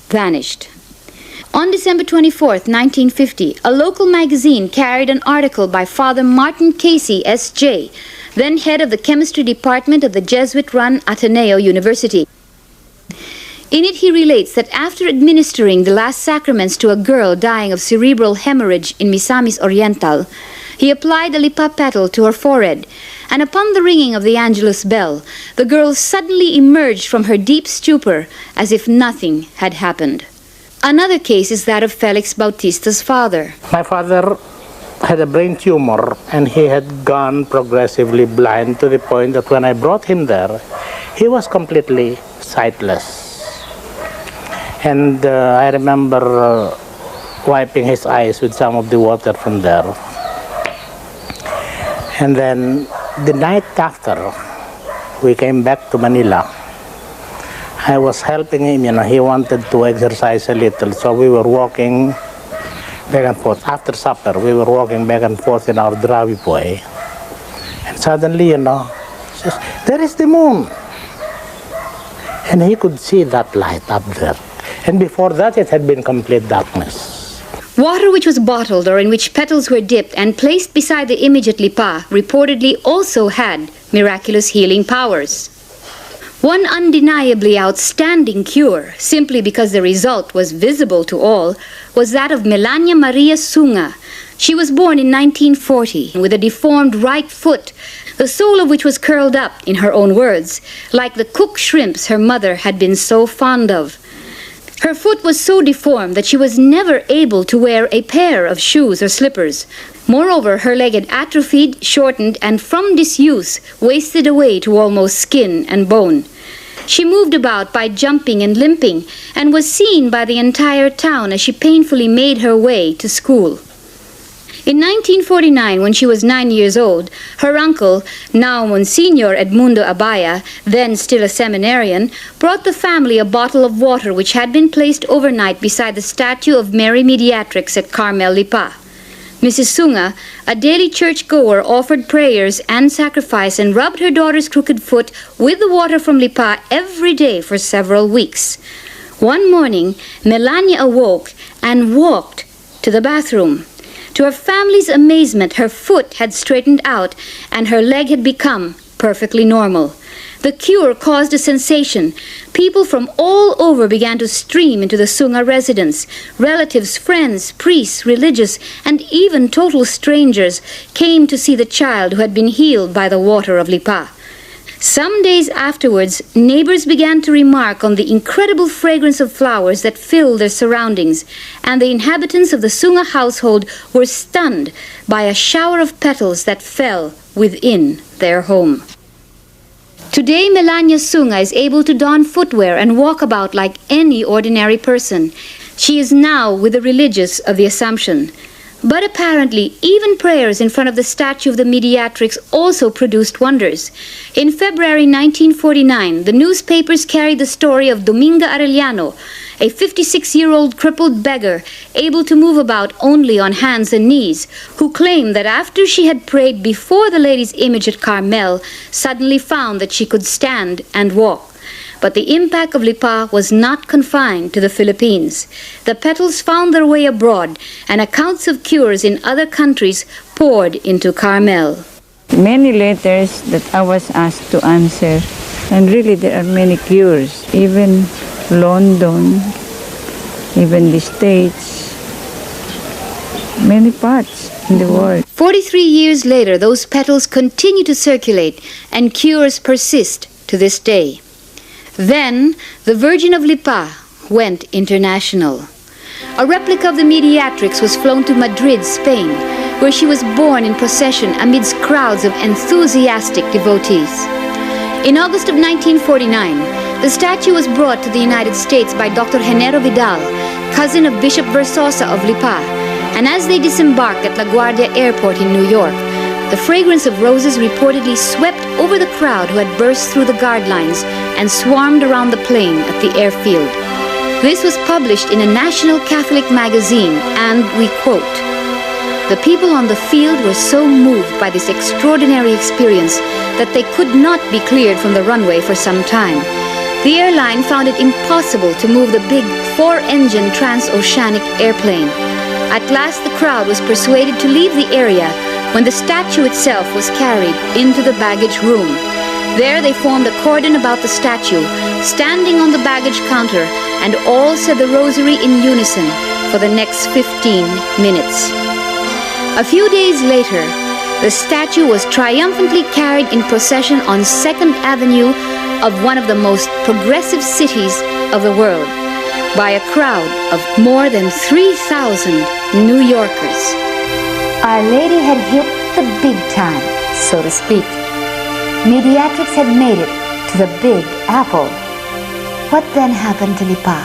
vanished. On December 24, 1950, a local magazine carried an article by Father Martin Casey, S.J., then head of the chemistry department of the Jesuit-run Ateneo University. In it, he relates that after administering the last sacraments to a girl dying of cerebral hemorrhage in Misamis Oriental, he applied a lipa petal to her forehead, and upon the ringing of the Angelus bell, the girl suddenly emerged from her deep stupor as if nothing had happened. Another case is that of Felix Bautista's father. My father had a brain tumor, and he had gone progressively blind to the point that when I brought him there, he was completely sightless. And I remember wiping his eyes with some of the water from there. And then the night after, we came back to Manila. I was helping him, he wanted to exercise a little, so we were walking back and forth. After supper, we were walking back and forth in our driveway. And suddenly, says, there is the moon. And he could see that light up there. And before that, it had been complete darkness. Water which was bottled or in which petals were dipped and placed beside the image at Lipa reportedly also had miraculous healing powers. One undeniably outstanding cure, simply because the result was visible to all, was that of Melania Maria Sunga. She was born in 1940 with a deformed right foot, the sole of which was curled up, in her own words, like the cooked shrimps her mother had been so fond of. Her foot was so deformed that she was never able to wear a pair of shoes or slippers. Moreover, her leg had atrophied, shortened, and from disuse, wasted away to almost skin and bone. She moved about by jumping and limping, and was seen by the entire town as she painfully made her way to school. In 1949, when she was 9 years old, her uncle, now Monsignor Edmundo Abaya, then still a seminarian, brought the family a bottle of water which had been placed overnight beside the statue of Mary Mediatrix at Carmel Lipa. Mrs. Sunga, a daily churchgoer, offered prayers and sacrifice and rubbed her daughter's crooked foot with the water from Lipa every day for several weeks. One morning, Melania awoke and walked to the bathroom. To her family's amazement, her foot had straightened out and her leg had become perfectly normal. The cure caused a sensation. People from all over began to stream into the Sunga residence. Relatives, friends, priests, religious, and even total strangers came to see the child who had been healed by the water of Lipa. Some days afterwards, neighbors began to remark on the incredible fragrance of flowers that filled their surroundings, and the inhabitants of the Sunga household were stunned by a shower of petals that fell within their home. Today, Melania Sunga is able to don footwear and walk about like any ordinary person. She is now with the religious of the Assumption. But apparently, even prayers in front of the statue of the Mediatrix also produced wonders. In February 1949, the newspapers carried the story of Dominga Arellano, a 56-year-old crippled beggar able to move about only on hands and knees, who claimed that after she had prayed before the lady's image at Carmel, suddenly found that she could stand and walk. But the impact of Lipa was not confined to the Philippines. The petals found their way abroad, and accounts of cures in other countries poured into Carmel. Many letters that I was asked to answer, and really there are many cures, even London, even the States, many parts in the world. 43 years later, those petals continue to circulate, and cures persist to this day. Then, the Virgin of Lipa went international. A replica of the Mediatrix was flown to Madrid, Spain, where she was borne in procession amidst crowds of enthusiastic devotees. In August of 1949, the statue was brought to the United States by Dr. Genero Vidal, cousin of Bishop Versosa of Lipa, and as they disembarked at LaGuardia Airport in New York, the fragrance of roses reportedly swept over the crowd who had burst through the guard lines and swarmed around the plane at the airfield. This was published in a national Catholic magazine, and we quote, "The people on the field were so moved by this extraordinary experience that they could not be cleared from the runway for some time. The airline found it impossible to move the big 4-engine transoceanic airplane. At last the crowd was persuaded to leave the area when the statue itself was carried into the baggage room. There they formed a cordon about the statue, standing on the baggage counter, and all said the rosary in unison for the next 15 minutes. A few days later, the statue was triumphantly carried in procession on 2nd Avenue of one of the most progressive cities of the world by a crowd of more than 3,000 New Yorkers. Our Lady had hit the big time, so to speak. Mediatrix had made it to the Big Apple. What then happened to Lipa?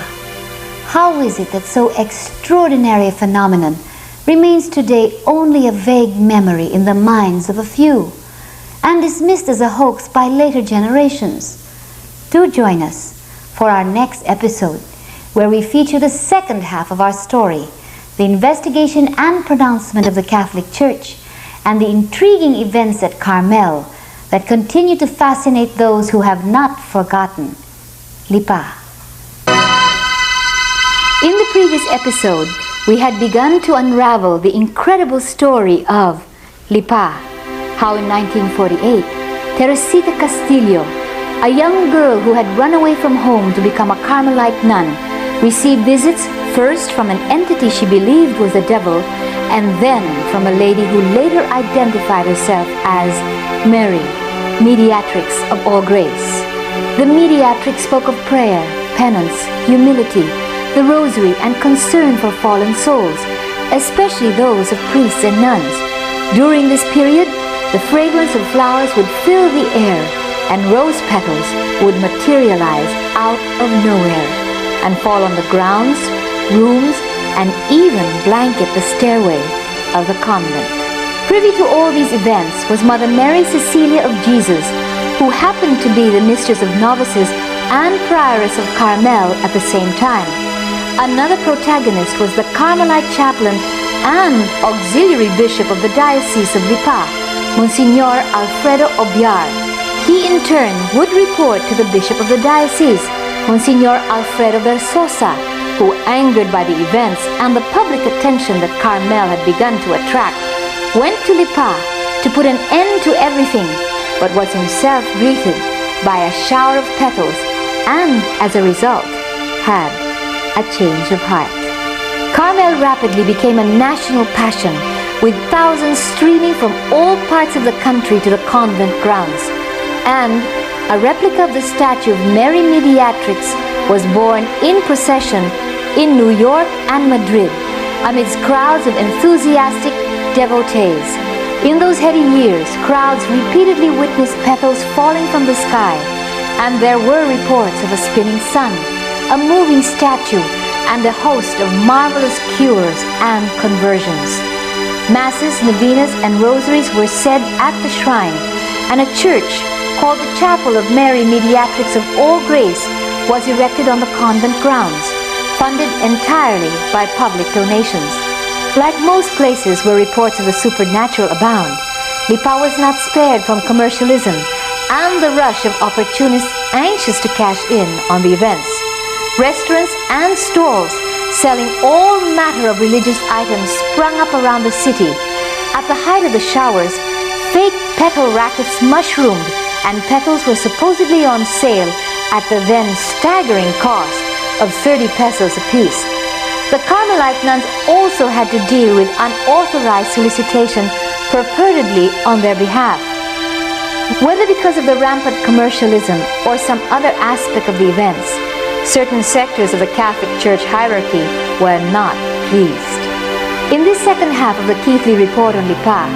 How is it that so extraordinary a phenomenon remains today only a vague memory in the minds of a few, and dismissed as a hoax by later generations? Do join us for our next episode, where we feature the second half of our story, the investigation and pronouncement of the Catholic Church, and the intriguing events at Carmel that continue to fascinate those who have not forgotten Lipa. In the previous episode, we had begun to unravel the incredible story of Lipa, how in 1948, Teresita Castillo, a young girl who had run away from home to become a Carmelite nun, received visits first from an entity she believed was the devil, and then from a lady who later identified herself as Mary, Mediatrix of all grace. The Mediatrix spoke of prayer, penance, humility, the rosary, and concern for fallen souls, especially those of priests and nuns. During this period, the fragrance of flowers would fill the air, and rose petals would materialize out of nowhere and fall on the grounds, rooms, and even blanket the stairway of the convent. Privy to all these events was Mother Mary Cecilia of Jesus, who happened to be the mistress of novices and prioress of Carmel at the same time. Another protagonist was the Carmelite chaplain and auxiliary bishop of the Diocese of Lipa, Monsignor Alfredo Obiar. He in turn would report to the bishop of the diocese, Monsignor Alfredo Versosa, who, angered by the events and the public attention that Carmel had begun to attract, went to Lipa to put an end to everything, but was himself greeted by a shower of petals and, as a result, had a change of heart. Carmel rapidly became a national passion, with thousands streaming from all parts of the country to the convent grounds. And a replica of the statue of Mary Mediatrix was borne in procession in New York and Madrid, amidst crowds of enthusiastic devotees. In those heady years, crowds repeatedly witnessed petals falling from the sky, and there were reports of a spinning sun, a moving statue, and a host of marvelous cures and conversions. Masses, novenas, and rosaries were said at the shrine, and a church called the Chapel of Mary Mediatrix of All Grace was erected on the convent grounds, funded entirely by public donations. Like most places where reports of the supernatural abound, Lipa was not spared from commercialism and the rush of opportunists anxious to cash in on the events. Restaurants and stalls selling all manner of religious items sprung up around the city. At the height of the showers, fake petal rackets mushroomed, and petals were supposedly on sale at the then staggering cost of 30 pesos apiece. The Carmelite nuns also had to deal with unauthorized solicitation purportedly on their behalf. Whether because of the rampant commercialism or some other aspect of the events, certain sectors of the Catholic Church hierarchy were not pleased. In this second half of the Keithley report on Lipa,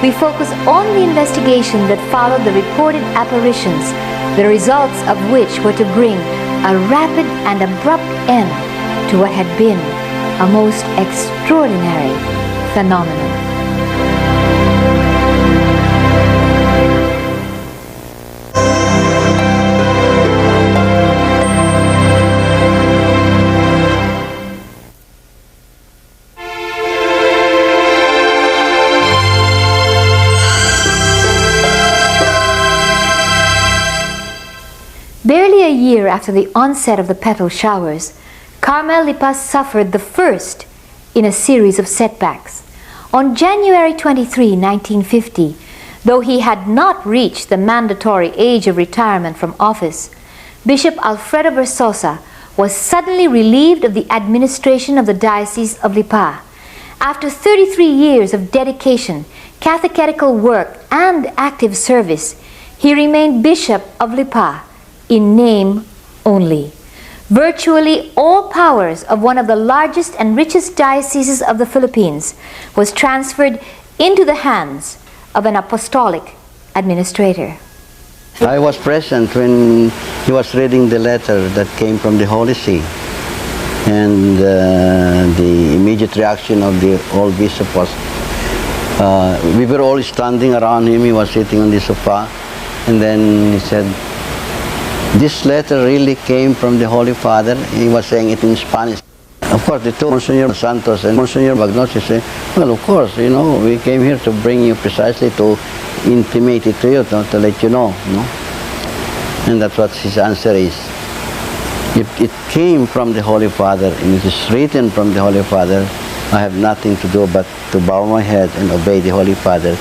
we focus on the investigation that followed the reported apparitions, the results of which were to bring a rapid and abrupt end to what had been a most extraordinary phenomenon. Barely a year after the onset of the petal showers, Carmel Lipa suffered the first in a series of setbacks. On January 23, 1950, though he had not reached the mandatory age of retirement from office, Bishop Alfredo Versosa was suddenly relieved of the administration of the Diocese of Lipa. After 33 years of dedication, catechetical work, and active service, he remained Bishop of Lipa in name only. Virtually all powers of one of the largest and richest dioceses of the Philippines was transferred into the hands of an apostolic administrator. I was present when he was reading the letter that came from the Holy See, and the immediate reaction of the old bishop was, we were all standing around him. He was sitting on the sofa, and then he said, "This letter really came from the Holy Father." He was saying it in Spanish. Of course, the two, Monsignor Santos and Monsignor Bagnosi, say, "Well, of course, you know, we came here to bring you precisely to intimate it to you, to let you know, no?" And that's what his answer is. If it came from the Holy Father and it is written from the Holy Father, I have nothing to do but to bow my head and obey the Holy Father.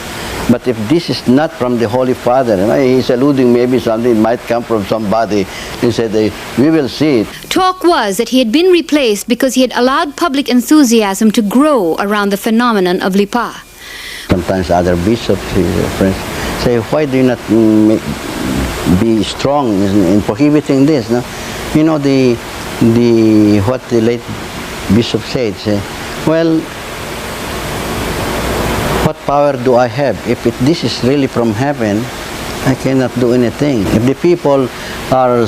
But if this is not from the Holy Father, he's alluding maybe something might come from somebody, he said, we will see it. Talk was that he had been replaced because he had allowed public enthusiasm to grow around the phenomenon of Lipa. Sometimes other bishops, friends, say, why do you not be strong in prohibiting this? No? You know, what the late bishop said, say, well, what power do I have? If this is really from heaven, I cannot do anything. If the people are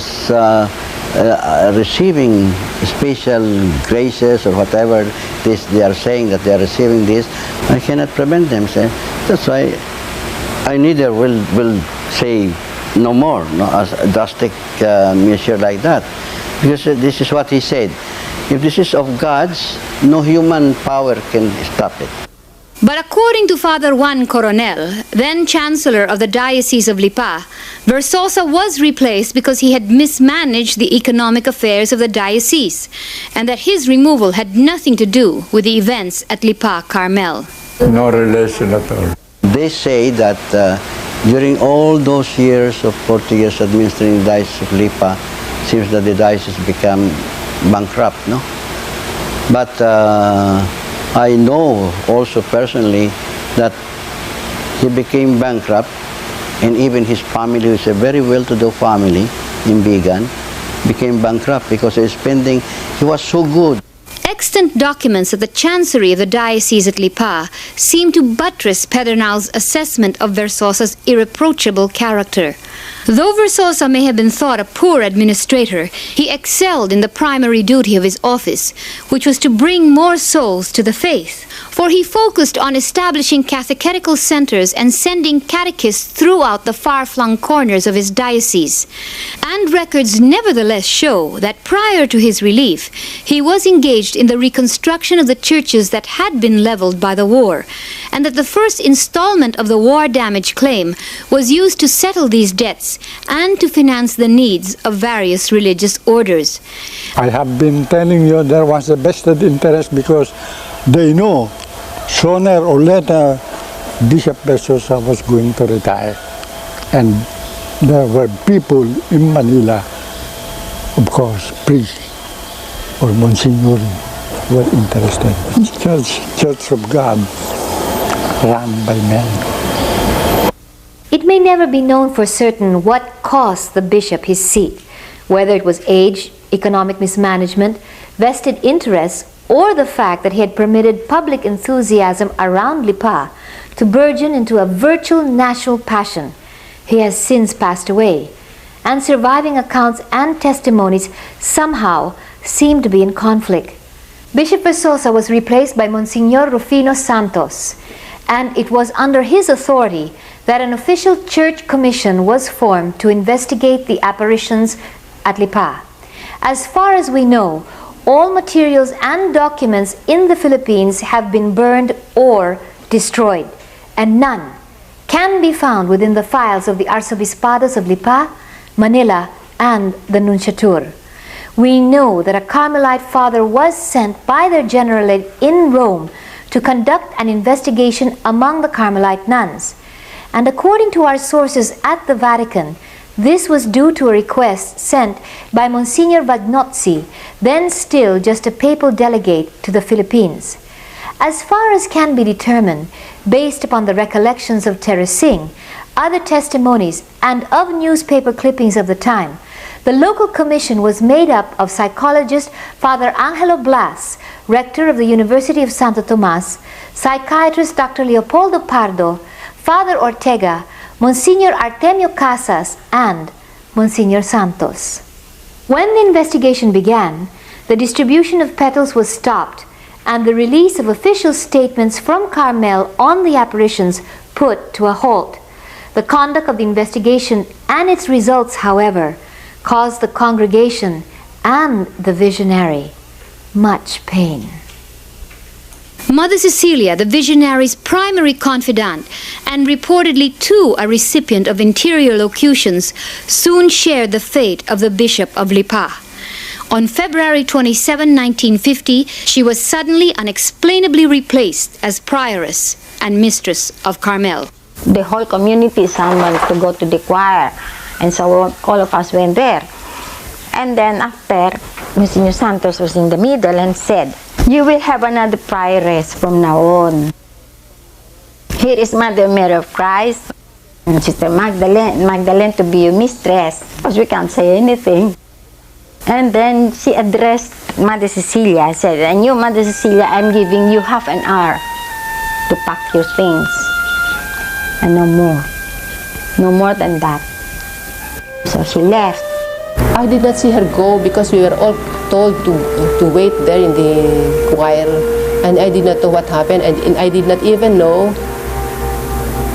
receiving special graces or whatever this they are saying that they are receiving this, I cannot prevent them. Say, that's why I neither will say no more, no, as a drastic measure like that, because this is what he said. If this is of God's, no human power can stop it. But according to Father Juan Coronel, then Chancellor of the Diocese of Lipa, Versosa was replaced because he had mismanaged the economic affairs of the diocese, and that his removal had nothing to do with the events at Lipa Carmel. No relation at all. They say that during all those years of 40 years administering the Diocese of Lipa, seems that the diocese became bankrupt, no? But I know also personally that he became bankrupt, and even his family, who is a very well-to-do family in Bigan, became bankrupt because he was so good. Extant documents at the Chancery of the Diocese at Lipa seem to buttress Pedernal's assessment of Versosa's irreproachable character. Though Versosa may have been thought a poor administrator, he excelled in the primary duty of his office, which was to bring more souls to the faith, for he focused on establishing catechetical centers and sending catechists throughout the far-flung corners of his diocese. And records nevertheless show that prior to his relief, he was engaged in the reconstruction of the churches that had been leveled by the war, and that the first installment of the war damage claim was used to settle these debts and to finance the needs of various religious orders. I have been telling you there was a vested interest because they know sooner or later Bishop Versosa was going to retire. And there were people in Manila, of course, priests or Monsignor were interested. Church of God run by men. It may never be known for certain what cost the bishop his seat, whether it was age, economic mismanagement, vested interests, or the fact that he had permitted public enthusiasm around Lipa to burgeon into a virtual national passion. He has since passed away, and surviving accounts and testimonies somehow seem to be in conflict. Bishop Versosa was replaced by Monsignor Rufino Santos, and it was under his authority that an official church commission was formed to investigate the apparitions at Lipa. As far as we know, all materials and documents in the Philippines have been burned or destroyed, and none can be found within the files of the Arcobispados of Lipa, Manila, and the Nunciature. We know that a Carmelite father was sent by their generalate in Rome to conduct an investigation among the Carmelite nuns. And according to our sources at the Vatican, this was due to a request sent by Monsignor Vagnozzi, then still just a papal delegate to the Philippines. As far as can be determined, based upon the recollections of Teresing, other testimonies, and of newspaper clippings of the time, the local commission was made up of psychologist Father Angelo Blas, rector of the University of Santo Tomas, psychiatrist Dr. Leopoldo Pardo, Father Ortega, Monsignor Artemio Casas, and Monsignor Santos. When the investigation began, the distribution of petals was stopped and the release of official statements from Carmel on the apparitions put to a halt. The conduct of the investigation and its results, however, caused the congregation and the visionary much pain. Mother Cecilia, the visionary's primary confidant, and reportedly too a recipient of interior locutions, soon shared the fate of the Bishop of Lipa. On February 27, 1950, she was suddenly unexplainably replaced as prioress and mistress of Carmel. The whole community summoned to go to the choir, and so all of us went there. And then after, Monsignor Santos was in the middle and said, "You will have another prioress from now on. Here is Mother Mary of Christ, and Sister Magdalene to be your mistress," because we can't say anything. And then she addressed Mother Cecilia, said, "And you, Mother Cecilia, I'm giving you half an hour to pack your things, and no more. No more than that." So she left. I did not see her go because we were all told to wait there in the choir, and I did not know what happened, and I did not even know.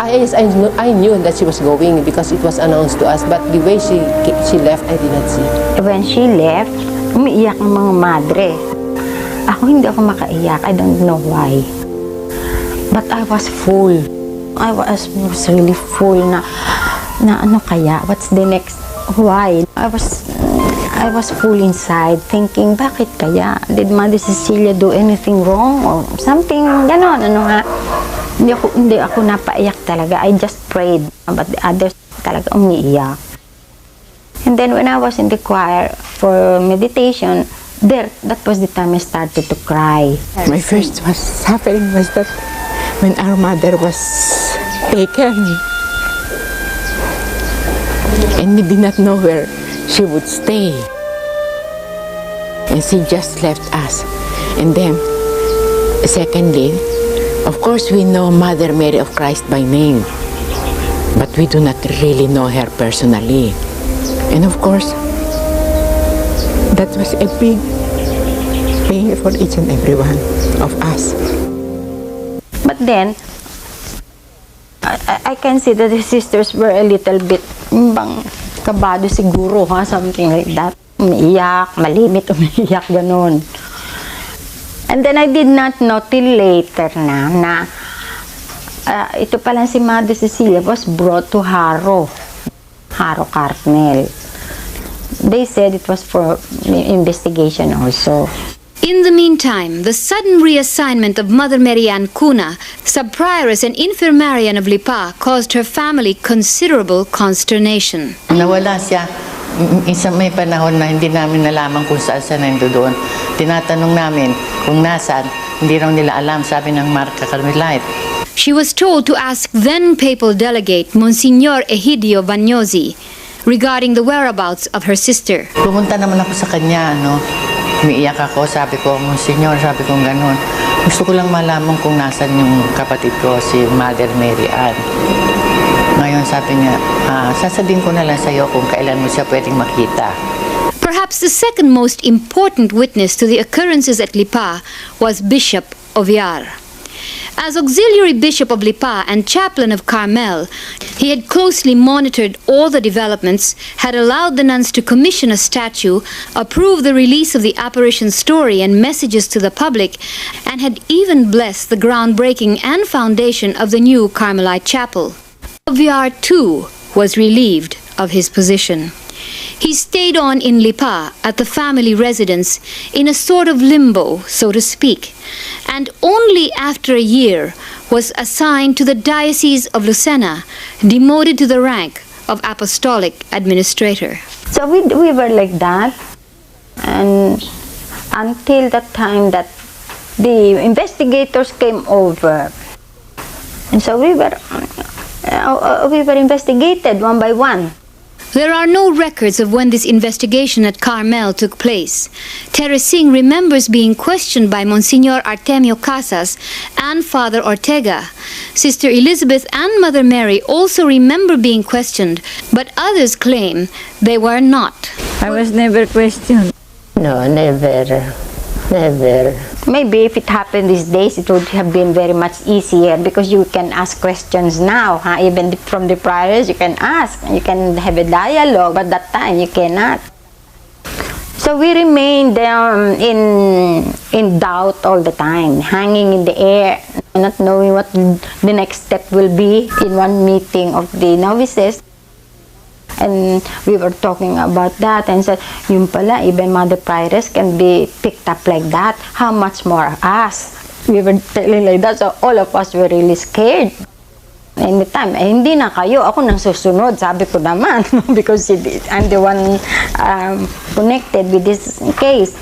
I knew that she was going because it was announced to us, but the way she left, I did not see. When she left, umiiyak ang mga madre. hindi ako makaiyak. I don't know why. But I was full. I was really full na ano kaya? What's the next? Why? I was full inside thinking, bakit kaya? Did Mother Cecilia do anything wrong or something? Ganon, ano nga. Hindi ako napaiyak talaga. I just prayed. But the others talaga umiiyak. And then when I was in the choir for meditation, that was the time I started to cry. My first suffering was that when our mother was taken, and we did not know where she would stay. And she just left us. And then, secondly, of course we know Mother Mary of Christ by name, but we do not really know her personally. And of course, that was a big pain for each and every one of us. But then, I can see that the sisters were a little bit kabado siguro, something like that. Umiiyak, malimit, umiiyak, ganun. And then I did not know till later na ito pala si Mother Cecilia was brought to Haro Carmel. They said it was for investigation also. In the meantime, the sudden reassignment of Mother Mary Ann Cuna, sub-prioress and infirmarian of Lipa, caused her family considerable consternation. Nawala siya. May panahon na hindi namin nalaman kung saan siya nandoon. Tinatanong namin kung nasaan, hindi raw nila alam, sabi ng Marca Carmelite. She was told to ask then papal delegate Monsignor Egidio Vagnosi regarding the whereabouts of her sister. Pumunta naman ako sa kanya, umiiyak ako, sabi ko, Monsignor, sabi ko gano'n. Gusto ko lang malaman kung nasan yung kapatid ko, si Mother Mary Ann. Ngayon sabi niya, sasabihin ko na lang sa'yo kung kailan mo siya pwedeng makita. Perhaps the second most important witness to the occurrences at Lipa was Bishop Oviar. As auxiliary bishop of Lipa and chaplain of Carmel, he had closely monitored all the developments, had allowed the nuns to commission a statue, approved the release of the apparition story and messages to the public, and had even blessed the groundbreaking and foundation of the new Carmelite chapel. Oviar, too, was relieved of his position. He stayed on in Lipa at the family residence in a sort of limbo, so to speak, and only after a year was assigned to the Diocese of Lucena, demoted to the rank of Apostolic Administrator. So we were like that, and until that time that the investigators came over, and so we were investigated one by one. There are no records of when this investigation at Carmel took place. Teresing remembers being questioned by Monsignor Artemio Casas and Father Ortega. Sister Elizabeth and Mother Mary also remember being questioned, but others claim they were not. I was never questioned. No, never. Never. Maybe if it happened these days, it would have been very much easier because you can ask questions now. Even from the priors, you can ask. You can have a dialogue, but that time you cannot. So we remained in doubt all the time, hanging in the air, not knowing what the next step will be. In one meeting of the novices, and we were talking about that and said, yun pala, even Mother Prioress can be picked up like that. How much more us? We were telling like that, so all of us were really scared. And the time, hindi na kayo, ako nang susunod, sabi ko naman, because I'm the one connected with this case.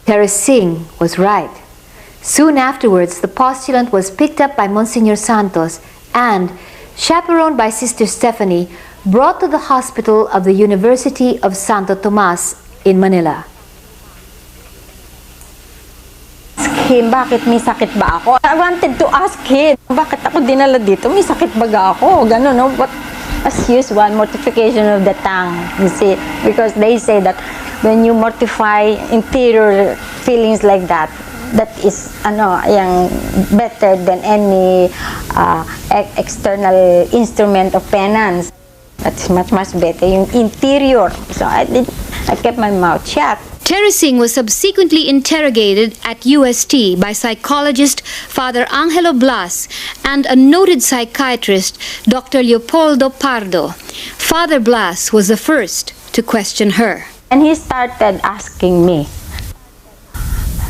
Teresing was right. Soon afterwards, the postulant was picked up by Monsignor Santos and, chaperoned by Sister Stephanie, brought to the hospital of the University of Santo Tomas in Manila. Ask him, bakit may sakit ba ako? I wanted to ask him, bakit ako dinala dito? May sakit ba ako? Ganun, no? as usual, mortification of the tongue, you see, because they say that when you mortify interior feelings like that, that is yung better than any external instrument of penance. That's much better, yung interior. So I kept my mouth shut. Teresing was subsequently interrogated at UST by psychologist Father Angelo Blas and a noted psychiatrist, Dr. Leopoldo Pardo. Father Blas was the first to question her. And he started asking me,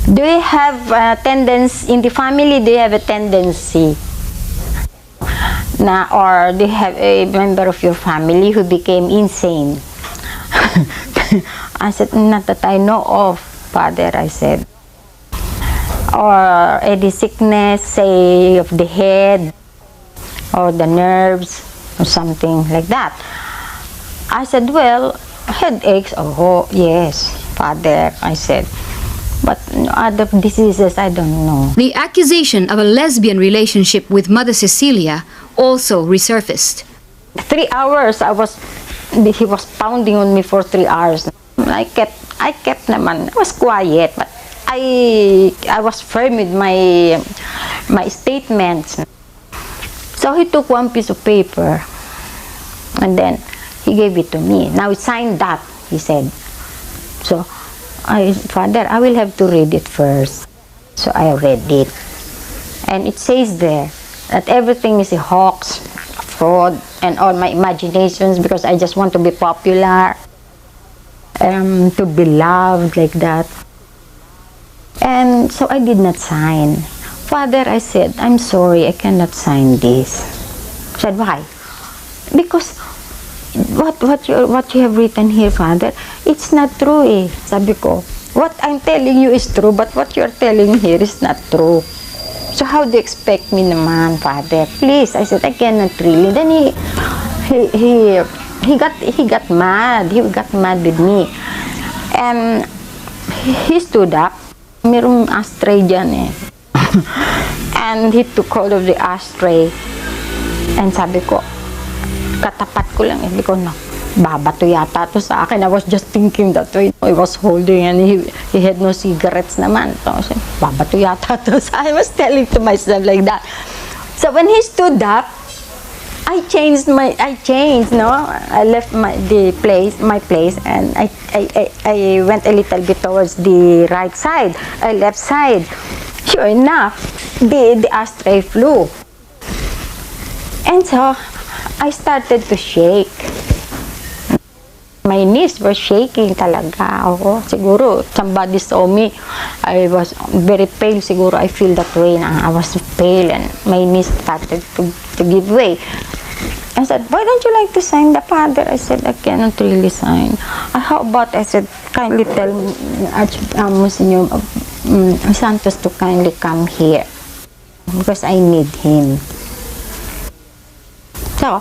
do you have a tendency, in the family, do you have a tendency or do you have a member of your family who became insane? I said, not that I know of, Father, I said. Or any sickness, say, of the head or the nerves or something like that. I said, well, headaches, oh, yes, Father, I said. But other diseases, I don't know. The accusation of a lesbian relationship with Mother Cecilia also resurfaced. 3 hours, he was pounding on me for 3 hours. I kept naman. I was quiet, but I was firm with my statements. So he took one piece of paper, and then he gave it to me. Now sign that, he said. So, Father, I will have to read it first. So I read it. And it says there that everything is a hoax, fraud, and all my imaginations because I just want to be popular, to be loved like that. And so I did not sign. Father, I said, I'm sorry, I cannot sign this. I said, why? Because what you have written here, Father, it's not true eh. Sabi ko, what I'm telling you is true, but what you're telling here is not true. So how do you expect me naman, Father? Please, I said, I cannot really. Then he got mad. He got mad with me. And he stood up. Merong ashtray dyan eh. And he took hold of the ashtray. And sabi ko, katapat ko lang. Sabi ko, no, babato yata to sa akin. I was just thinking that way. I was holding and he had no cigarettes naman. So, babato yata to sa akin. I was telling to myself like that. So when he stood up, I changed, no? I left my place, and I went a little bit towards the right side, left side. Sure enough, the ashtray flew. And so, I started to shake. My knees were shaking talaga. Ako, siguro, somebody saw me. I was very pale. Siguro, I feel that way na I was pale and my knees started to give way. I said, why don't you like to sign the Father? I said, I cannot really sign. How about, I said, kindly tell Monsignor Santos to kindly come here because I need him. So,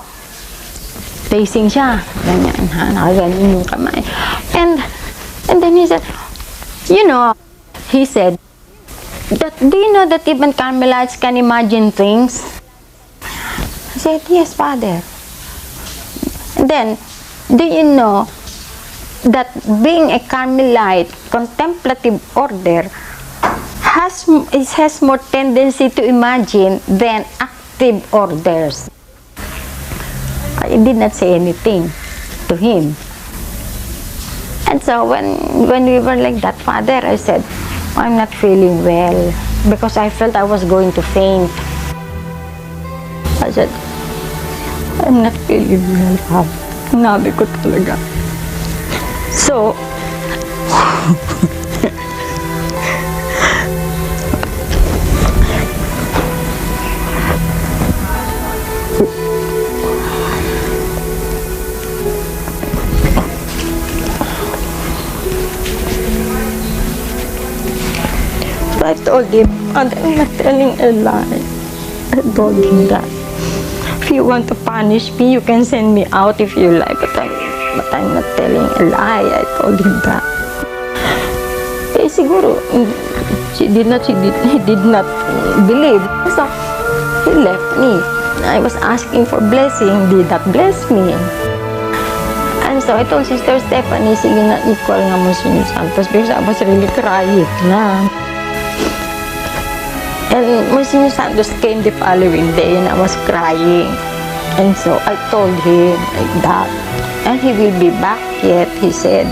facing siya. Ganyan, ha? Nakaganyan yung kamay. And then he said, you know, he said, do you know that even Carmelites can imagine things? I said, yes, Father. And then, do you know that being a Carmelite contemplative order has more tendency to imagine than active orders? I did not say anything to him. And so when we were like that, Father, I said, I'm not feeling well because I felt I was going to faint. I said, I'm not feeling well, Father. Nabi ko talaga. So, I told him, and I'm not telling a lie. I told him that if you want to punish me, you can send me out if you like, but I'm not telling a lie. I told him that. Eh, siguro, he did not believe. So, he left me. I was asking for blessing, did not bless me. And so I told Sister Stephanie, sige na, equal nga mo si Santos because I was really crying na. And Monsignor Santos came the following day and I was crying. And so I told him like that. And he will be back yet, he said.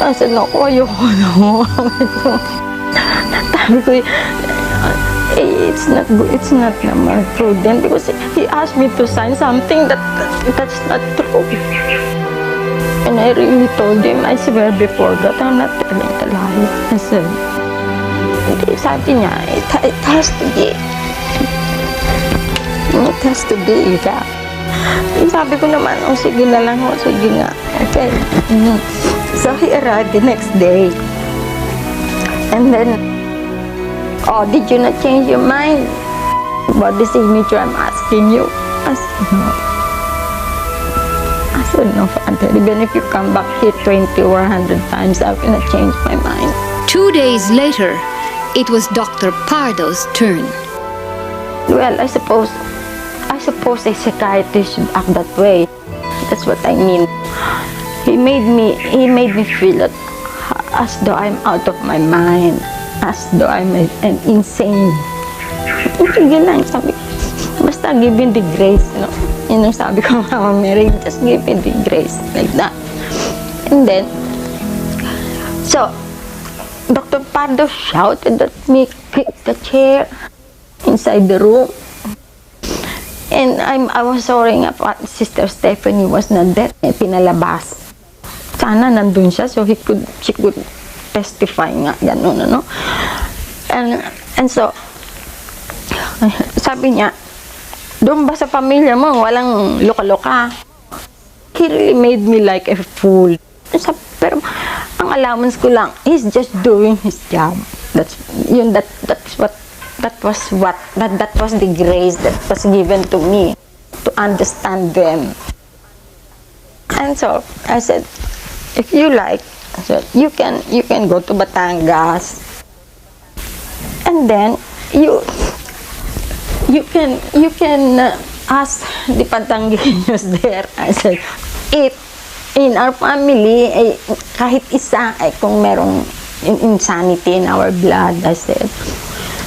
I said, no, ayoko na. Sabi ko, it's not good, it's not naman prudent because he asked me to sign something that's not true. And I really told him, I swear before God, I'm not telling a lie. I said, sabi niya, it has to be. It has to be that. Sabi ko naman, oh sige na lang, oh sige nga. Okay. So he arrived the next day. And then, oh, did you not change your mind about the signature I'm asking you? I said, no. I said, no, Father. Even if you come back here 20 or 100 times, I will not change my mind. 2 days later, it was Dr. Pardo's turn. Well, I suppose a psychiatrist should act that way. That's what I mean. He made me feel that as though I'm out of my mind, as though I'm an insane. Sige lang, sabi ko. Basta give me the grace, no? Yun ang sabi ko, Mama Mary, just give me the grace, like that. And then, so, Dr. Pardo shouted at me, kicked the chair inside the room. And I was sorry nga po, Sister Stephanie was not there. Pinalabas. Sana nandun siya so she could testify nga, gano'n, ano. And so, sabi niya, doon ba sa pamilya mo, walang loka-loka? He really made me like a fool. Pero ang allowance ko lang, he's just doing his job. That was the grace that was given to me to understand them. And so I said, if you like, I said, you can go to Batangas, and then you can ask the Batangueños there. I said, if in our family, kahit isa, kung merong insanity in our blood, I said,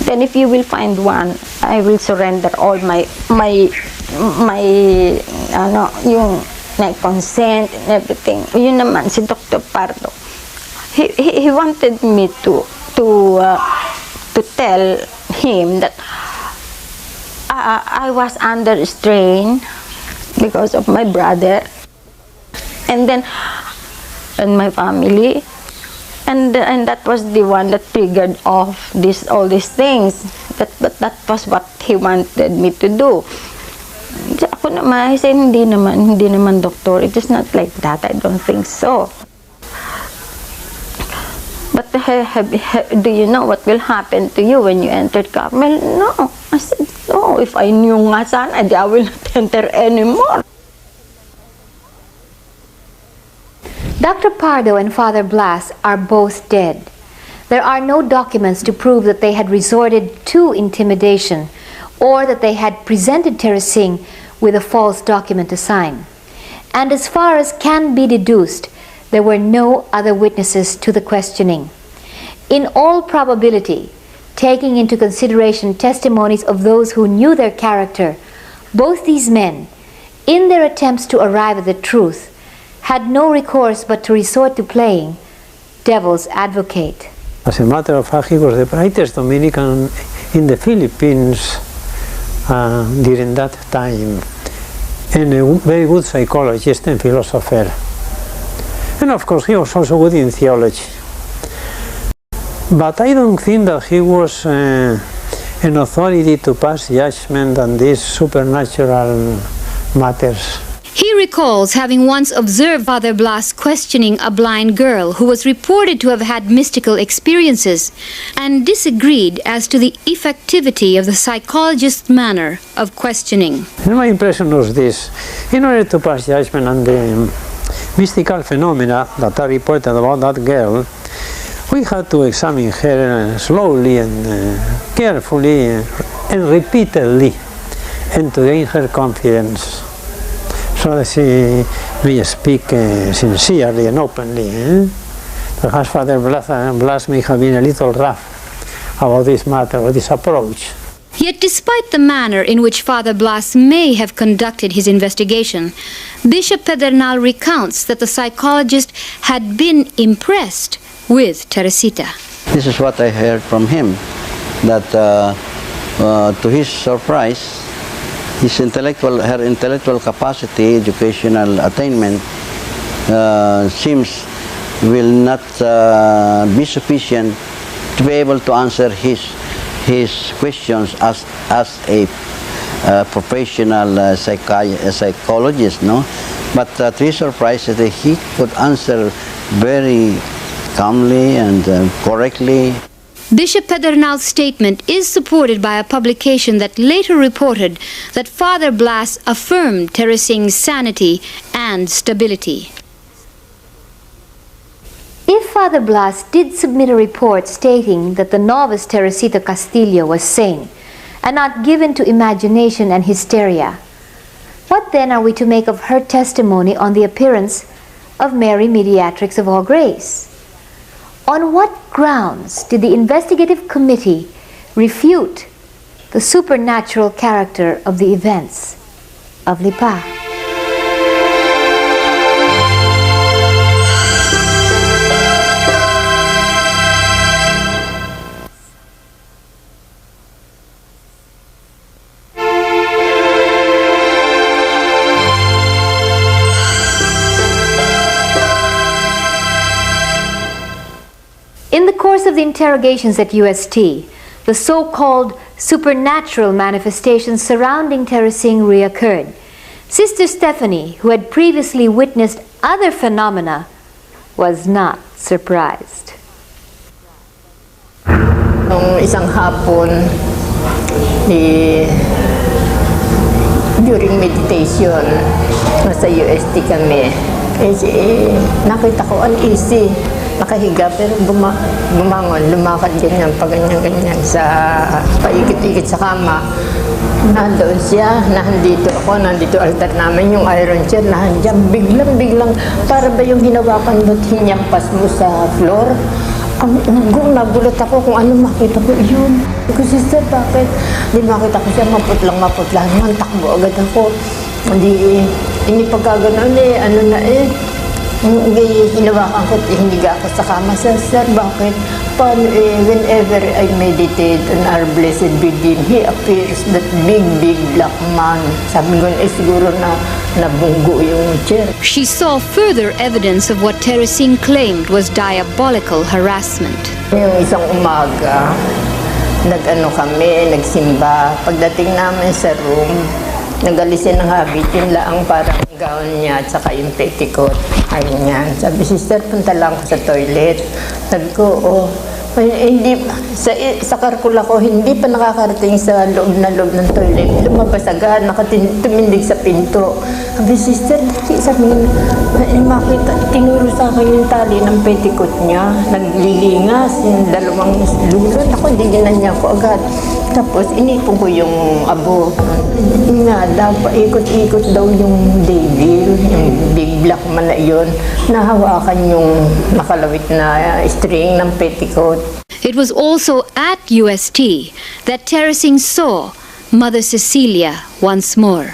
then if you will find one, I will surrender all my consent and everything. Yun naman, si Dr. Pardo. He wanted me to tell him that I was under strain because of my brother and my family. And that was the one that triggered off all these things. But that was what he wanted me to do. Ako naman, I said, hindi naman, doctor. It is not like that. I don't think so. But do you know what will happen to you when you enter Carmel? No. I said, no. If I knew nga sana, I will not enter anymore. Dr. Pardo and Father Blas are both dead. There are no documents to prove that they had resorted to intimidation or that they had presented Teresing with a false document to sign. And as far as can be deduced, there were no other witnesses to the questioning. In all probability, taking into consideration testimonies of those who knew their character, both these men, in their attempts to arrive at the truth, had no recourse but to resort to playing devil's advocate. As a matter of fact, he was the brightest Dominican in the Philippines during that time, and a very good psychologist and philosopher. And of course, he was also good in theology. But I don't think that he was an authority to pass judgment on these supernatural matters. He recalls having once observed Father Blas questioning a blind girl who was reported to have had mystical experiences and disagreed as to the effectivity of the psychologist's manner of questioning. And my impression was this: in order to pass judgment on the mystical phenomena that are reported about that girl, we had to examine her slowly and carefully and repeatedly. and to gain her confidence, so that she may speak sincerely and openly. Perhaps Father Blas may have been a little rough about this matter, or this approach. Yet despite the manner in which Father Blas may have conducted his investigation, Bishop Pedernal recounts that the psychologist had been impressed with Teresita. This is what I heard from him, that to his surprise, her intellectual capacity, educational attainment seems will not be sufficient to be able to answer his questions as a professional psychologist, no? But to his surprise, that he could answer very calmly and correctly. Bishop Pedernal's statement is supported by a publication that later reported that Father Blas affirmed Teresing's sanity and stability. If Father Blas did submit a report stating that the novice Teresita Castillo was sane and not given to imagination and hysteria, what then are we to make of her testimony on the appearance of Mary Mediatrix of All Grace? On what grounds did the investigative committee refute the supernatural character of the events of Lipa? In the course of the interrogations at UST, the so-called supernatural manifestations surrounding Teresing reoccurred. Sister Stephanie, who had previously witnessed other phenomena, was not surprised. Nung isang hapon, during meditation, nasa UST kami, nakita ko uneasy. Nakahiga pero bumangon, lumakad ganyan, ganyan sa paikit-ikit sa kama. Nandoon siya, nandito ako, nandito altar namin, yung iron chair, nandiyan, biglang, para ba yung hinawakan mo, hinyampas mo sa floor? Nagulat ako kung ano makita ko, yun. Ko, sister, bakit? Di makita ko siya, maputlang, takbo agad ako. Hindi pagkaganon hinawakan ko, hiniga ako sa kama. Sir, bakit? Whenever I meditate on our Blessed Virgin, he appears that big black man. Sabi ko, siguro na nabunggo yung chair. She saw further evidence of what Teresing claimed was diabolical harassment. Yung isang umaga, nagsimba. Pagdating namin sa room, nagalisin ng habit, yun lang parang gown niya at saka yung petticoat. Ayun yan. Sabi, sister, punta lang ko sa toilet. Sabi ko, hindi, sa karkula ko, hindi pa nakakarating sa loob ng toilet. Lumabas agad, tumindig sa pinto. Sabi, sister, sabi makita, tinuro sa akin yung tali ng petticoat niya. Naglilingas, yung dalawang lulon. Ako, hindi niya ko agad. Tapos, inipon ko yung abo. Paikot-ikot daw yung devil, yung big black man na yun. Nahawakan yung nakalawit na string ng petticoat. It was also at UST that Teresing saw Mother Cecilia once more.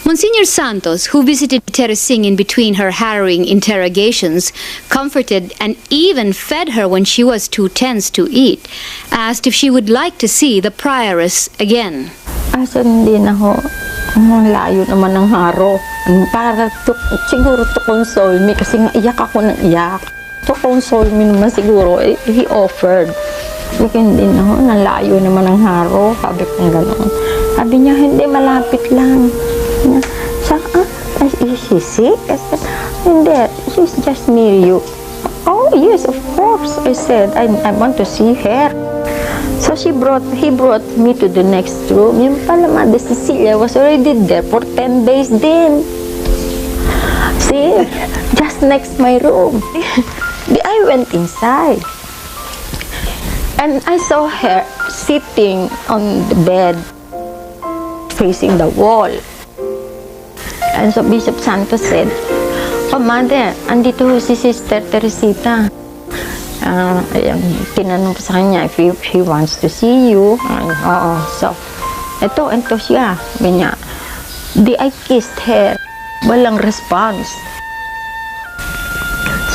Monsignor Santos, who visited Teresing in between her harrowing interrogations, comforted and even fed her when she was too tense to eat, asked if she would like to see the prioress again. Hindi na ho. Layo naman ng haro. Para siguro to console me kasi nga iyak ako ng iyak. To console me naman siguro, he offered. Hindi na ho, nalayo naman ng haro. Sabi ko gano'n. Sabi niya, hindi, malapit lang. Is she sick? I said, hindi, she's just near you. Oh, yes, of course. I said, I want to see her. So he brought me to the next room. Yung pala, Mother Cecilia was already there for 10 days din. See, just next my room. I went inside. And I saw her sitting on the bed. facing the wall. And so Bishop Santos said, "Oh, Mother, andito si Sister Teresita." Tinanong ko sa kanya if he wants to see you. Oo. So, ito siya. Ganyan. I kissed her. Walang response.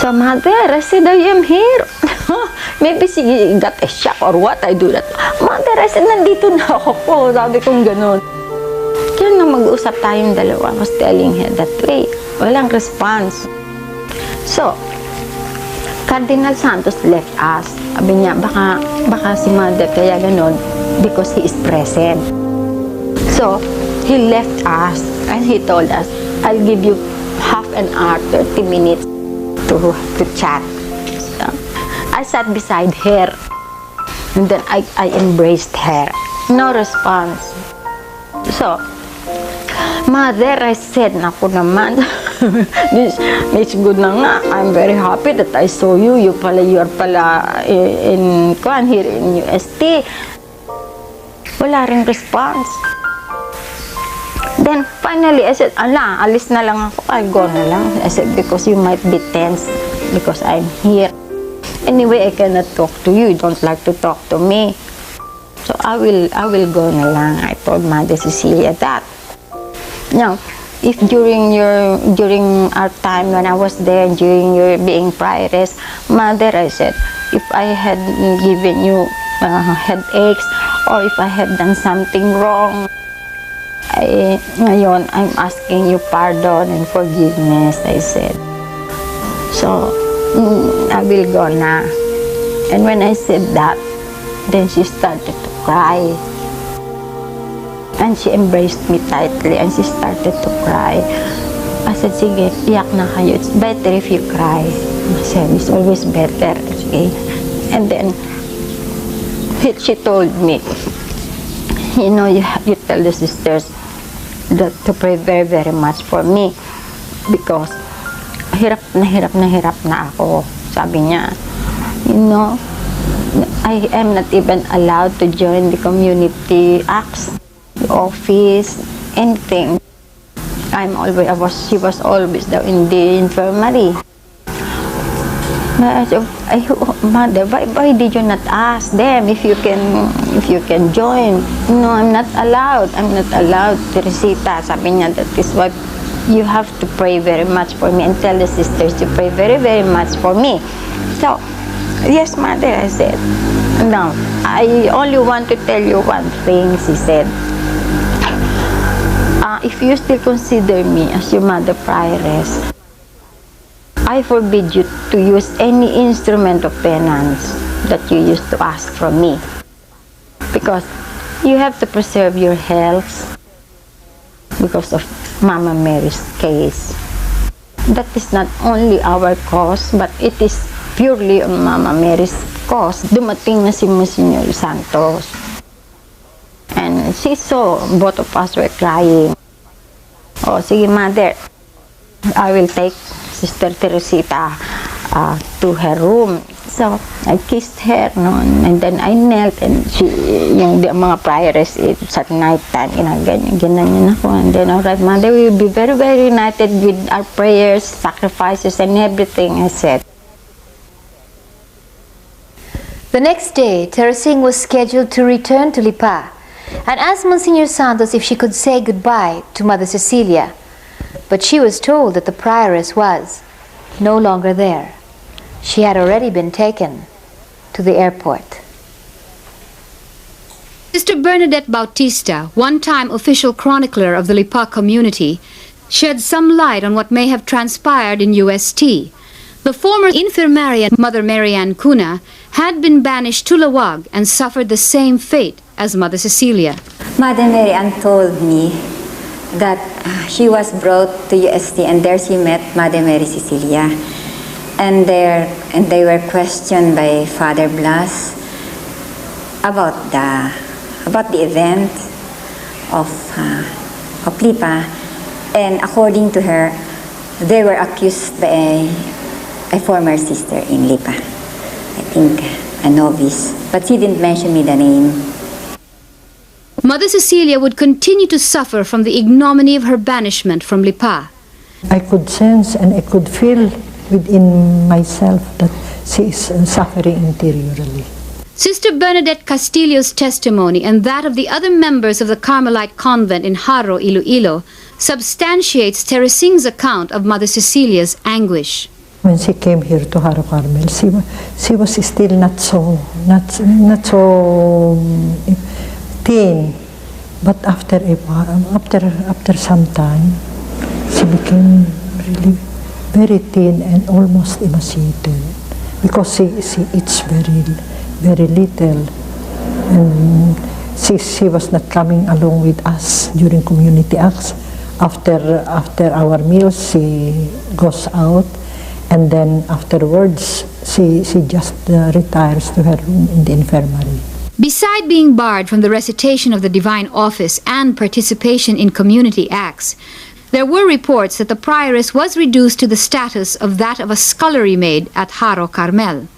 So, Mother, I said, I am here. Maybe she got a shock or what, I do that. Mother, I said, nandito na ako. Sabi kong ganun. Kaya nang mag-usap tayong dalawa, I was telling her that way. Walang response. So, Cardinal Santos left us. Sabi niya, baka si Mother kaya ganun because he is present. So, he left us and he told us, I'll give you half an hour, 30 minutes to chat. So, I sat beside her and then I embraced her. No response. So, Mother, I said, naku naman, it's good na nga. I'm very happy that I saw you. You are pala here in UST. Wala rin response. Then, finally, I said, alis na lang ako. I'll go na lang. I said, because you might be tense because I'm here. Anyway, I cannot talk to you. You don't like to talk to me. So, I will go na lang. I told Mother Cecilia that. Now, if during our time when I was there, during your being prioress, Mother, I said, if I had given you headaches or if I had done something wrong, ngayon, I'm asking you pardon and forgiveness, I said. So, I will go na. And when I said that, then she started to cry. And she embraced me tightly and she started to cry. I said, sige, iyak na kayo. It's better if you cry. I said, it's always better. Okay? And then, she told me, you know, you tell the sisters that to pray very, very much for me because hirap na ako. Sabi niya, you know, I am not even allowed to join the community acts, the office, anything. She was always down in the infirmary. I said, Mother, why did you not ask them if you can join? No, I'm not allowed. I'm not allowed, Teresita. Sabi niya, that is what you have to pray very much for me and tell the sisters to pray very, very much for me. So, yes, Mother, I said. Now, I only want to tell you one thing, she said. If you still consider me as your mother prioress, I forbid you to use any instrument of penance that you used to ask from me. Because you have to preserve your health because of Mama Mary's case. That is not only our cause, but it is purely on Mama Mary's cause. Dumating na si Monsignor Santos. And she saw both of us were crying. Oh, sige, Mother, I will take Sister Teresita to her room. So, I kissed her, no? And then I knelt, and yung mga prioress, it's at night time, ganyan ako. And then, all right, Mother, we will be very, very united with our prayers, sacrifices, and everything, I said. The next day, Teresing was scheduled to return to Lipa and asked Monsignor Santos if she could say goodbye to Mother Cecilia. But she was told that the prioress was no longer there. She had already been taken to the airport. Sister Bernadette Bautista, one-time official chronicler of the Lipa community, shed some light on what may have transpired in UST. The former infirmarian Mother Marianne Cuna had been banished to Lawag and suffered the same fate as Mother Cecilia. Mother Marianne told me that she was brought to UST and there she met Mother Mary Cecilia. And they were questioned by Father Blas about the event of Lipa. And according to her, they were accused by a former sister in Lipa. I think a novice, but she didn't mention me the name. Mother Cecilia would continue to suffer from the ignominy of her banishment from Lipa. I could sense and I could feel within myself that she is suffering interiorly. Sister Bernadette Castillo's testimony and that of the other members of the Carmelite convent in Haro, Iloilo, substantiates Teresing's account of Mother Cecilia's anguish. When she came here to Haro Carmel, she was still not so thin, but after some time, she became really very thin and almost emaciated because she eats very little, and she was not coming along with us during community acts. After our meals, she goes out, and then afterwards she just retires to her room in the infirmary. Beside being barred from the recitation of the divine office and participation in community acts, there were reports that the prioress was reduced to the status of that of a scullery maid at Haro Carmel.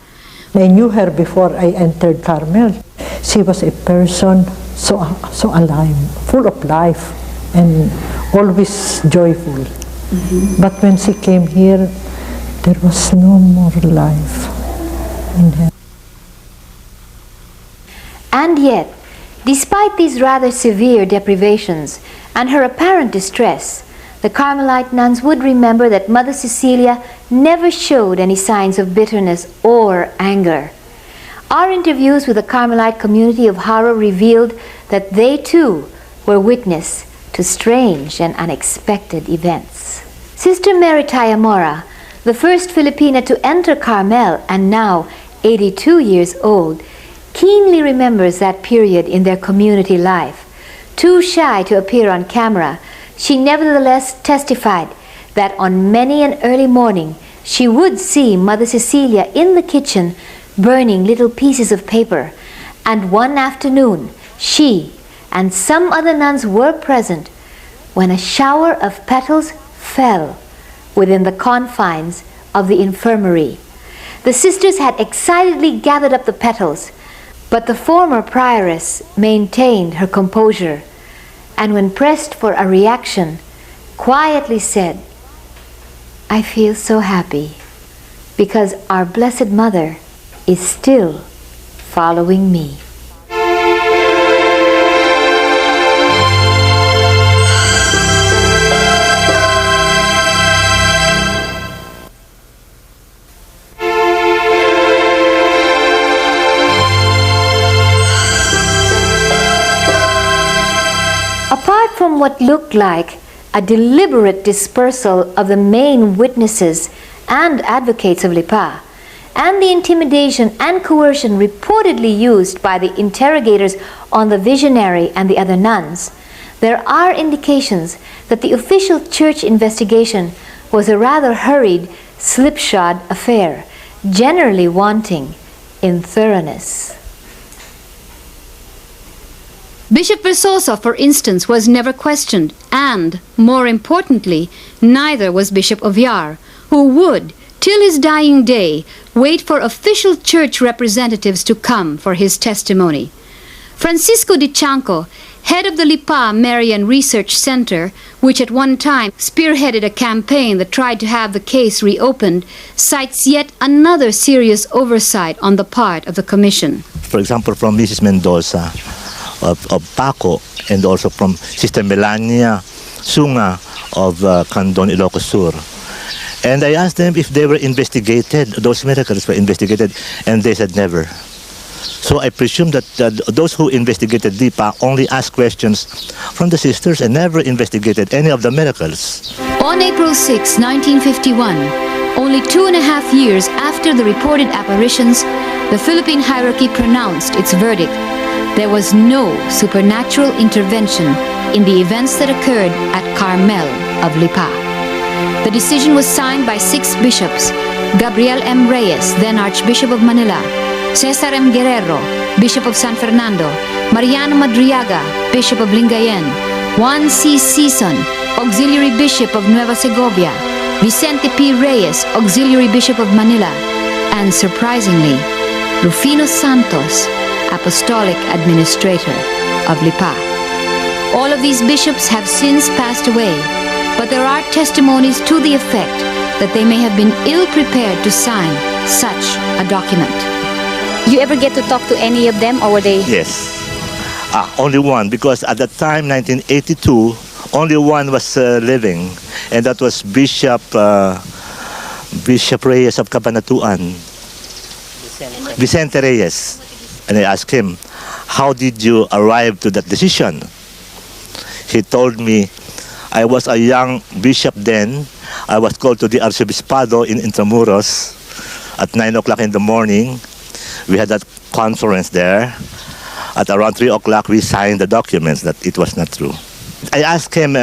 I knew her before I entered Carmel. She was a person so alive, full of life, and always joyful. But when she came here, there was no more life in her. And yet, despite these rather severe deprivations and her apparent distress, the Carmelite nuns would remember that Mother Cecilia never showed any signs of bitterness or anger. Our interviews with the Carmelite community of Haro revealed that they too were witness to strange and unexpected events. Sister Mary Tayamora, the first Filipina to enter Carmel and now 82 years old, keenly remembers that period in their community life. Too shy to appear on camera, she nevertheless testified that on many an early morning she would see Mother Cecilia in the kitchen burning little pieces of paper, and one afternoon she and some other nuns were present when a shower of petals fell within the confines of the infirmary. The sisters had excitedly gathered up the petals, but the former prioress maintained her composure, and when pressed for a reaction, quietly said, "I feel so happy because our Blessed Mother is still following me." Apart from what looked like a deliberate dispersal of the main witnesses and advocates of Lipa, and the intimidation and coercion reportedly used by the interrogators on the visionary and the other nuns, there are indications that the official church investigation was a rather hurried, slipshod affair, generally wanting in thoroughness. Bishop Versosa, for instance, was never questioned, and, more importantly, neither was Bishop Oviar, who would, till his dying day, wait for official church representatives to come for his testimony. Francisco Di Chanco, head of the Lipa Marian Research Center, which at one time spearheaded a campaign that tried to have the case reopened, cites yet another serious oversight on the part of the commission. For example, from Mrs. Mendoza, of Paco, and also from Sister Melania Sunga of Candon, Ilocos Sur. And I asked them if they were investigated, those miracles were investigated, and they said never. So I presume that those who investigated Lipa only asked questions from the sisters and never investigated any of the miracles. On April 6, 1951, only 2.5 years after the reported apparitions, the Philippine hierarchy pronounced its verdict. There was no supernatural intervention in the events that occurred at Carmel of Lipa. The decision was signed by 6 bishops: Gabriel M. Reyes, then Archbishop of Manila; Cesar M. Guerrero, Bishop of San Fernando; Mariano Madriaga, Bishop of Lingayen; Juan C. Sison, Auxiliary Bishop of Nueva Segovia; Vicente P. Reyes, Auxiliary Bishop of Manila; and surprisingly, Rufino Santos, Apostolic Administrator of Lipa. All of these bishops have since passed away, but there are testimonies to the effect that they may have been ill-prepared to sign such a document. You ever get to talk to any of them, or were they? Yes. Only one, because at that time, 1982, only one was living, and that was Bishop Reyes of Cabanatuan. Vicente Reyes. And I asked him, how did you arrive to that decision? He told me, I was a young bishop then. I was called to the Arzobispado in Intramuros at 9 o'clock in the morning. We had that conference there. At around 3 o'clock, we signed the documents that it was not true. I asked him,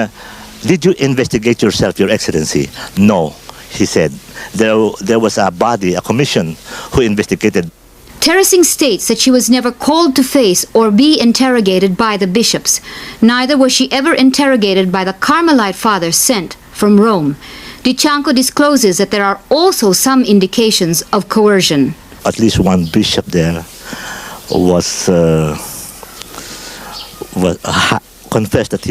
did you investigate yourself, Your Excellency? No, he said. There was a body, a commission, who investigated. Terracing states that she was never called to face or be interrogated by the bishops. Neither was she ever interrogated by the Carmelite fathers sent from Rome. Dichanco discloses that there are also some indications of coercion. At least one bishop there was confessed that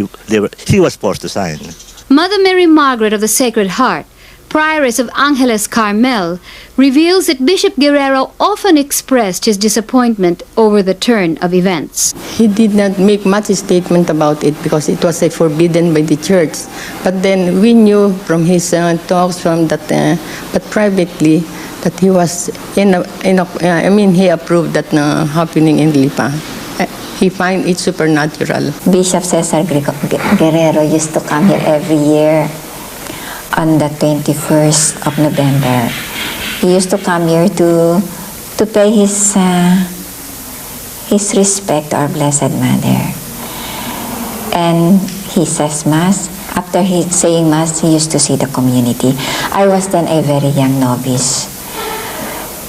he was forced to sign. Mother Mary Margaret of the Sacred Heart, prioress of Angeles Carmel, reveals that Bishop Guerrero often expressed his disappointment over the turn of events. He did not make much statement about it because it was forbidden by the church. But then we knew from his talks from that, but privately, that he was he approved that happening in Lipa. He find it supernatural. Bishop Cesar Guerrero used to come here every year on the 21st of November. He used to come here to pay his respect to our Blessed Mother. And he says Mass. After he saying Mass, he used to see the community. I was then a very young novice.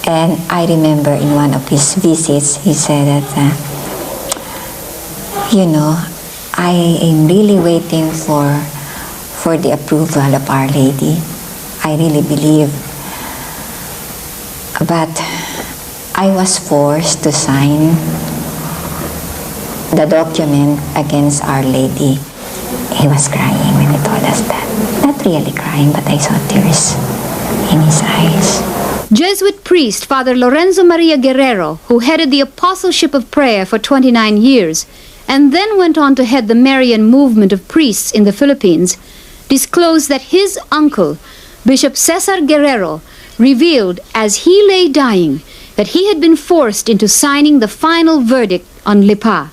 And I remember in one of his visits, he said that, I am really waiting for the approval of Our Lady. I really believe. But I was forced to sign the document against Our Lady. He was crying when he told us that. Not really crying, but I saw tears in his eyes. Jesuit priest Father Lorenzo Maria Guerrero, who headed the Apostleship of Prayer for 29 years, and then went on to head the Marian movement of priests in the Philippines, disclosed that his uncle, Bishop Cesar Guerrero, revealed as he lay dying that he had been forced into signing the final verdict on Lipa.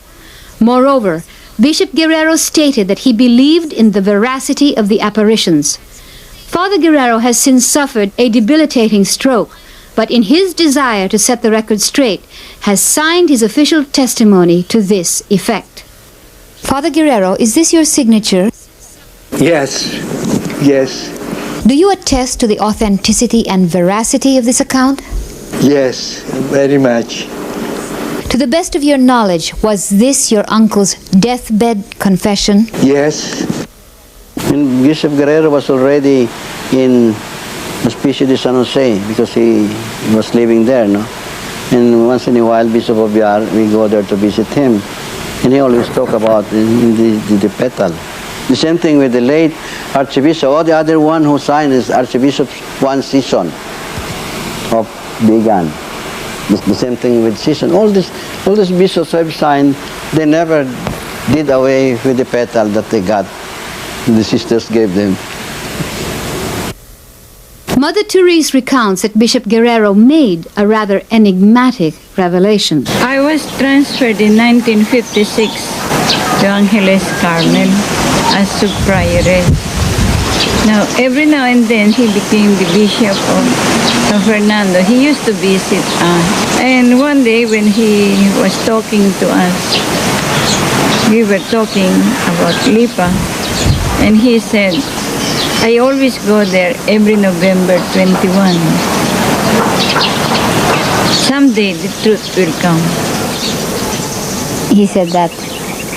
Moreover, Bishop Guerrero stated that he believed in the veracity of the apparitions. Father Guerrero has since suffered a debilitating stroke, but in his desire to set the record straight, has signed his official testimony to this effect. Father Guerrero, is this your signature? Yes, yes. Do you attest to the authenticity and veracity of this account? Yes, very much. To the best of your knowledge, was this your uncle's deathbed confession? Yes. And Bishop Guerrero was already in Hospicio de San Jose because he was living there, no? And once in a while, Bishop Obiar, we go there to visit him. And he always talk about the petal. The same thing with the late Archbishop. Oh, the other one who signed is Archbishop Juan Sison of Bigan. The same thing with Sison. All these bishops have signed. They never did away with the petal that they got. The sisters gave them. Mother Therese recounts that Bishop Guerrero made a rather enigmatic revelation. I was transferred in 1956 to Angeles Carmel as subprioress. Now, every now and then he became the bishop of San Fernando. He used to visit us. And one day when he was talking to us, we were talking about Lipa. And he said, I always go there every November 21. Someday the truth will come. He said that.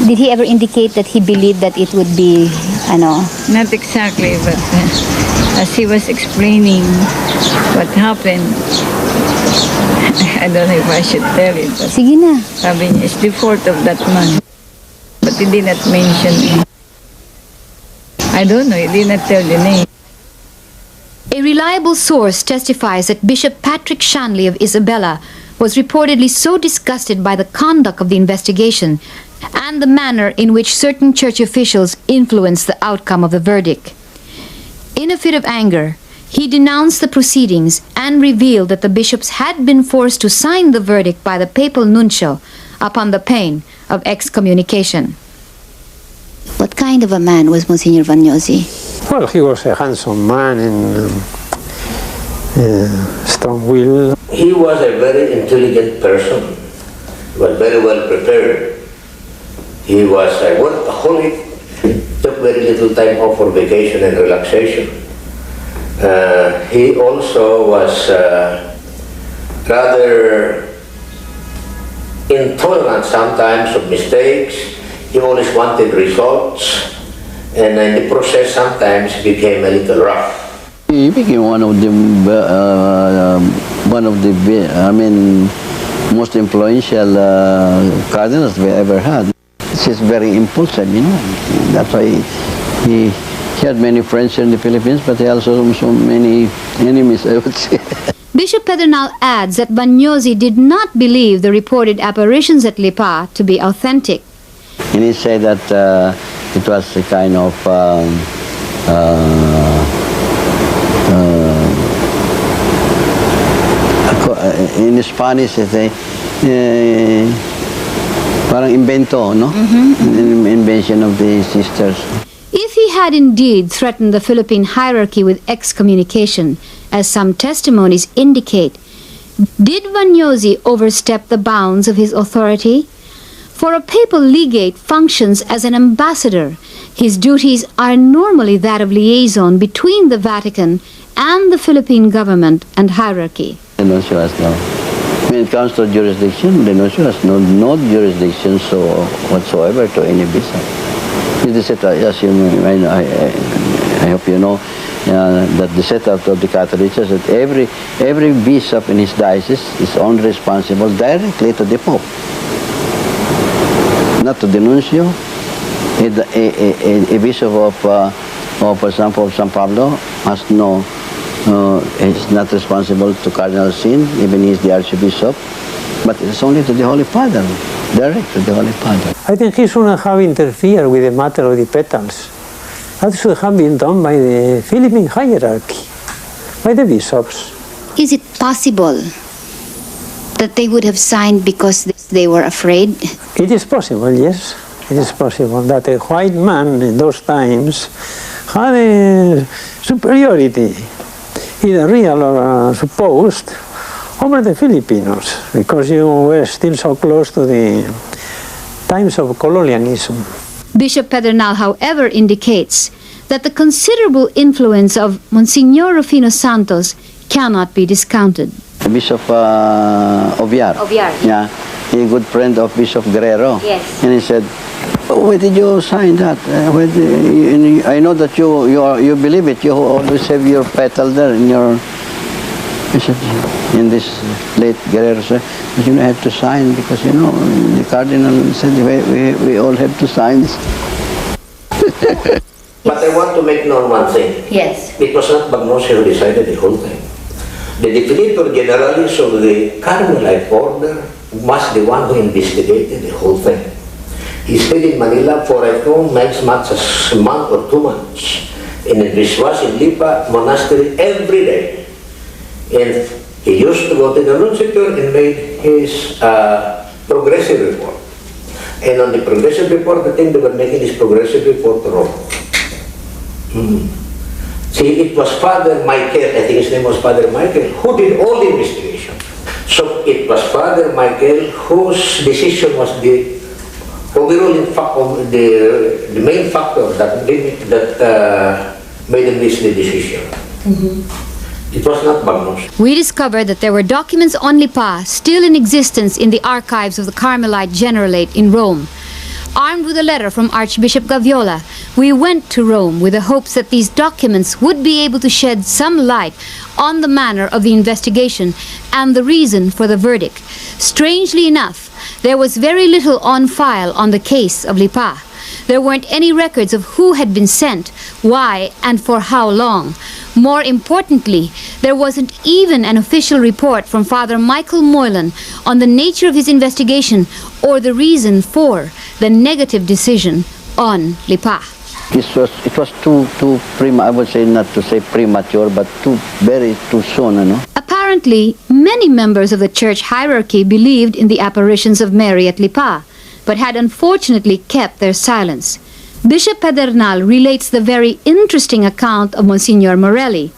Did he ever indicate that he believed that it would be, Not exactly, but as he was explaining what happened, I don't know if I should tell it. But sige na. Sabi niya, it's the 4th of that month. but he did not mention. I don't know, he did not tell the name. A reliable source testifies that Bishop Patrick Shanley of Isabella was reportedly so disgusted by the conduct of the investigation and the manner in which certain church officials influenced the outcome of the verdict. In a fit of anger, he denounced the proceedings and revealed that the bishops had been forced to sign the verdict by the papal nuncio upon the pain of excommunication. What kind of a man was Monsignor Vannozzi? Well, he was a handsome man and strong-willed. He was a very intelligent person. He was very well prepared. He was a workaholic. Took very little time off for vacation and relaxation. He also was rather intolerant sometimes of mistakes. He always wanted results, and in the process sometimes became a little rough. He became one of the most influential cardinals we ever had. He's very impulsive, you know. That's why he had many friends in the Philippines, but he also had so many enemies, I would say. Bishop Pedernal adds that Vannozzi did not believe the reported apparitions at Lipa to be authentic. And he said that it was a kind of in Spanish they say parang invento, no? Invention of the sisters. If he had indeed threatened the Philippine hierarchy with excommunication, as some testimonies indicate, did Vannozzi overstep the bounds of his authority? For a papal legate functions as an ambassador. His duties are normally that of liaison between the Vatican and the Philippine government and hierarchy. The nuncio has no. When it comes to jurisdiction, the nuncio has no jurisdiction whatsoever to any bishop. It is set, as you know, I hope you know, that the setup of the Catholic Church that every bishop in his diocese is only responsible directly to the Pope. Not to the nuncio. A bishop of, for example, of San Pablo has no, is not responsible to Cardinal Sin, even he is the Archbishop, but it's only to the Holy Father, direct to the Holy Father. I think he shouldn't have interfered with the matter of the petals. That should have been done by the Philippine hierarchy, by the bishops. Is it possible that they would have signed because they were afraid? It is possible, yes. It is possible that a white man in those times had a superiority, either real or supposed, over the Filipinos, because you were still so close to the times of colonialism. Bishop Pedernal, however, indicates that the considerable influence of Monsignor Rufino Santos cannot be discounted. Bishop Oviar. Yeah, a good friend of Bishop Guerrero. Yes. And he said, oh, why did you sign that? I know that you believe it. You always have your petal there in your. I said, in this late Guerrero said, but you have to sign because you know the cardinal said we all have to sign this. But I want to make known one thing. Yes. It was not Vannozzi who decided the whole thing. The Definitor Generalis of the Carmelite order was the one who investigated the whole thing. He stayed in Manila for I don't know as much as a month or 2 months. And this was in Lipa Monastery every day. And he used to go to the nunciature and made his progressive report. And on the progressive report, the thing they were making is progressive report wrong. See, it was Father Michael, I think his name was Father Michael, who did all the investigation. So it was Father Michael whose decision was the overruling factor, the main factor that made him miss the decision. It was not Vannozzi. We discovered that there were documents on Lipa still in existence in the archives of the Carmelite Generalate in Rome. Armed with a letter from Archbishop Gaviola, we went to Rome with the hopes that these documents would be able to shed some light on the manner of the investigation and the reason for the verdict. Strangely enough, there was very little on file on the case of Lipa. There weren't any records of who had been sent, why, and for how long. More importantly, there wasn't even an official report from Father Michael Moylan on the nature of his investigation or the reason for the negative decision on Lipa. It was too I would say, not to say premature, but too soon, you know. Apparently, many members of the church hierarchy believed in the apparitions of Mary at Lipa, but had unfortunately kept their silence. Bishop Pedernal relates the very interesting account of Monsignor Morelli,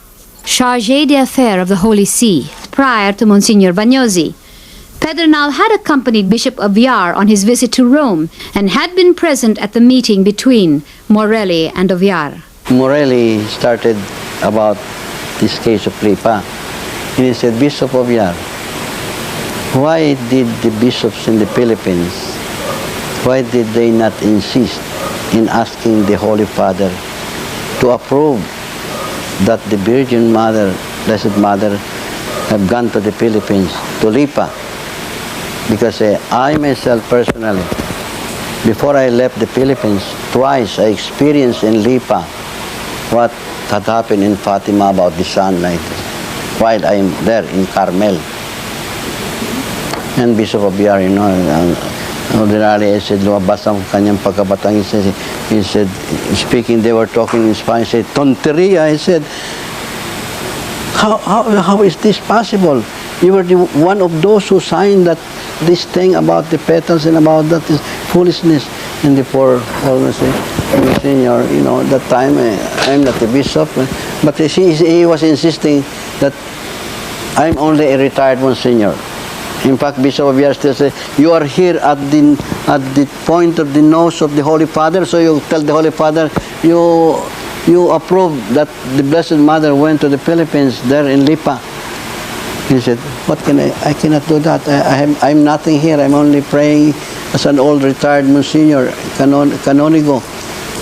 chargé d'affaires of the Holy See, prior to Monsignor Bagnosi. Pedernal had accompanied Bishop Aviar on his visit to Rome and had been present at the meeting between Morelli and Aviar. Morelli started about this case of Lipa, and he said, Bishop Aviar, why did the bishops in the Philippines, why did they not insist in asking the Holy Father to approve that the Virgin Mother, Blessed Mother, have gone to the Philippines, to Lipa? Because I myself personally, before I left the Philippines, twice I experienced in Lipa what had happened in Fatima about the sunlight while I am there in Carmel. And Bishop Abiar, you know, ordinarily I said, lumabas ang kanyang pagkabatang. He said, speaking, they were talking in Spanish, he said, tonteria, he said, how is this possible? You were one of those who signed that this thing about the petals and about that is foolishness. And the poor almost senior, you know, that time I'm not a bishop, but he was insisting that I'm only a retired Monsignor. In fact, Bishop Aviar still says, you are here at the point of the nose of the Holy Father, so you tell the Holy Father, you approve that the Blessed Mother went to the Philippines there in Lipa. He said, what can I cannot do that. I'm nothing here. I'm only praying as an old retired Monsignor, canonigo.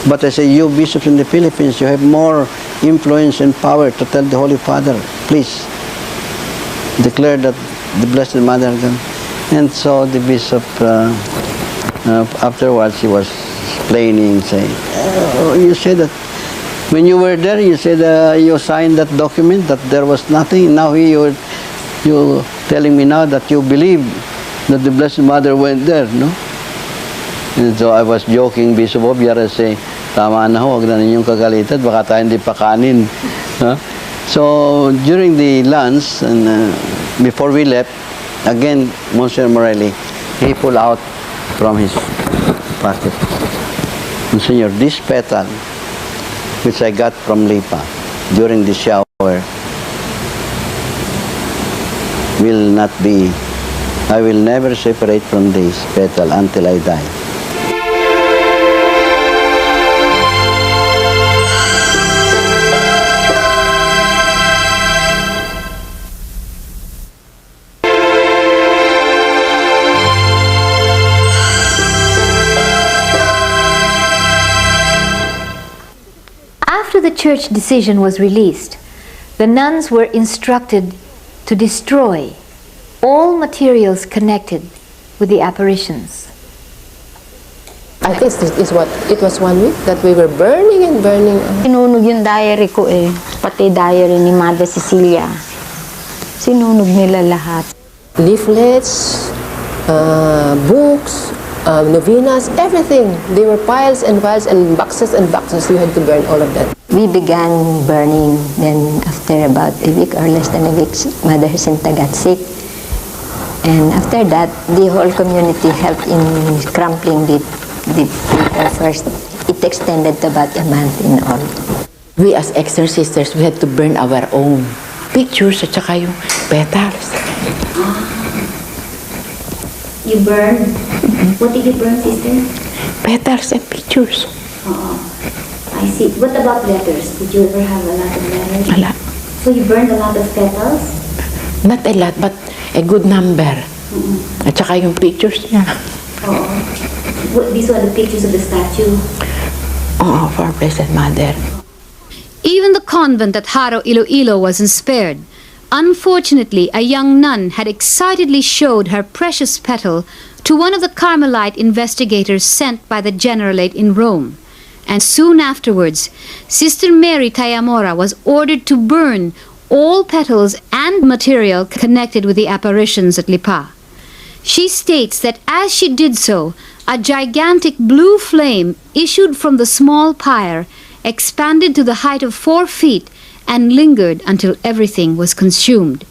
But I say, you bishops in the Philippines, you have more influence and power to tell the Holy Father, please declare that the Blessed Mother. And so the bishop, afterwards, he was explaining, saying, you said that when you were there, you said you signed that document, that there was nothing. Now you're telling me now that you believe that the Blessed Mother went there, no? And so I was joking, Bishop Abiar, I say, tama na ho, huwag na ninyong kagalitan, baka tayo hindi pa kanin. So during the lunch, and before we left, again, Monsignor Morelli, he pulled out from his pocket, Monsignor, this petal, which I got from Lipa during the shower, will not be, I will never separate from this petal until I die. After the church decision was released, the nuns were instructed to destroy all materials connected with the apparitions. I think it was 1 week that we were burning and burning. Sinunog yung diary ko pati diary ni Mother Cecilia. Sinunog nila lahat. Leaflets, books, novenas, everything. They were piles and piles and boxes. You had to burn all of that. We began burning, then after about a week or less than a week, Mother Jacinta got sick. And after that, the whole community helped in crumpling the paper first. It extended to about a month in all. We as exorcisters, we had to burn our own pictures at saka yung petals. You burned? What did you burn, sister? Petals and pictures. I see. What about letters? Did you ever have a lot of letters? A lot. So you burned a lot of petals? Not a lot, but a good number. At saka yung pictures niya. These were the pictures of the statue? For our Blessed Mother. Even the convent at Haro Iloilo wasn't spared. Unfortunately, a young nun had excitedly showed her precious petal to to one of the Carmelite investigators sent by the Generalate in Rome. And soon afterwards, Sister Mary Tayamora was ordered to burn all petals and material connected with the apparitions at Lipa. She states that as she did so, a gigantic blue flame issued from the small pyre, expanded to the height of 4 feet, and lingered until everything was consumed.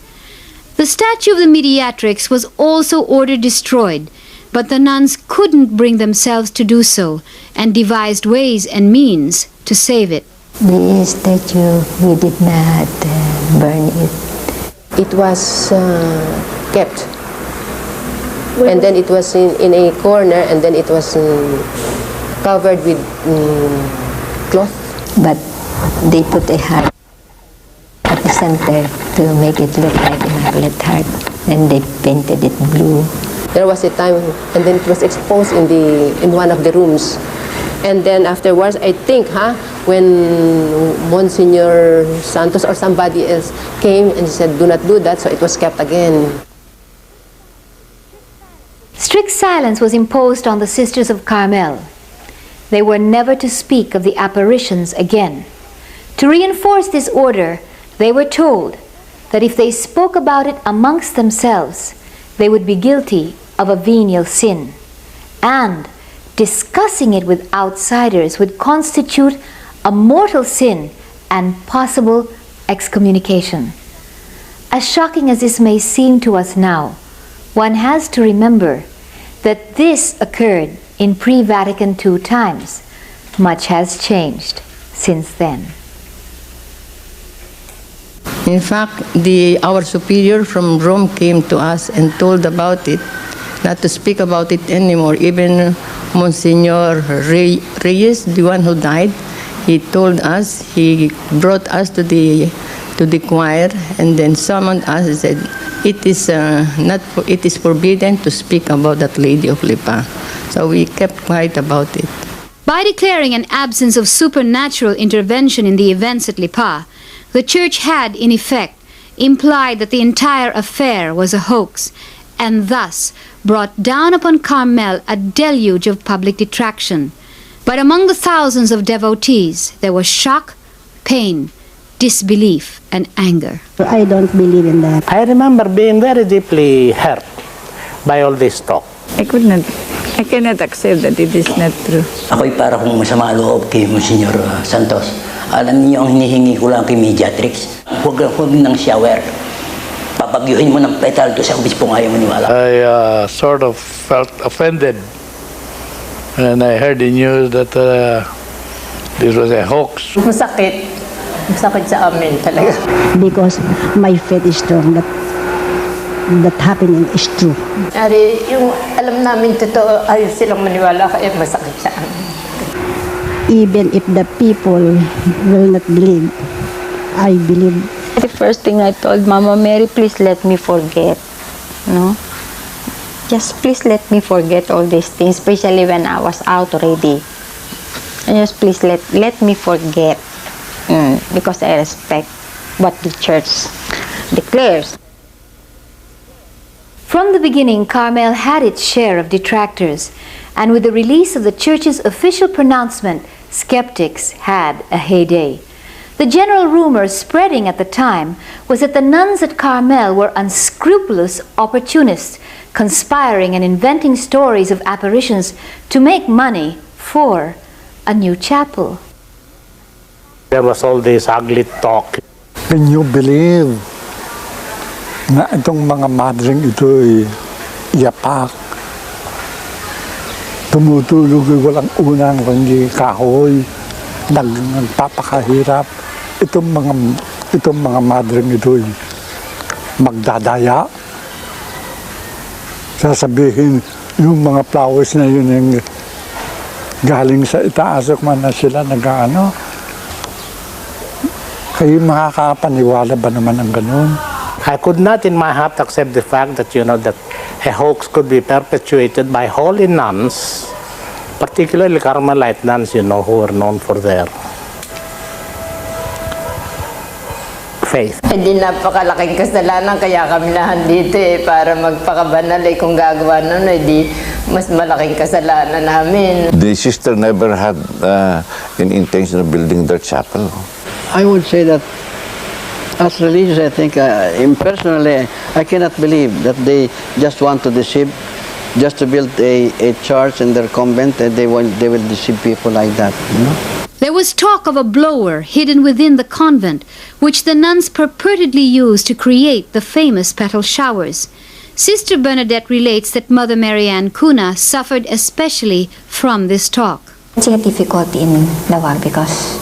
The statue of the Mediatrix was also ordered destroyed, but the nuns couldn't bring themselves to do so and devised ways and means to save it. The statue, we did not burn it. It was kept. And then it was in a corner, and then it was covered with cloth. But they put a heart at the center to make it look like an Immaculate Heart, and they painted it blue. There was a time, and then it was exposed in one of the rooms. And then afterwards, I think, when Monsignor Santos or somebody else came and said, do not do that, so it was kept again. Strict silence was imposed on the Sisters of Carmel. They were never to speak of the apparitions again. To reinforce this order, they were told that if they spoke about it amongst themselves, they would be guilty of a venial sin, and discussing it with outsiders would constitute a mortal sin and possible excommunication. As shocking as this may seem to us now, one has to remember that this occurred in pre-Vatican II times. Much has changed since then. In fact, our superior from Rome came to us and told about it, not to speak about it anymore. Even Monsignor Reyes, the one who died, he told us, he brought us to the choir and then summoned us and said, it is forbidden to speak about that Lady of Lipa. So we kept quiet about it. By declaring an absence of supernatural intervention in the events at Lipa, the Church had, in effect, implied that the entire affair was a hoax, and thus brought down upon Carmel a deluge of public detraction. But among the thousands of devotees, there was shock, pain, disbelief, and anger. I don't believe in that. I remember being very deeply hurt by all this talk. I cannot accept that it is not true. Ako'y para kung masama loob kay Monsignor Santos. Alam niyo ang hinihingi ko lang kay Mediatrix. Huwag nang shower. Papagyuhin mo ng petal to sa obispong ayaw maniwala. I sort of felt offended and I heard the news that this was a hoax. Masakit. Masakit sa amin talaga. Because my faith is strong that happening is true. Ari, yung alam namin totoo, ayaw silang maniwala kaya masakit sa amin. Even if the people will not believe, I believe. The first thing I told Mama Mary, please let me forget. No? Just please let me forget all these things, especially when I was out already. And just please let me forget. Because I respect what the Church declares. From the beginning, Carmel had its share of detractors, and with the release of the Church's official pronouncement, skeptics had a heyday. The general rumor spreading at the time was that the nuns at Carmel were unscrupulous opportunists, conspiring and inventing stories of apparitions to make money for a new chapel. There was all this ugly talk. Can you believe na itong mga madring ito'y yapak? Tumutulog walang unang kundi kahoy, nagpapakahirap. Itong mga madring ito'y magdadaya. Sasabihin yung mga flowers na yun yung galing sa itaas man na sila nag-ano. Kayo makakapaniwala ba naman ang ganun? I could not in my heart accept the fact that, that a hoax could be perpetuated by holy nuns, particularly Carmelite nuns, who were known for their faith. Hindi napakalaking kasalanan kaya kami nandito para magpakabanal kung gagawa nun di mas malaking kasalanan namin. The sister never had an intention of building their chapel. I would say that as religious, I think, personally, I cannot believe that they just want to deceive, just to build a church in their convent, and they will deceive people like that, you know? There was talk of a blower hidden within the convent, which the nuns purportedly used to create the famous petal showers. Sister Bernadette relates that Mother Marianne Cunha suffered especially from this talk. She had difficulty in the war because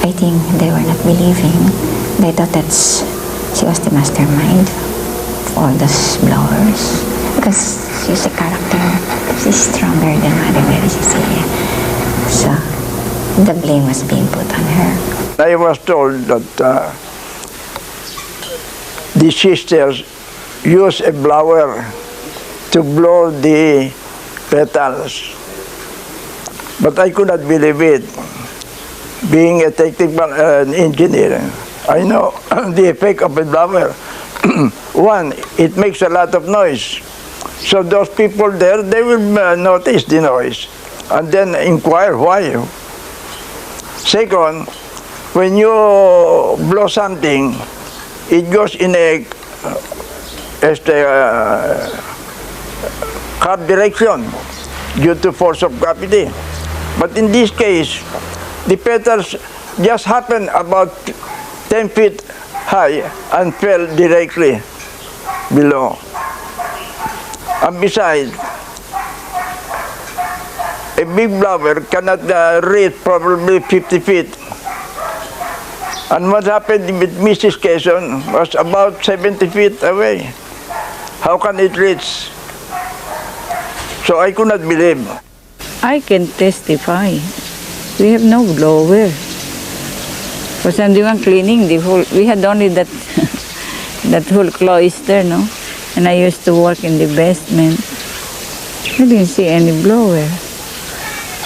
I think they were not believing. They thought that she was the mastermind of all those blowers because she's a character. She's stronger than Mother Mary Cecilia. So the blame was being put on her. I was told that the sisters use a blower to blow the petals. But I could not believe it. Being a technical engineer, I know the effect of a blower. One, it makes a lot of noise. So those people there, they will notice the noise and then inquire why. Second, when you blow something, it goes in a curved direction due to force of gravity. But in this case, the petals just happened about 10 feet high and fell directly below. And besides, a big blower cannot reach probably 50 feet. And what happened with Mrs. Quezon was about 70 feet away. How can it reach? So I could not believe. I can testify. We have no blower. Because I'm doing cleaning the whole, we had only that, that whole cloister, no? And I used to work in the basement. I didn't see any blower.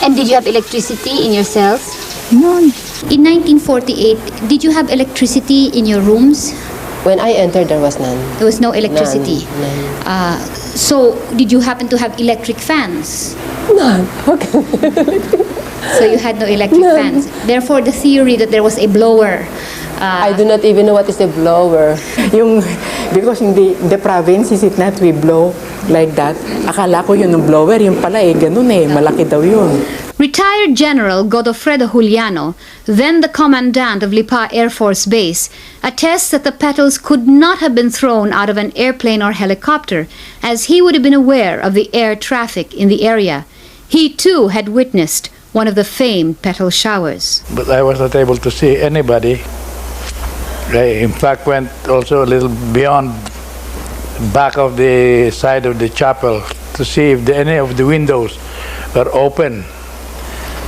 And did you have electricity in your cells? None. In 1948, did you have electricity in your rooms? When I entered, there was none. There was no electricity. None. So, did you happen to have electric fans? None. Okay. So you had no electric fans. Therefore, the theory that there was a blower. I do not even know what is a blower. Because in the province, is it not we blow like that? Akala ko yun yung blower, yung pala ganun malaki daw yun. Retired General Godofredo Juliano, then the commandant of Lipa Air Force Base, attests that the petals could not have been thrown out of an airplane or helicopter, as he would have been aware of the air traffic in the area. He too had witnessed one of the famed petal showers. But I was not able to see anybody. I, in fact, went also a little beyond back of the side of the chapel to see if any of the windows were open.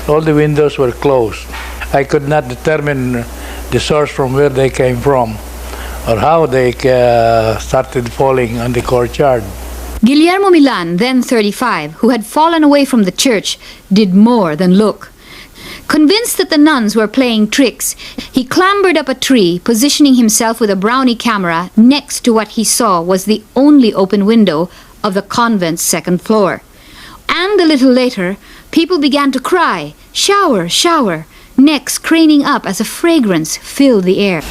All the windows were closed. I could not determine the source from where they came from or how they started falling on the courtyard. Guillermo Milan, then 35, who had fallen away from the church, did more than look. Convinced that the nuns were playing tricks, he clambered up a tree, positioning himself with a brownie camera next to what he saw was the only open window of the convent's second floor. And a little later, people began to cry, "Shower, shower," necks craning up as a fragrance filled the air.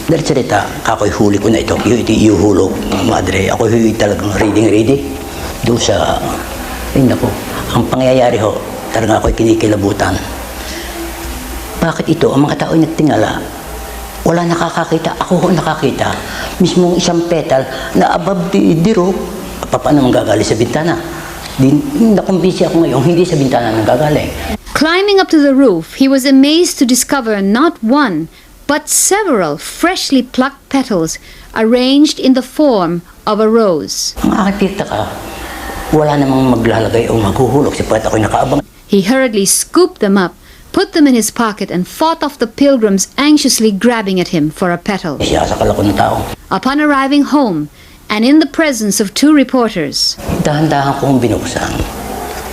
Dahil salita, ako'y huli ko na ito. Iuhulog, madre. Ako'y talagang ready. Doon sa, ay naku, ang pangyayari ho, talagang ako'y kinikilabutan. Bakit ito? Ang mga tao'y nagtingala. Wala nakakakita. Ako ho nakakita. Mismong isang petal na above the roof. Paano manggagaling sa bintana? Nakumbisi ako ngayon, hindi sa bintana nanggagaling. Climbing up to the roof, he was amazed to discover not one, but several freshly plucked petals arranged in the form of a rose. Ang akipita ka, wala namang maglalagay o maghuhulog sapagkat ako'y nakaabang. He hurriedly scooped them up, put them in his pocket, and fought off the pilgrims anxiously grabbing at him for a petal. Siyasakal ako ng tao. Upon arriving home, and in the presence of two reporters, dahan-dahan kong binuksan.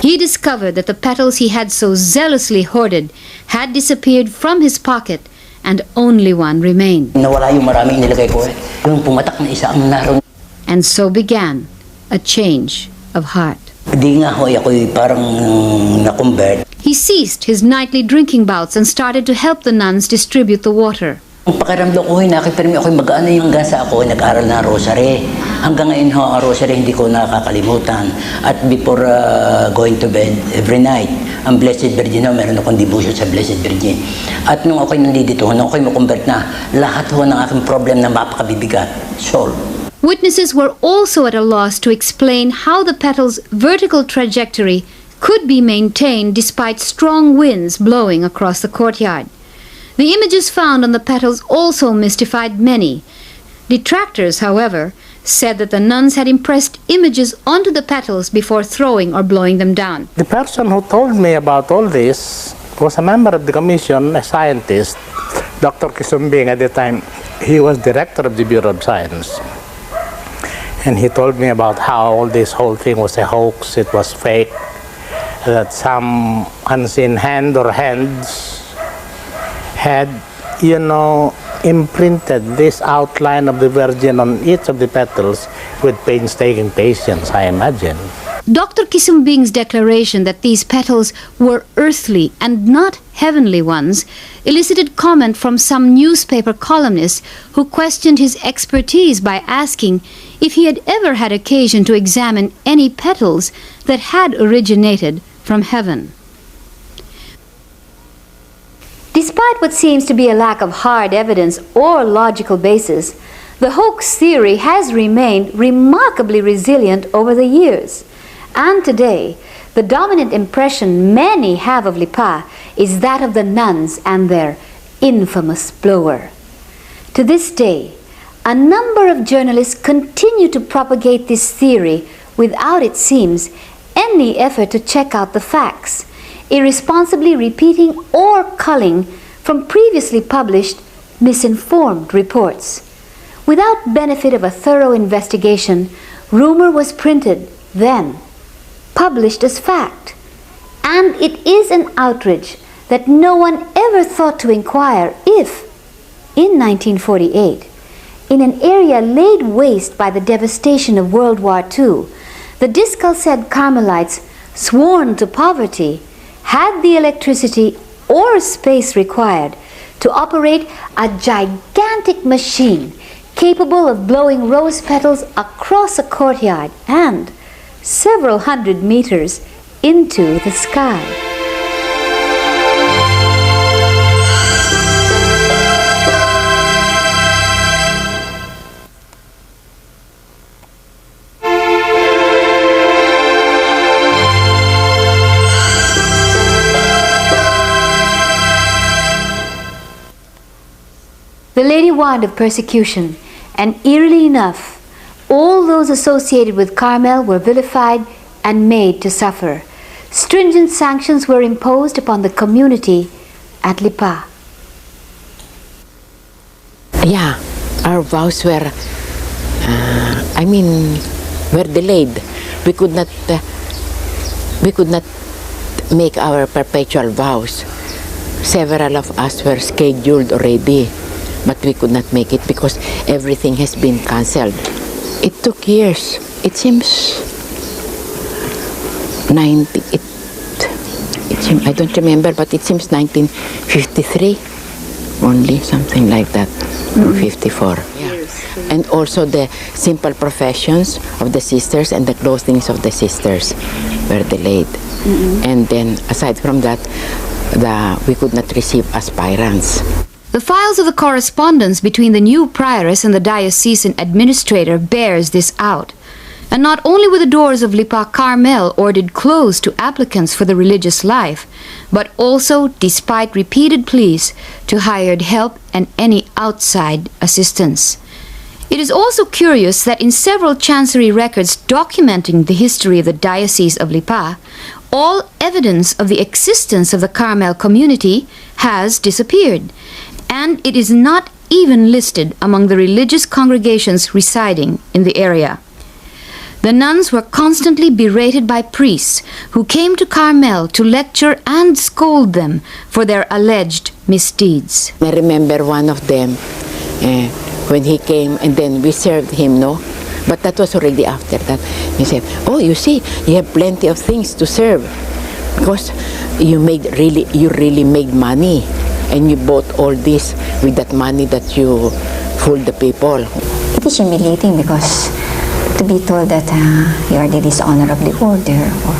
He discovered that the petals he had so zealously hoarded had disappeared from his pocket and only one remained. Nawala yung maraming inilagay ko eh. Yung pumatak na isa ang naroon. And so began a change of heart. Di nga ho, ako'y parang na-convert. He ceased his nightly drinking bouts and started to help the nuns distribute the water. Ang pakiramdam ko, nakipirmi ako'y mag-ano yung hanggang sa ako nag-aral na rosary. Hanggang ngayon ho, ang rosary hindi ko nakakalimutan. At before going to bed every night, ang Blessed Virgin ho, meron akong devotion sa Blessed Virgin. At nung ako'y nandito, nung ako'y makonvert na, lahat ho ng aking problem na mapakabibigat, solved. Witnesses were also at a loss to explain how the petal's vertical trajectory could be maintained despite strong winds blowing across the courtyard. The images found on the petals also mystified many. Detractors, however, said that the nuns had impressed images onto the petals before throwing or blowing them down. The person who told me about all this was a member of the commission, a scientist, Dr. Kisumbing. At the time, he was director of the Bureau of Science. And he told me about how all this whole thing was a hoax, it was fake, that some unseen hand or hands had, imprinted this outline of the Virgin on each of the petals with painstaking patience, I imagine. Dr. Kisumbing's declaration that these petals were earthly and not heavenly ones elicited comment from some newspaper columnists who questioned his expertise by asking if he had ever had occasion to examine any petals that had originated from heaven. Despite what seems to be a lack of hard evidence or logical basis, the hoax theory has remained remarkably resilient over the years. And today, the dominant impression many have of Lipa is that of the nuns and their infamous blower. To this day, a number of journalists continue to propagate this theory without, it seems, any effort to check out the facts, irresponsibly repeating or culling from previously published misinformed reports. Without benefit of a thorough investigation, rumor was printed, then published as fact. And it is an outrage that no one ever thought to inquire if, in 1948, in an area laid waste by the devastation of World War II, the Discalced Carmelites, sworn to poverty, had the electricity or space required to operate a gigantic machine capable of blowing rose petals across a courtyard and several hundred meters into the sky. The Lady Wand of Persecution, and eerily enough, all those associated with Carmel were vilified and made to suffer. Stringent sanctions were imposed upon the community at Lipa. Yeah, our vows were, were delayed. We could not make our perpetual vows. Several of us were scheduled already, but we could not make it because everything has been cancelled. It took years. It seems I don't remember, but it seems 1953 only, something like that, or 54. Yeah. And also the simple professions of the sisters and the clothings of the sisters were delayed. And then aside from that, we could not receive aspirants. The files of the correspondence between the new prioress and the diocesan administrator bears this out. And not only were the doors of Lipa Carmel ordered closed to applicants for the religious life, but also, despite repeated pleas, to hired help and any outside assistance. It is also curious that in several chancery records documenting the history of the Diocese of Lipa, all evidence of the existence of the Carmel community has disappeared, and it is not even listed among the religious congregations residing in the area. The nuns were constantly berated by priests who came to Carmel to lecture and scold them for their alleged misdeeds. I remember one of them when he came, and then we served him, no? But that was already after that. He said, "Oh, you see, you have plenty of things to serve because you really made money, and you bought all this with that money that you fooled the people." It is humiliating because to be told that you are the dishonor of the order or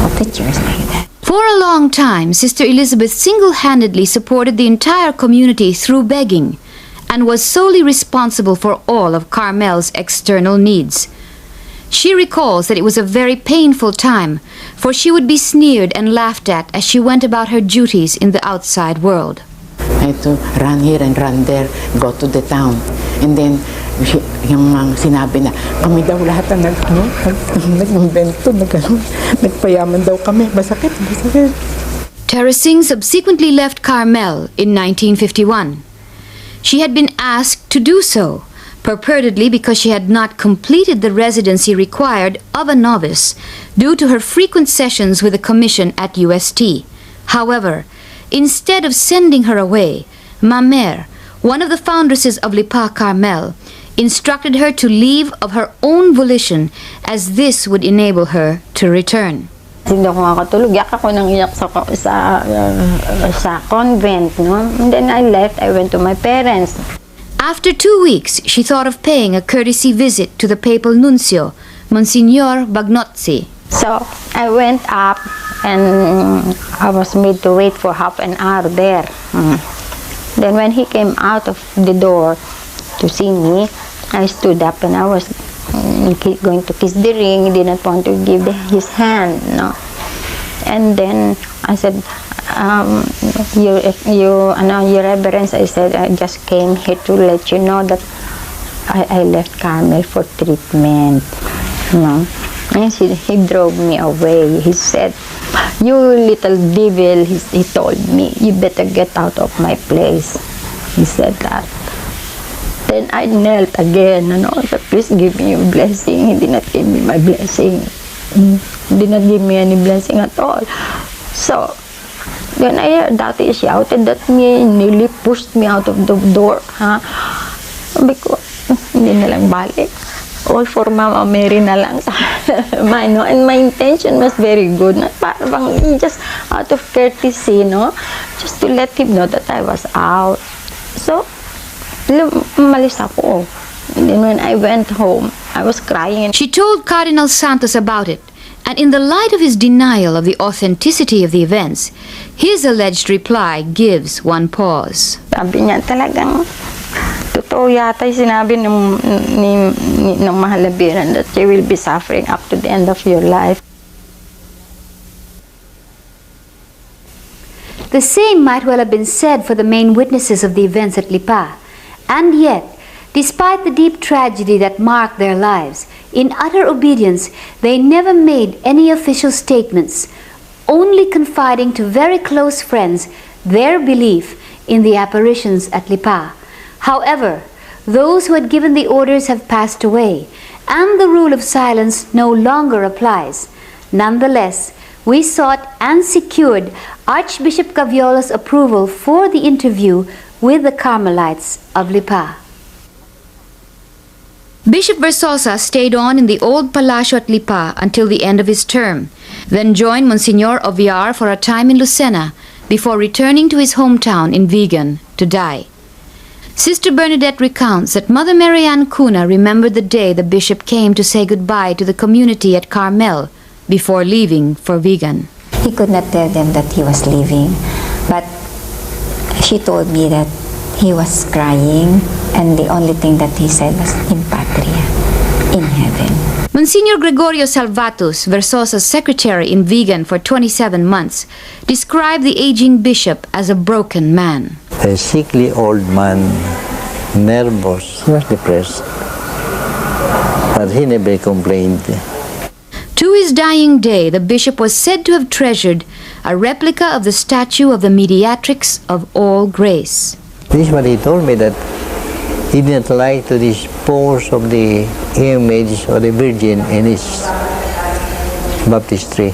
of the church like that. For a long time, Sister Elizabeth single-handedly supported the entire community through begging and was solely responsible for all of Carmel's external needs. She recalls that it was a very painful time, for she would be sneered and laughed at as she went about her duties in the outside world. I had to run here and run there, go to the town. And then, yung sinabi na, kami daw lahat na nag-invento, nagpayaman daw kami, basakit. Teresing subsequently left Carmel in 1951. She had been asked to do so, purportedly because she had not completed the residency required of a novice due to her frequent sessions with the commission at UST. However, instead of sending her away, Ma Mère, one of the foundresses of Lipa Carmel, instructed her to leave of her own volition, as this would enable her to return. Hindi ako makatulog. Yak ako nang iyak sa convent, no? And then I left. I went to my parents. After 2 weeks, she thought of paying a courtesy visit to the papal nuncio, Monsignor Bagnozzi. So I went up and I was made to wait for half an hour there. Then when he came out of the door to see me, I stood up and I was going to kiss the ring. He didn't want to give his hand, no. And then I said, Your Reverence, I said, I just came here to let you know that I left Carmel for treatment, no. And he drove me away. He said, "You little devil," he told me, "you better get out of my place." He said that. Then I knelt again, and also, "Please give me your blessing." He did not give me my blessing. He did not give me any blessing at all. So, when I heard that, he shouted at me, nearly pushed me out of the door. Because, hindi na lang balik. All for Mama Mary na lang. And my intention was very good. Parang just out of courtesy, no? Just to let him know that I was out. So, umalis ako. And then when I went home, I was crying. She told Cardinal Santos about it, and in the light of his denial of the authenticity of the events, his alleged reply gives one pause. Sabi niya talagang, totoo yata yung sinabi ng mahalabiran that you will be suffering up to the end of your life. The same might well have been said for the main witnesses of the events at Lipa. And yet, despite the deep tragedy that marked their lives, in utter obedience, they never made any official statements, only confiding to very close friends their belief in the apparitions at Lipa. However, those who had given the orders have passed away, and the rule of silence no longer applies. Nonetheless, we sought and secured Archbishop Caviola's approval for the interview with the Carmelites of Lipa. Bishop Versosa stayed on in the old Palacio at Lipa until the end of his term, then joined Monsignor Oviar for a time in Lucena before returning to his hometown in Vigan to die. Sister Bernadette recounts that Mother Marianne Cunha remembered the day the bishop came to say goodbye to the community at Carmel before leaving for Vigan. He could not tell them that he was leaving, but she told me that he was crying, and the only thing that he said was, "In patria," in heaven. Monsignor Gregorio Salvatus, Versosa's secretary in Vigan for 27 months, described the aging bishop as a broken man. A sickly old man, nervous, he was depressed, but he never complained. To his dying day, the bishop was said to have treasured a replica of the statue of the Mediatrix of all grace. This is what he told me, that He didn't like to dispose of the image of the Virgin in his baptistry.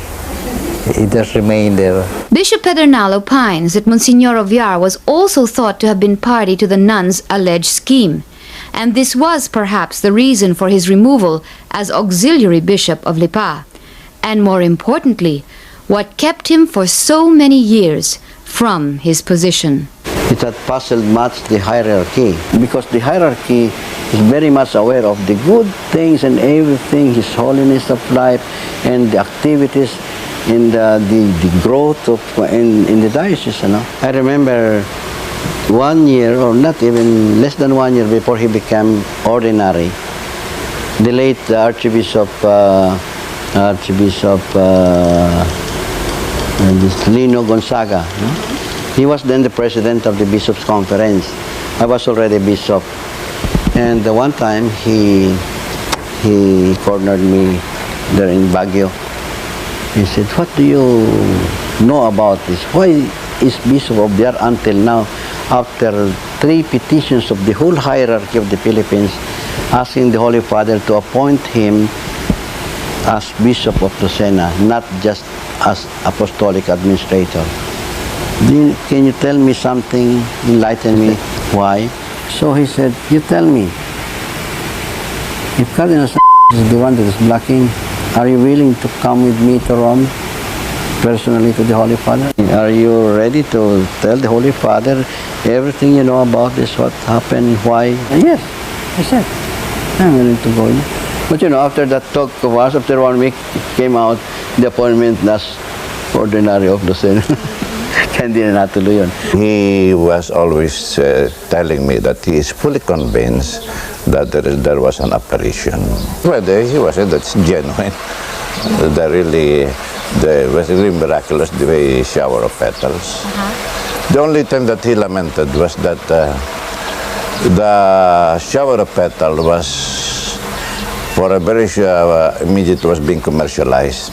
It just remained there. Bishop Pedernal opines that Monsignor of Villar was also thought to have been party to the nuns' alleged scheme, and this was perhaps the reason for his removal as auxiliary bishop of Lipa, and more importantly, what kept him for so many years from his position. It had puzzled much the hierarchy, because the hierarchy is very much aware of the good things and everything, His holiness of life and the activities and the growth of in the diocese. You know, I remember 1 year, or not even less than 1 year before he became ordinary, the late Archbishop Lino Gonzaga. No? He was then the president of the Bishops' Conference. I was already bishop, and one time he cornered me there in Baguio. He said, "What do you know about this? Why is Bishop of Villar until now, after 3 petitions of the whole hierarchy of the Philippines, asking the Holy Father to appoint him as Bishop of Lucena, not just as apostolic administrator? Can you tell me something, enlighten me why?" So he said, "You tell me, if Cardinal is the one that is blocking, are you willing to come with me to Rome, personally to the Holy Father? Are you ready to tell the Holy Father everything you know about this, what happened, why?" And yes, I said, "I'm willing to go." But you know, after that talk of us, after 1 week, came out the appointment as ordinary of Lucena. Hindi na natuloy yun. He was always telling me that he is fully convinced that there was an apparition. Whether he was saying that's genuine, was really miraculous, the way shower of petals. The only thing that he lamented was that the shower of petals was for a very immediate was being commercialized.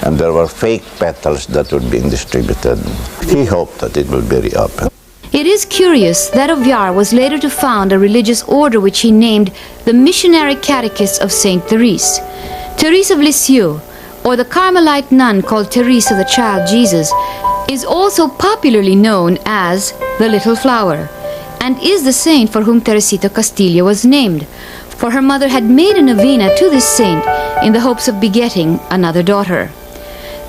And there were fake petals that were being distributed. He hoped that it would be reopened. It is curious that of Villar was later to found a religious order which he named the Missionary Catechists of Saint Therese. Therese of Lisieux, or the Carmelite nun called Therese of the Child Jesus, is also popularly known as the Little Flower, and is the saint for whom Teresita Castillo was named, for her mother had made a novena to this saint in the hopes of begetting another daughter.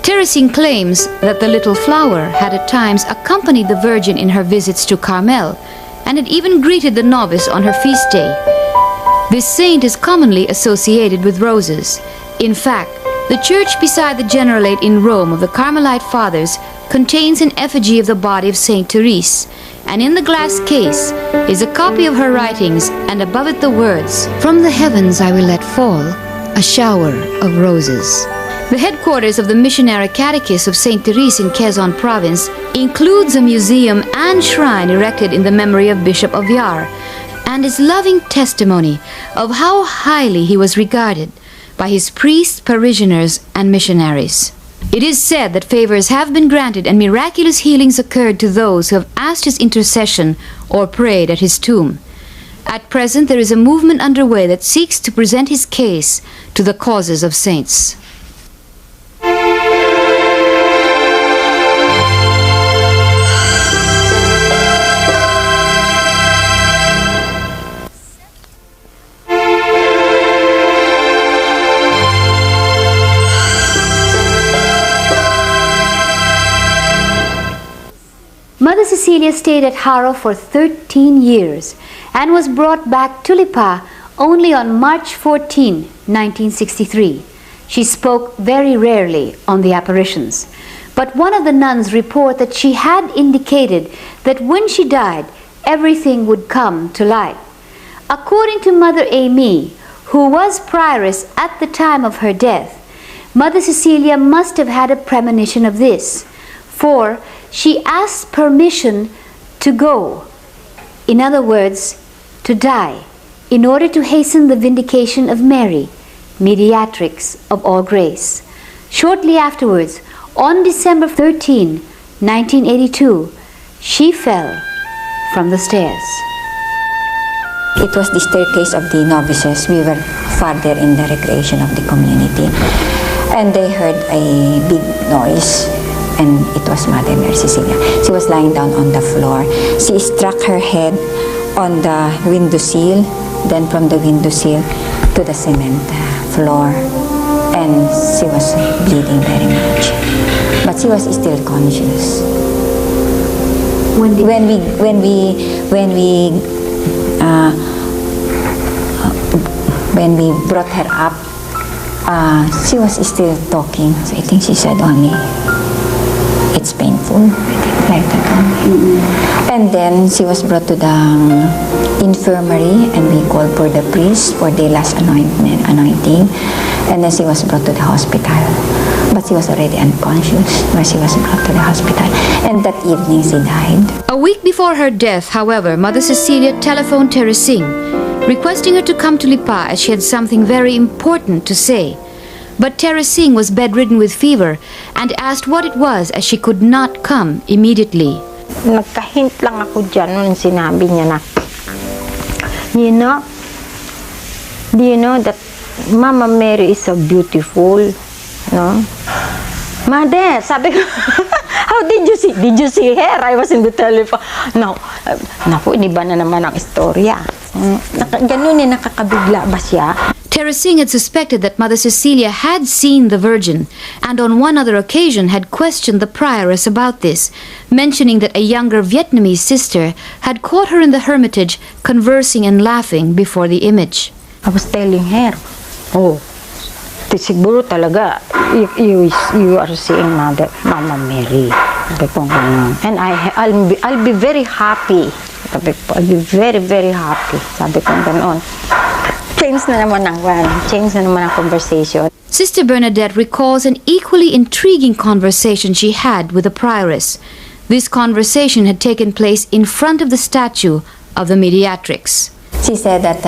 Teresine claims that the Little Flower had at times accompanied the Virgin in her visits to Carmel, and had even greeted the novice on her feast day. This saint is commonly associated with roses. In fact, the church beside the Generalate in Rome of the Carmelite Fathers contains an effigy of the body of Saint Therese, and in the glass case is a copy of her writings, and above it the words, "From the heavens I will let fall a shower of roses." The headquarters of the Missionary Catechists of Saint Therese in Quezon Province includes a museum and shrine erected in the memory of Bishop of Villar, and is loving testimony of how highly he was regarded by his priests, parishioners, and missionaries. It is said that favors have been granted and miraculous healings occurred to those who have asked his intercession or prayed at his tomb. At present, there is a movement underway that seeks to present his case to the causes of saints. Mother Cecilia stayed at Haro for 13 years and was brought back to Lipa only on March 14, 1963. She spoke very rarely on the apparitions, but one of the nuns report that she had indicated that when she died, everything would come to light. According to Mother Amy, who was prioress at the time of her death, Mother Cecilia must have had a premonition of this, for she asked permission to go, in other words, to die, in order to hasten the vindication of Mary, Mediatrix of all grace. Shortly afterwards, on December 13, 1982, she fell from the stairs. It was the staircase of the novices. We were farther in the recreation of the community. And they heard a big noise, and it was Mother Mary Cecilia. She was lying down on the floor. She struck her head on the windowsill, then from the windowsill to the cement floor, and she was bleeding very much. But she was still conscious. When we brought her up, she was still talking. So I think she said only, "It's painful," I think, like that only. And then she was brought to the infirmary, and we called for the priest for the last anointing. And then she was brought to the hospital. But she was already unconscious when she was brought to the hospital. And that evening she died. A week before her death, however, Mother Cecilia telephoned Teresing, requesting her to come to Lipa as she had something very important to say. But Teresing was bedridden with fever and asked what it was, as she could not come immediately. Nagka-hint lang ako dyan nung sinabi niya na, do you know that Mama Mary is so beautiful, no? Mother, sabi ko, how did you see? Did you see her? I was in the telephone. No, naku, iniba na naman ang istorya. Ganun nakakabigla ba siya? Teresing had suspected that Mother Cecilia had seen the Virgin, and on one other occasion had questioned the prioress about this, mentioning that a younger Vietnamese sister had caught her in the hermitage conversing and laughing before the image. I was telling her, siguro talaga, you are seeing Mama Mary. Sabi ko, and I'll be very happy. Sabi ko, I'll be very, very happy. Sabi ko, ganoon. Change na naman ang conversation. Sister Bernadette recalls an equally intriguing conversation she had with the prioress. This conversation had taken place in front of the statue of the Mediatrix. She said that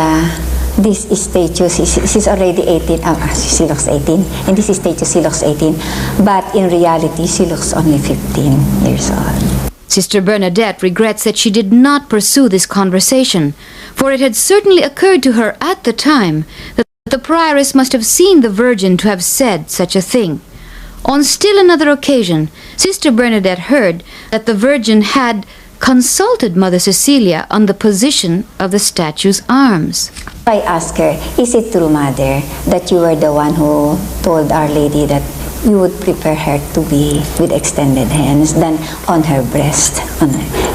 this statue, she's already 18, she looks 18, and this statue she looks 18, but in reality she looks only 15 years old. Sister Bernadette regrets that she did not pursue this conversation, for it had certainly occurred to her at the time that the prioress must have seen the Virgin to have said such a thing. On still another occasion, Sister Bernadette heard that the Virgin had consulted Mother Cecilia on the position of the statue's arms. I asked her, "Is it true, Mother, that you were the one who told Our Lady that you would prepare her to be with extended hands than on her breast?"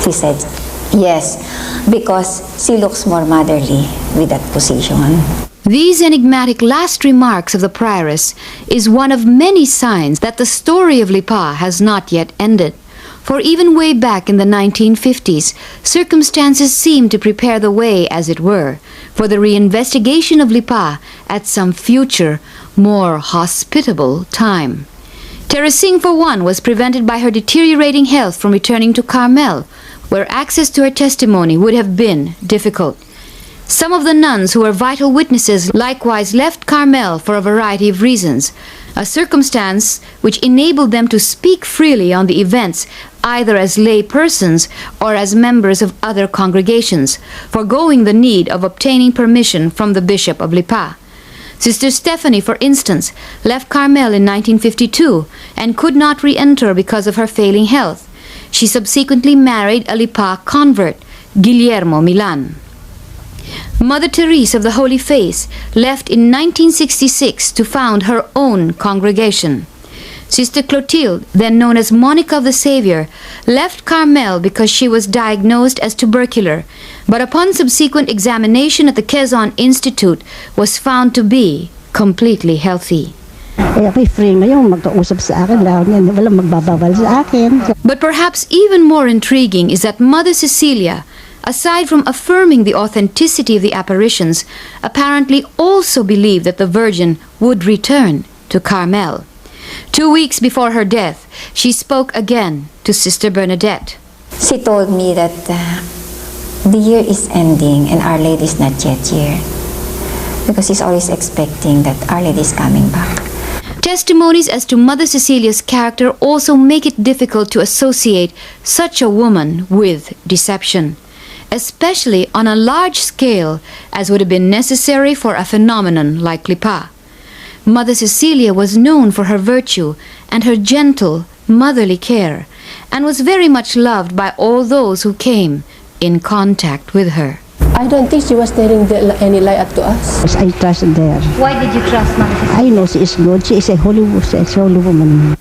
She said, "Yes, because she looks more motherly with that position." These enigmatic last remarks of the prioress is one of many signs that the story of Lipa has not yet ended. For even way back in the 1950s, circumstances seemed to prepare the way, as it were, for the reinvestigation of Lipa at some future, more hospitable time. Teresing, for one, was prevented by her deteriorating health from returning to Carmel, where access to her testimony would have been difficult. Some of the nuns who were vital witnesses likewise left Carmel for a variety of reasons, a circumstance which enabled them to speak freely on the events either as lay persons or as members of other congregations, foregoing the need of obtaining permission from the Bishop of Lipa. Sister Stephanie, for instance, left Carmel in 1952 and could not re-enter because of her failing health. She subsequently married a Lipa convert, Guillermo Milan. Mother Therese of the Holy Face left in 1966 to found her own congregation. Sister Clotilde, then known as Monica of the Savior, left Carmel because she was diagnosed as tubercular, but upon subsequent examination at the Quezon Institute was found to be completely healthy. But perhaps even more intriguing is that Mother Cecilia, aside from affirming the authenticity of the apparitions, apparently also believed that the Virgin would return to Carmel. 2 weeks before her death, she spoke again to Sister Bernadette. She told me that the year is ending and Our Lady is not yet here, because she's always expecting that Our Lady is coming back. Testimonies as to Mother Cecilia's character also make it difficult to associate such a woman with deception. especially on a large scale as would have been necessary for a phenomenon like Lipa. Mother Cecilia was known for her virtue and her gentle, motherly care, and was very much loved by all those who came in contact with her. I don't think she was telling any lie up to us. I trusted her. Why did you trust Mother Cecilia? I know she is good. She is a holy woman.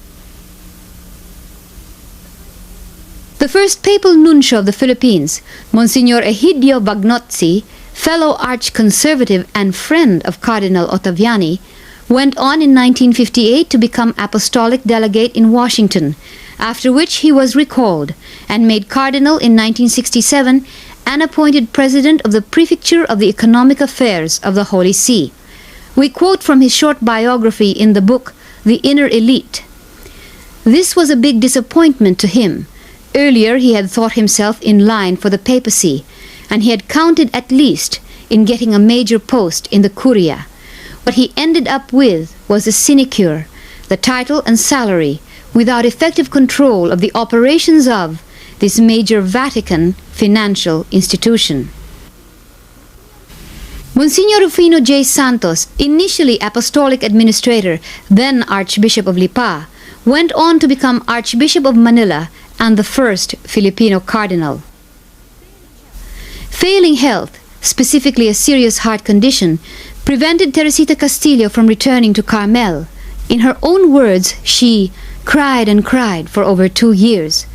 The first papal nuncio of the Philippines, Monsignor Egidio Bagnozzi, fellow arch-conservative and friend of Cardinal Ottaviani, went on in 1958 to become apostolic delegate in Washington, after which he was recalled and made cardinal in 1967 and appointed president of the Prefecture of the Economic Affairs of the Holy See. We quote from his short biography in the book The Inner Elite. This was a big disappointment to him. Earlier he had thought himself in line for the papacy, and he had counted at least in getting a major post in the Curia. What he ended up with was a sinecure, the title and salary, without effective control of the operations of this major Vatican financial institution. Monsignor Rufino J. Santos, initially apostolic administrator, then Archbishop of Lipa, went on to become Archbishop of Manila and the first Filipino cardinal. Failing health, specifically a serious heart condition, prevented Teresita Castillo from returning to Carmel. In her own words, she cried and cried for over 2 years.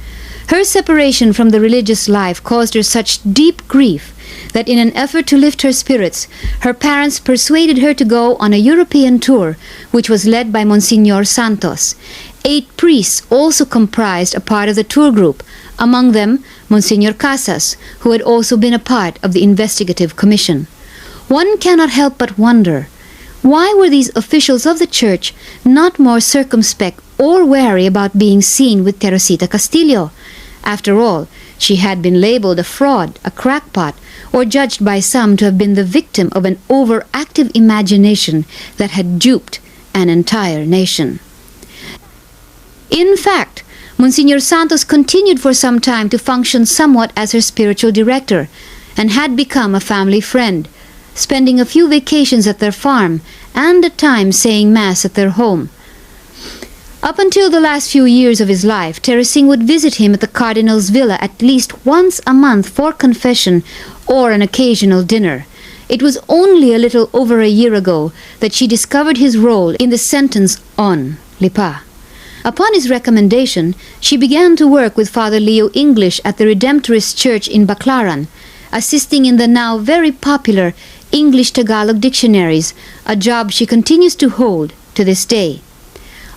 Her separation from the religious life caused her such deep grief that in an effort to lift her spirits, her parents persuaded her to go on a European tour, which was led by Monsignor Santos. 8 priests also comprised a part of the tour group, among them Monsignor Casas, who had also been a part of the investigative commission. One cannot help but wonder, why were these officials of the church not more circumspect or wary about being seen with Teresita Castillo? After all, she had been labeled a fraud, a crackpot, or judged by some to have been the victim of an overactive imagination that had duped an entire nation. In fact, Monsignor Santos continued for some time to function somewhat as her spiritual director, and had become a family friend, spending a few vacations at their farm and at times saying Mass at their home. Up until the last few years of his life, Teresing would visit him at the Cardinal's villa at least once a month for confession or an occasional dinner. It was only a little over a year ago that she discovered his role in the sentence on Lipa. Upon his recommendation, she began to work with Father Leo English at the Redemptorist Church in Baclaran, assisting in the now very popular English-Tagalog dictionaries, a job she continues to hold to this day.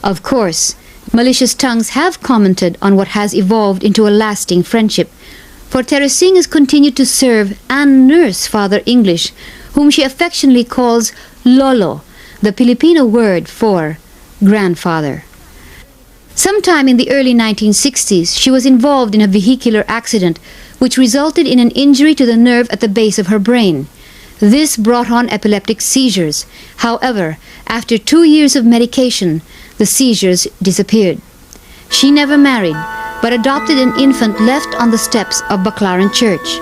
Of course, malicious tongues have commented on what has evolved into a lasting friendship, for Teresing has continued to serve and nurse Father English, whom she affectionately calls Lolo, the Filipino word for grandfather. Sometime in the early 1960s, she was involved in a vehicular accident which resulted in an injury to the nerve at the base of her brain. This brought on epileptic seizures. However, after 2 years of medication, the seizures disappeared. She never married, but adopted an infant left on the steps of Baclaran Church.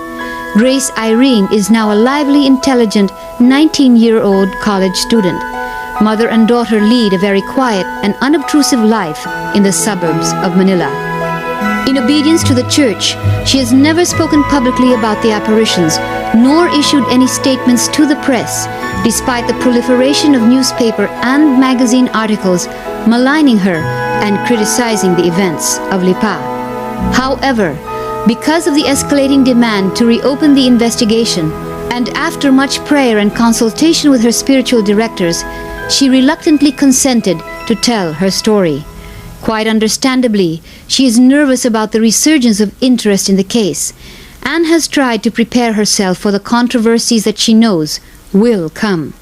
Grace Irene is now a lively, intelligent 19-year-old college student. Mother and daughter lead a very quiet and unobtrusive life in the suburbs of Manila. In obedience to the Church, she has never spoken publicly about the apparitions, nor issued any statements to the press, despite the proliferation of newspaper and magazine articles maligning her and criticizing the events of Lipa. However, because of the escalating demand to reopen the investigation, and after much prayer and consultation with her spiritual directors, she reluctantly consented to tell her story. Quite understandably, she is nervous about the resurgence of interest in the case, and has tried to prepare herself for the controversies that she knows will come.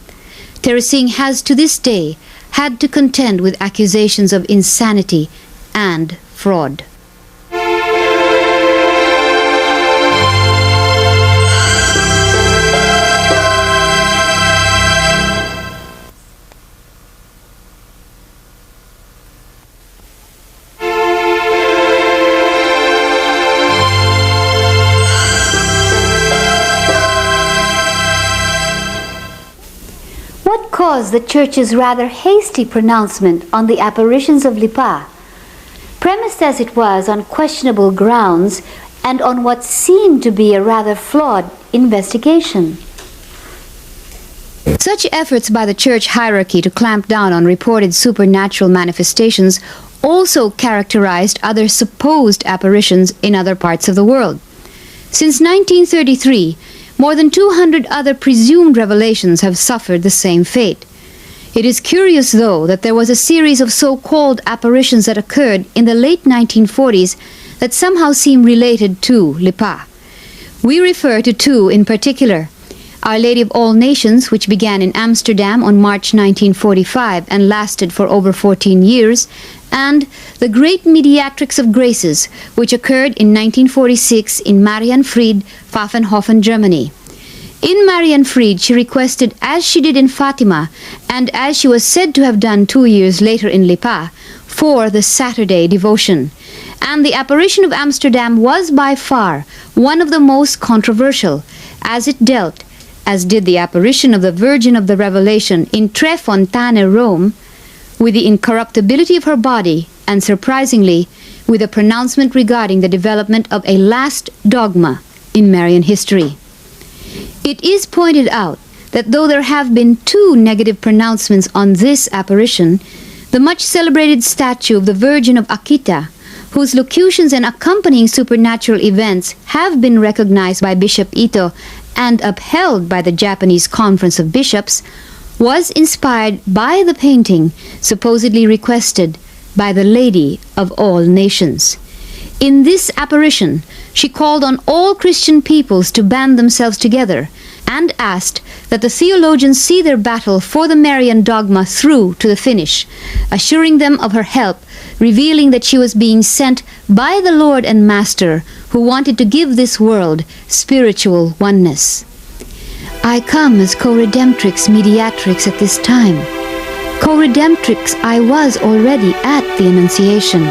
Teresing has to this day had to contend with accusations of insanity and fraud. was the Church's rather hasty pronouncement on the apparitions of Lipa, premised as it was on questionable grounds and on what seemed to be a rather flawed investigation. Such efforts by the church hierarchy to clamp down on reported supernatural manifestations also characterized other supposed apparitions in other parts of the world. Since 1933, more than 200 other presumed revelations have suffered the same fate. It is curious, though, that there was a series of so-called apparitions that occurred in the late 1940s that somehow seem related to Lipa. We refer to two in particular: Our Lady of All Nations, which began in Amsterdam on March 1945 and lasted for over 14 years, and the Great Mediatrix of Graces, which occurred in 1946 in Marienfried, Pfaffenhofen, Germany. In Marienfried, she requested, as she did in Fatima, and as she was said to have done 2 years later in Lipa, for the Saturday devotion. And the apparition of Amsterdam was by far one of the most controversial, as it dealt, as did the apparition of the Virgin of the Revelation in Tre Fontane, Rome, with the incorruptibility of her body, and surprisingly, with a pronouncement regarding the development of a last dogma in Marian history. It is pointed out that though there have been two negative pronouncements on this apparition, the much celebrated statue of the Virgin of Akita, whose locutions and accompanying supernatural events have been recognized by Bishop Ito and upheld by the Japanese Conference of Bishops, was inspired by the painting supposedly requested by the Lady of All Nations. In this apparition, she called on all Christian peoples to band themselves together and asked that the theologians see their battle for the Marian dogma through to the finish, assuring them of her help, revealing that she was being sent by the Lord and Master who wanted to give this world spiritual oneness. I come as co-redemptrix mediatrix at this time. Co-redemptrix I was already at the Annunciation.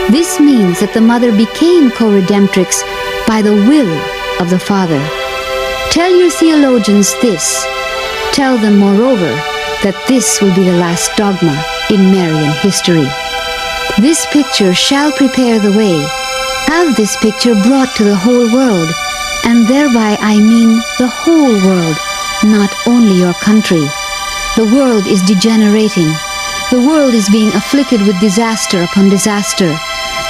This means that the Mother became co-redemptrix by the will of the Father. Tell your theologians this. Tell them, moreover, that this will be the last dogma in Marian history. This picture shall prepare the way. Have this picture brought to the whole world, and thereby I mean the whole world, not only your country. The world is degenerating. The world is being afflicted with disaster upon disaster.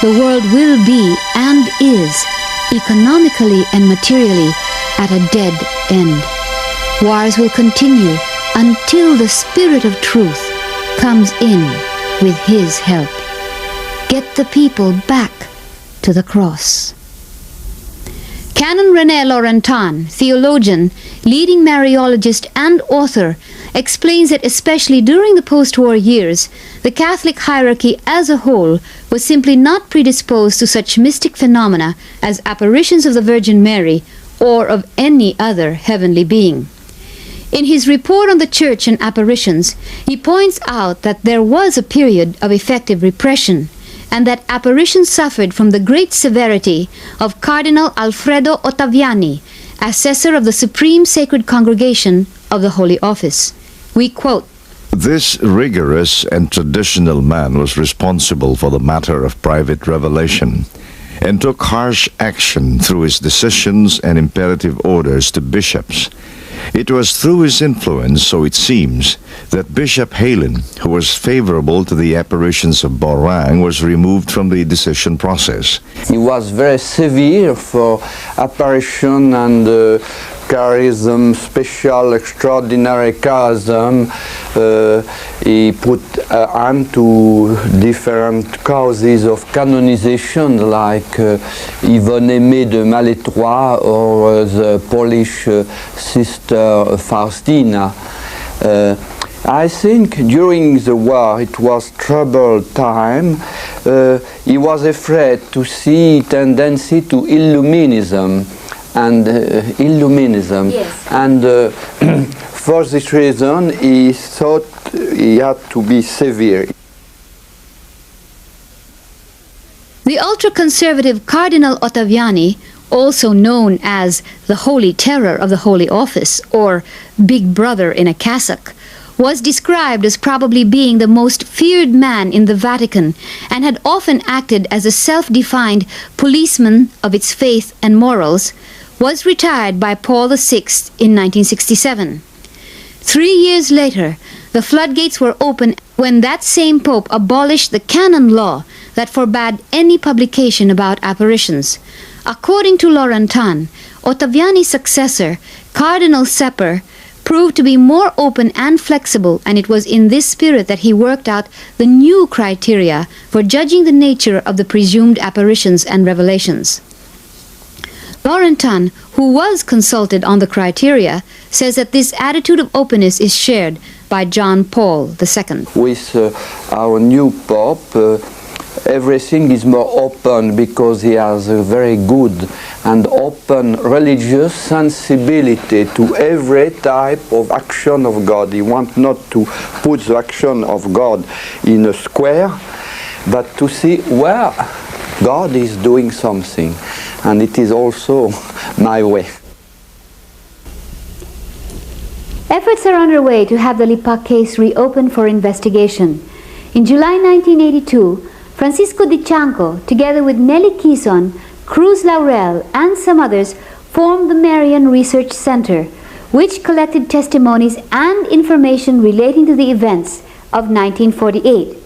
The world will be and is, economically and materially, at a dead end. Wars will continue until the Spirit of Truth comes in with His help. Get the people back to the cross. Canon René Laurentin, theologian, leading Mariologist and author, explains that especially during the post-war years, the Catholic hierarchy as a whole was simply not predisposed to such mystic phenomena as apparitions of the Virgin Mary or of any other heavenly being. In his report on the Church and apparitions, he points out that there was a period of effective repression, and that apparitions suffered from the great severity of Cardinal Alfredo Ottaviani, assessor of the Supreme Sacred Congregation of the Holy Office. We quote, This rigorous and traditional man was responsible for the matter of private revelation, and took harsh action through his decisions and imperative orders to bishops. It was through his influence, so it seems, that Bishop Halen, who was favorable to the apparitions of Borang, was removed from the decision process. He was very severe for apparition and charism, special, extraordinary charism. He put an end to different causes of canonization, like Yvonne Aimée de Malétroit or the Polish sister Faustina. I think during the war it was troubled time. He was afraid to see tendency to Illuminism and Yes. and for this reason he thought he had to be severe. The ultra-conservative Cardinal Ottaviani, also known as the Holy Terror of the Holy Office, or Big Brother in a Cassock, was described as probably being the most feared man in the Vatican and had often acted as a self-defined policeman of its faith and morals, was retired by Paul VI in 1967. 3 years later, the floodgates were open when that same pope abolished the canon law that forbade any publication about apparitions. According to Laurentin, Ottaviani's successor, Cardinal Sepper, proved to be more open and flexible, and it was in this spirit that he worked out the new criteria for judging the nature of the presumed apparitions and revelations. Laurentin, who was consulted on the criteria, says that this attitude of openness is shared by John Paul II. With our new Pope, everything is more open because he has a very good and open religious sensibility to every type of action of God. He wants not to put the action of God in a square, but to see where God is doing something. And it is also my way. Efforts are underway to have the Lipa case reopened for investigation. In July 1982, Francisco Di Chanco, together with Nelly Quizon, Cruz Laurel, and some others, formed the Marian Research Center, which collected testimonies and information relating to the events of 1948.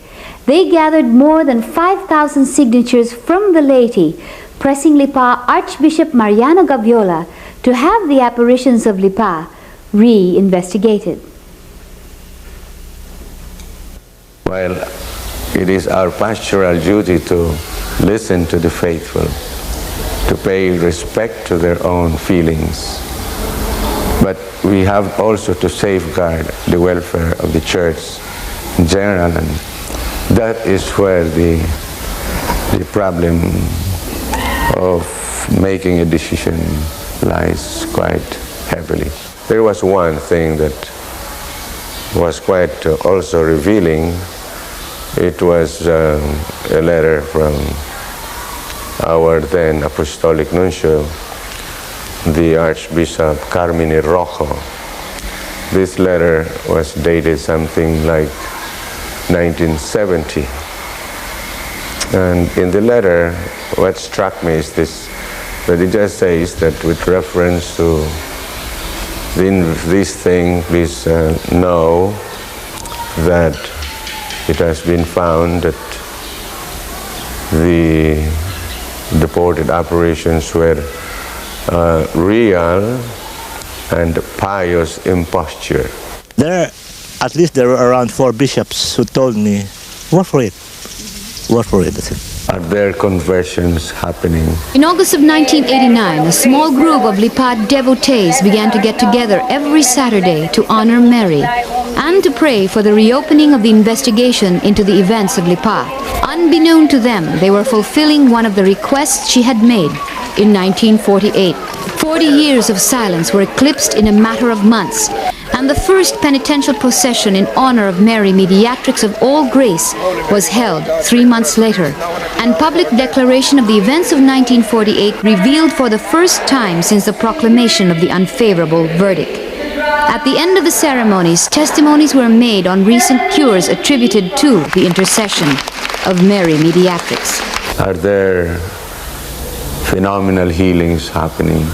They gathered more than 5,000 signatures from the laity, pressing Lipa Archbishop Mariano Gaviola to have the apparitions of Lipa re-investigated. While it is our pastoral duty to listen to the faithful, to pay respect to their own feelings, but we have also to safeguard the welfare of the church in general, and that is where the problem of making a decision lies quite heavily. There was one thing that was quite also revealing. It was a letter from our then Apostolic Nuncio, the Archbishop Carmine Rojo. This letter was dated something like 1970. And in the letter, what struck me is this, that it just says that with reference to this thing, please know that it has been found that the reported apparitions were real and pious imposture. At least there were around 4 bishops who told me, work for it, work for it. Are there conversions happening? In August of 1989, a small group of Lipa devotees began to get together every Saturday to honor Mary and to pray for the reopening of the investigation into the events of Lipa. Unbeknown to them, they were fulfilling one of the requests she had made in 1948. 40 years of silence were eclipsed in a matter of months, and the first penitential procession in honor of Mary, Mediatrix of all grace, was held 3 months later, and public declaration of the events of 1948 revealed for the first time since the proclamation of the unfavorable verdict. At the end of the ceremonies, testimonies were made on recent cures attributed to the intercession of Mary, Mediatrix. Are there phenomenal healings happening?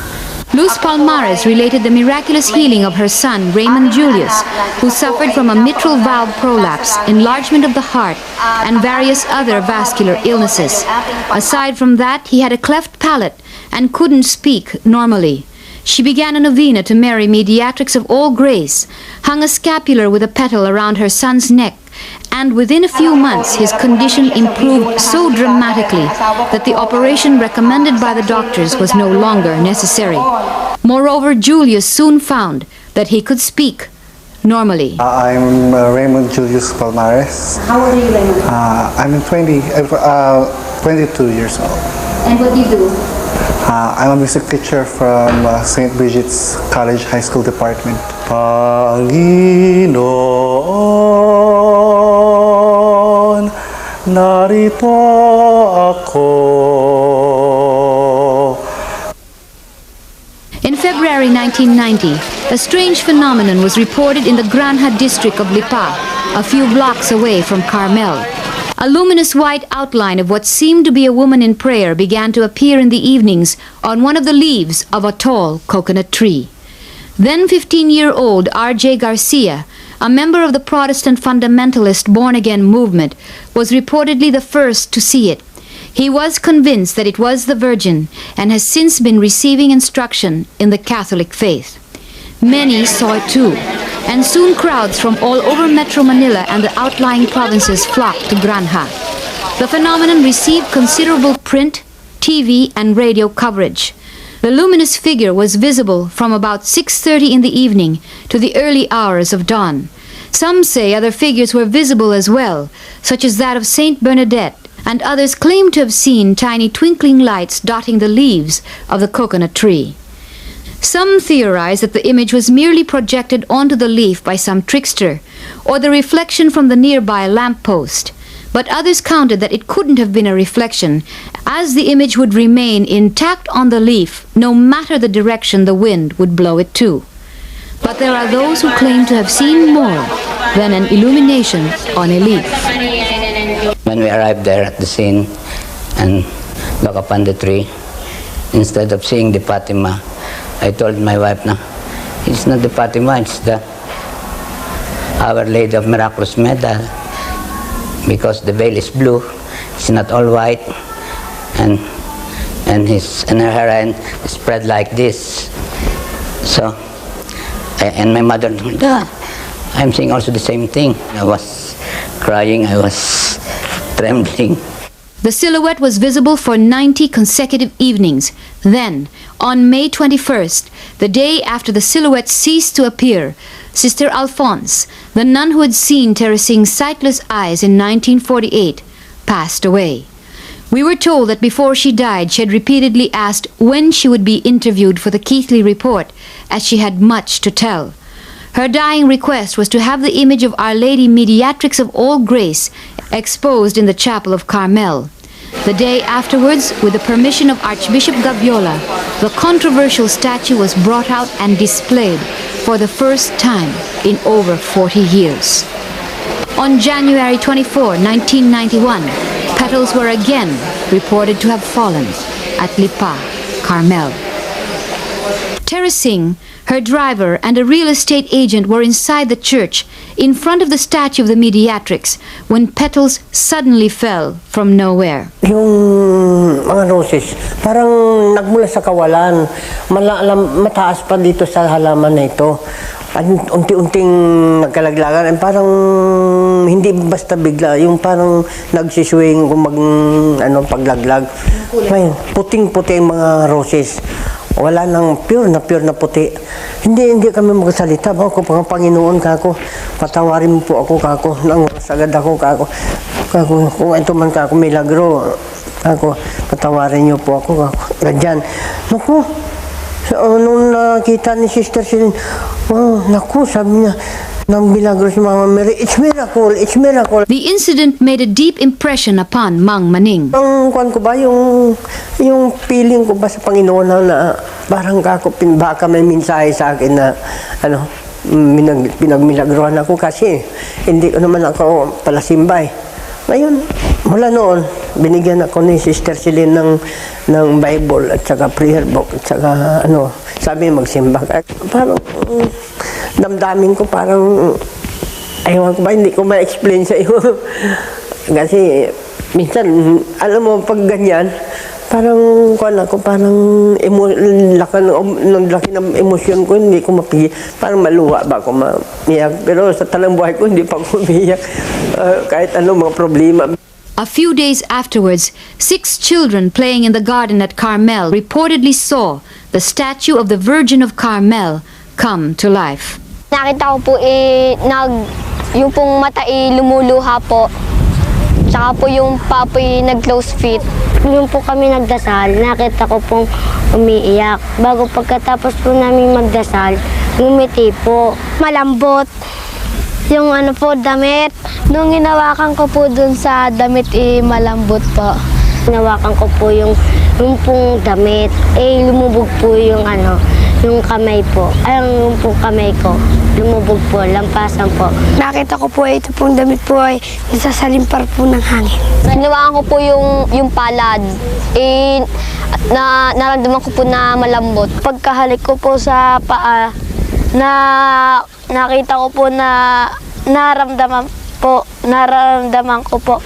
Luz Palmares related the miraculous healing of her son, Raymond Julius, who suffered from a mitral valve prolapse, enlargement of the heart, and various other vascular illnesses. Aside from that, he had a cleft palate and couldn't speak normally. She began a novena to Mary, Mediatrix of all grace, hung a scapular with a petal around her son's neck, and within a few months his condition improved so dramatically that the operation recommended by the doctors was no longer necessary. Moreover, Julius soon found that he could speak normally. I'm Raymond Julius Palmares. How old are you, Raymond? I'm 22 years old. And what do you do? I'm a music teacher from St. Bridget's College High School Department. Panginoon, narito ako. In February 1990, a strange phenomenon was reported in the Granha district of Lipa, a few blocks away from Carmel. A luminous white outline of what seemed to be a woman in prayer began to appear in the evenings on one of the leaves of a tall coconut tree. Then 15-year-old R.J. Garcia, a member of the Protestant fundamentalist born-again movement, was reportedly the first to see it. He was convinced that it was the Virgin and has since been receiving instruction in the Catholic faith. Many saw it too, and soon crowds from all over Metro Manila and the outlying provinces flocked to Granha. The phenomenon received considerable print, TV, and radio coverage. The luminous figure was visible from about 6:30 in the evening to the early hours of dawn. Some say other figures were visible as well, such as that of Saint Bernadette, and others claim to have seen tiny twinkling lights dotting the leaves of the coconut tree. Some theorize that the image was merely projected onto the leaf by some trickster, or the reflection from the nearby lamppost. But others counted that it couldn't have been a reflection, as the image would remain intact on the leaf no matter the direction the wind would blow it to. But there are those who claim to have seen more than an illumination on a leaf. When we arrived there at the scene and looked upon the tree, instead of seeing the Fatima, I told my wife, "No, it's not the Fatima, it's the Our Lady of Miraculous Medal, because the veil is blue, it's not all white, and her hand is spread like this." So, and my mother, I'm saying also the same thing. I was crying, I was trembling. The silhouette was visible for 90 consecutive evenings. Then, on May 21st, the day after the silhouette ceased to appear, Sister Alphonse, the nun who had seen Teresing's sightless eyes in 1948, passed away. We were told that before she died, she had repeatedly asked when she would be interviewed for the Keithley report, as she had much to tell. Her dying request was to have the image of Our Lady Mediatrix of All Grace exposed in the chapel of Carmel. The day afterwards, with the permission of Archbishop Gaviola, the controversial statue was brought out and displayed for the first time in over 40 years. On January 24, 1991, petals were again reported to have fallen at Lipa, Carmel. Teresing, her driver, and a real estate agent were inside the church in front of the statue of the Mediatrix when petals suddenly fell from nowhere. Yung mga roses, parang nagmula sa kawalan. Mataas pa dito sa halaman na ito. Unti-unting nagkalaglagan. Parang hindi basta bigla. Yung parang nagsiswing kung paglaglag. Ngayon, puting-puti ang mga roses. Wala nang pure na puti. Hindi kami magsalita. Ako, Panginoon kako, patawarin mo po ako kako. Nanguras agad ako kako. Kung ito man kako milagro, kako, patawarin niyo po ako kako. Ganyan. Naku, nung nakita ni Sister Celine, naku, sabi niya, ng milagro si Mama Mary, it's miracle, it's miracle. The incident made a deep impression upon Mang Maning. Ang kuwan ko ba, yung feeling ko ba sa Panginoon na parang baka may mensahe sa akin na pinagmilagrohan ako kasi hindi ko naman ako palasimbay. Ngayon, mula noon, binigyan ako ni Sister Celine ng Bible at saka prayer book at saka sabi magsimba. Parang damdamin ko parang ayaw ko ba, hindi ko ma-explain sa iyo. Kasi minsan, alam mo, pag ganyan, parang laki ng emosyon ko, hindi ko mapigil. Parang maluwa ba ako maiyak. Pero sa talang buhay ko, hindi pa ako umiyak. Kahit mga problema. A few days afterwards, 6 children playing in the garden at Carmel reportedly saw the statue of the Virgin of Carmel come to life. Nakita ko po yung pong mata lumuluha po. Tsaka po yung papoy nag-close fit. Yung po kami nagdasal, nakita ko pong umiiyak. Bago pagkatapos po namin magdasal, ngumiti po. Malambot. Yung damit. Nung hinawakan ko po dun sa damit, malambot po. Hinawakan ko po yung pong damit. Lumubog po yung yung kamay po. Yung pong kamay ko. Lumubog po, lampasan po. Nakita ko po ito pong damit po ay nasasalimpar po ng hangin. Hinawakan ko po yung palad. Naramdaman ko po na malambot. Pagkahalik ko po sa paa, nakita ko po na naramdaman ko po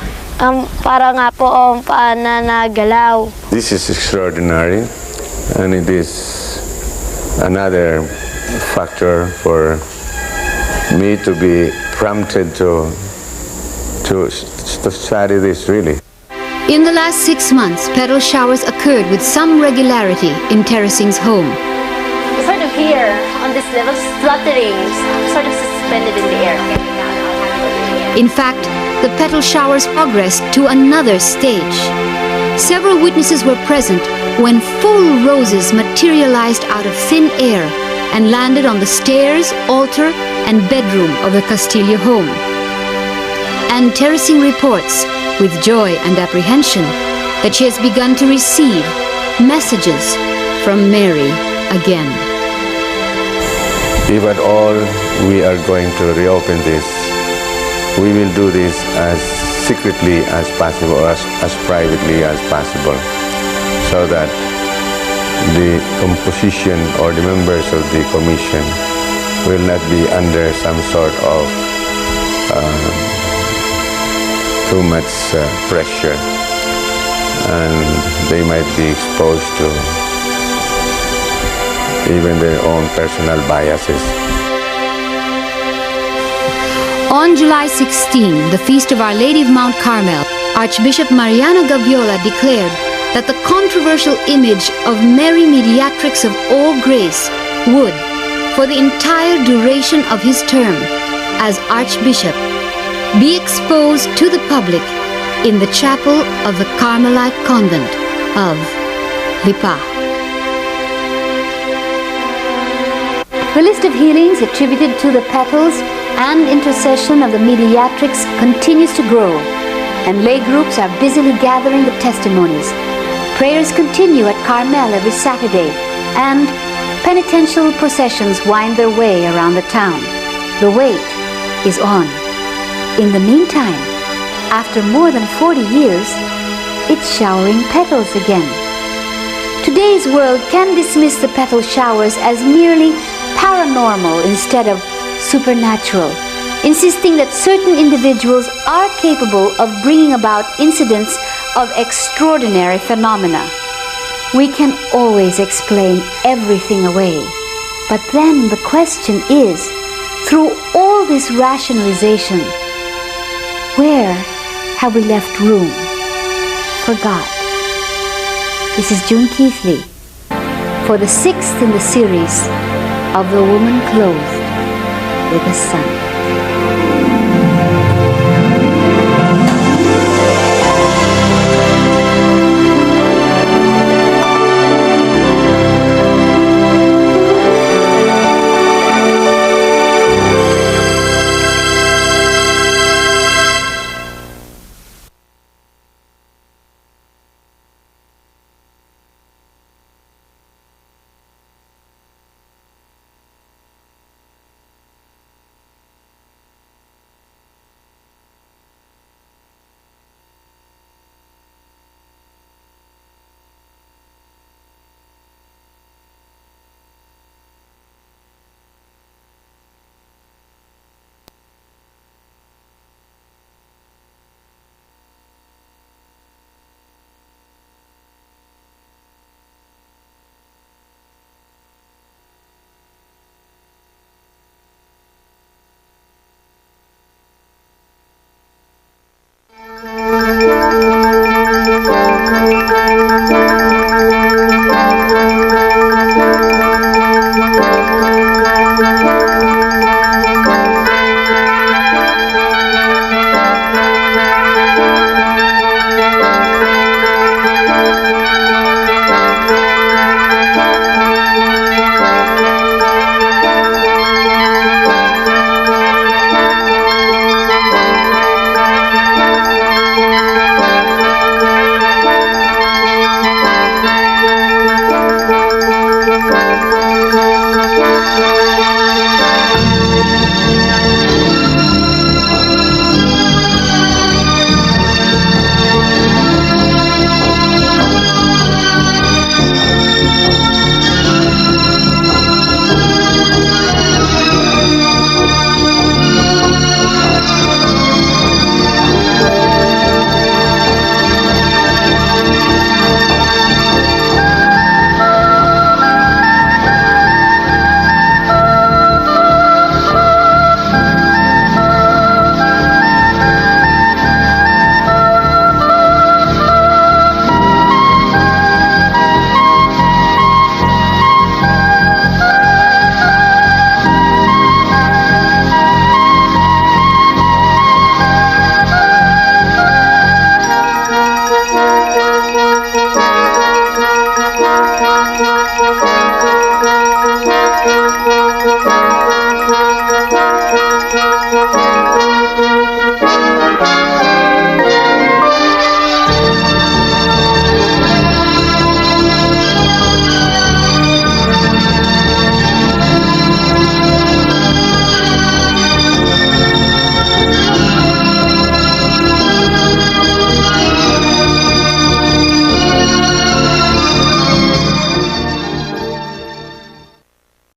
para nga po ang paa na nagalaw. This is extraordinary, and it is another factor for me to be prompted to study this really. In the last 6 months, petal showers occurred with some regularity in Teresing's home. Sort of here, on this level, fluttering, sort of suspended in the air. In fact, the petal showers progressed to another stage. Several witnesses were present when full roses materialized out of thin air and landed on the stairs, altar, and bedroom of the Castillo home. And Teresing reports, with joy and apprehension, that she has begun to receive messages from Mary again. If at all we are going to reopen this, we will do this as secretly as possible, as privately as possible, so that the composition or the members of the commission will not be under some sort of too much pressure, and they might be exposed to even their own personal biases. On July 16, the feast of Our Lady of Mount Carmel, Archbishop Mariano Gaviola declared that the controversial image of Mary Mediatrix of all grace would, for the entire duration of his term as Archbishop, be exposed to the public in the chapel of the Carmelite convent of Lipa. The list of healings attributed to the petals and intercession of the Mediatrix continues to grow, and lay groups are busily gathering the testimonies. Prayers continue at Carmel every Saturday, and penitential processions wind their way around the town. The wait is on. In the meantime, after more than 40 years, it's showering petals again. Today's world can dismiss the petal showers as merely paranormal instead of supernatural, insisting that certain individuals are capable of bringing about incidents of extraordinary phenomena. We can always explain everything away, but then the question is, through all this rationalization, where have we left room for God? This is June Keithley for the 6th in the series of The Woman Clothed with the Sun.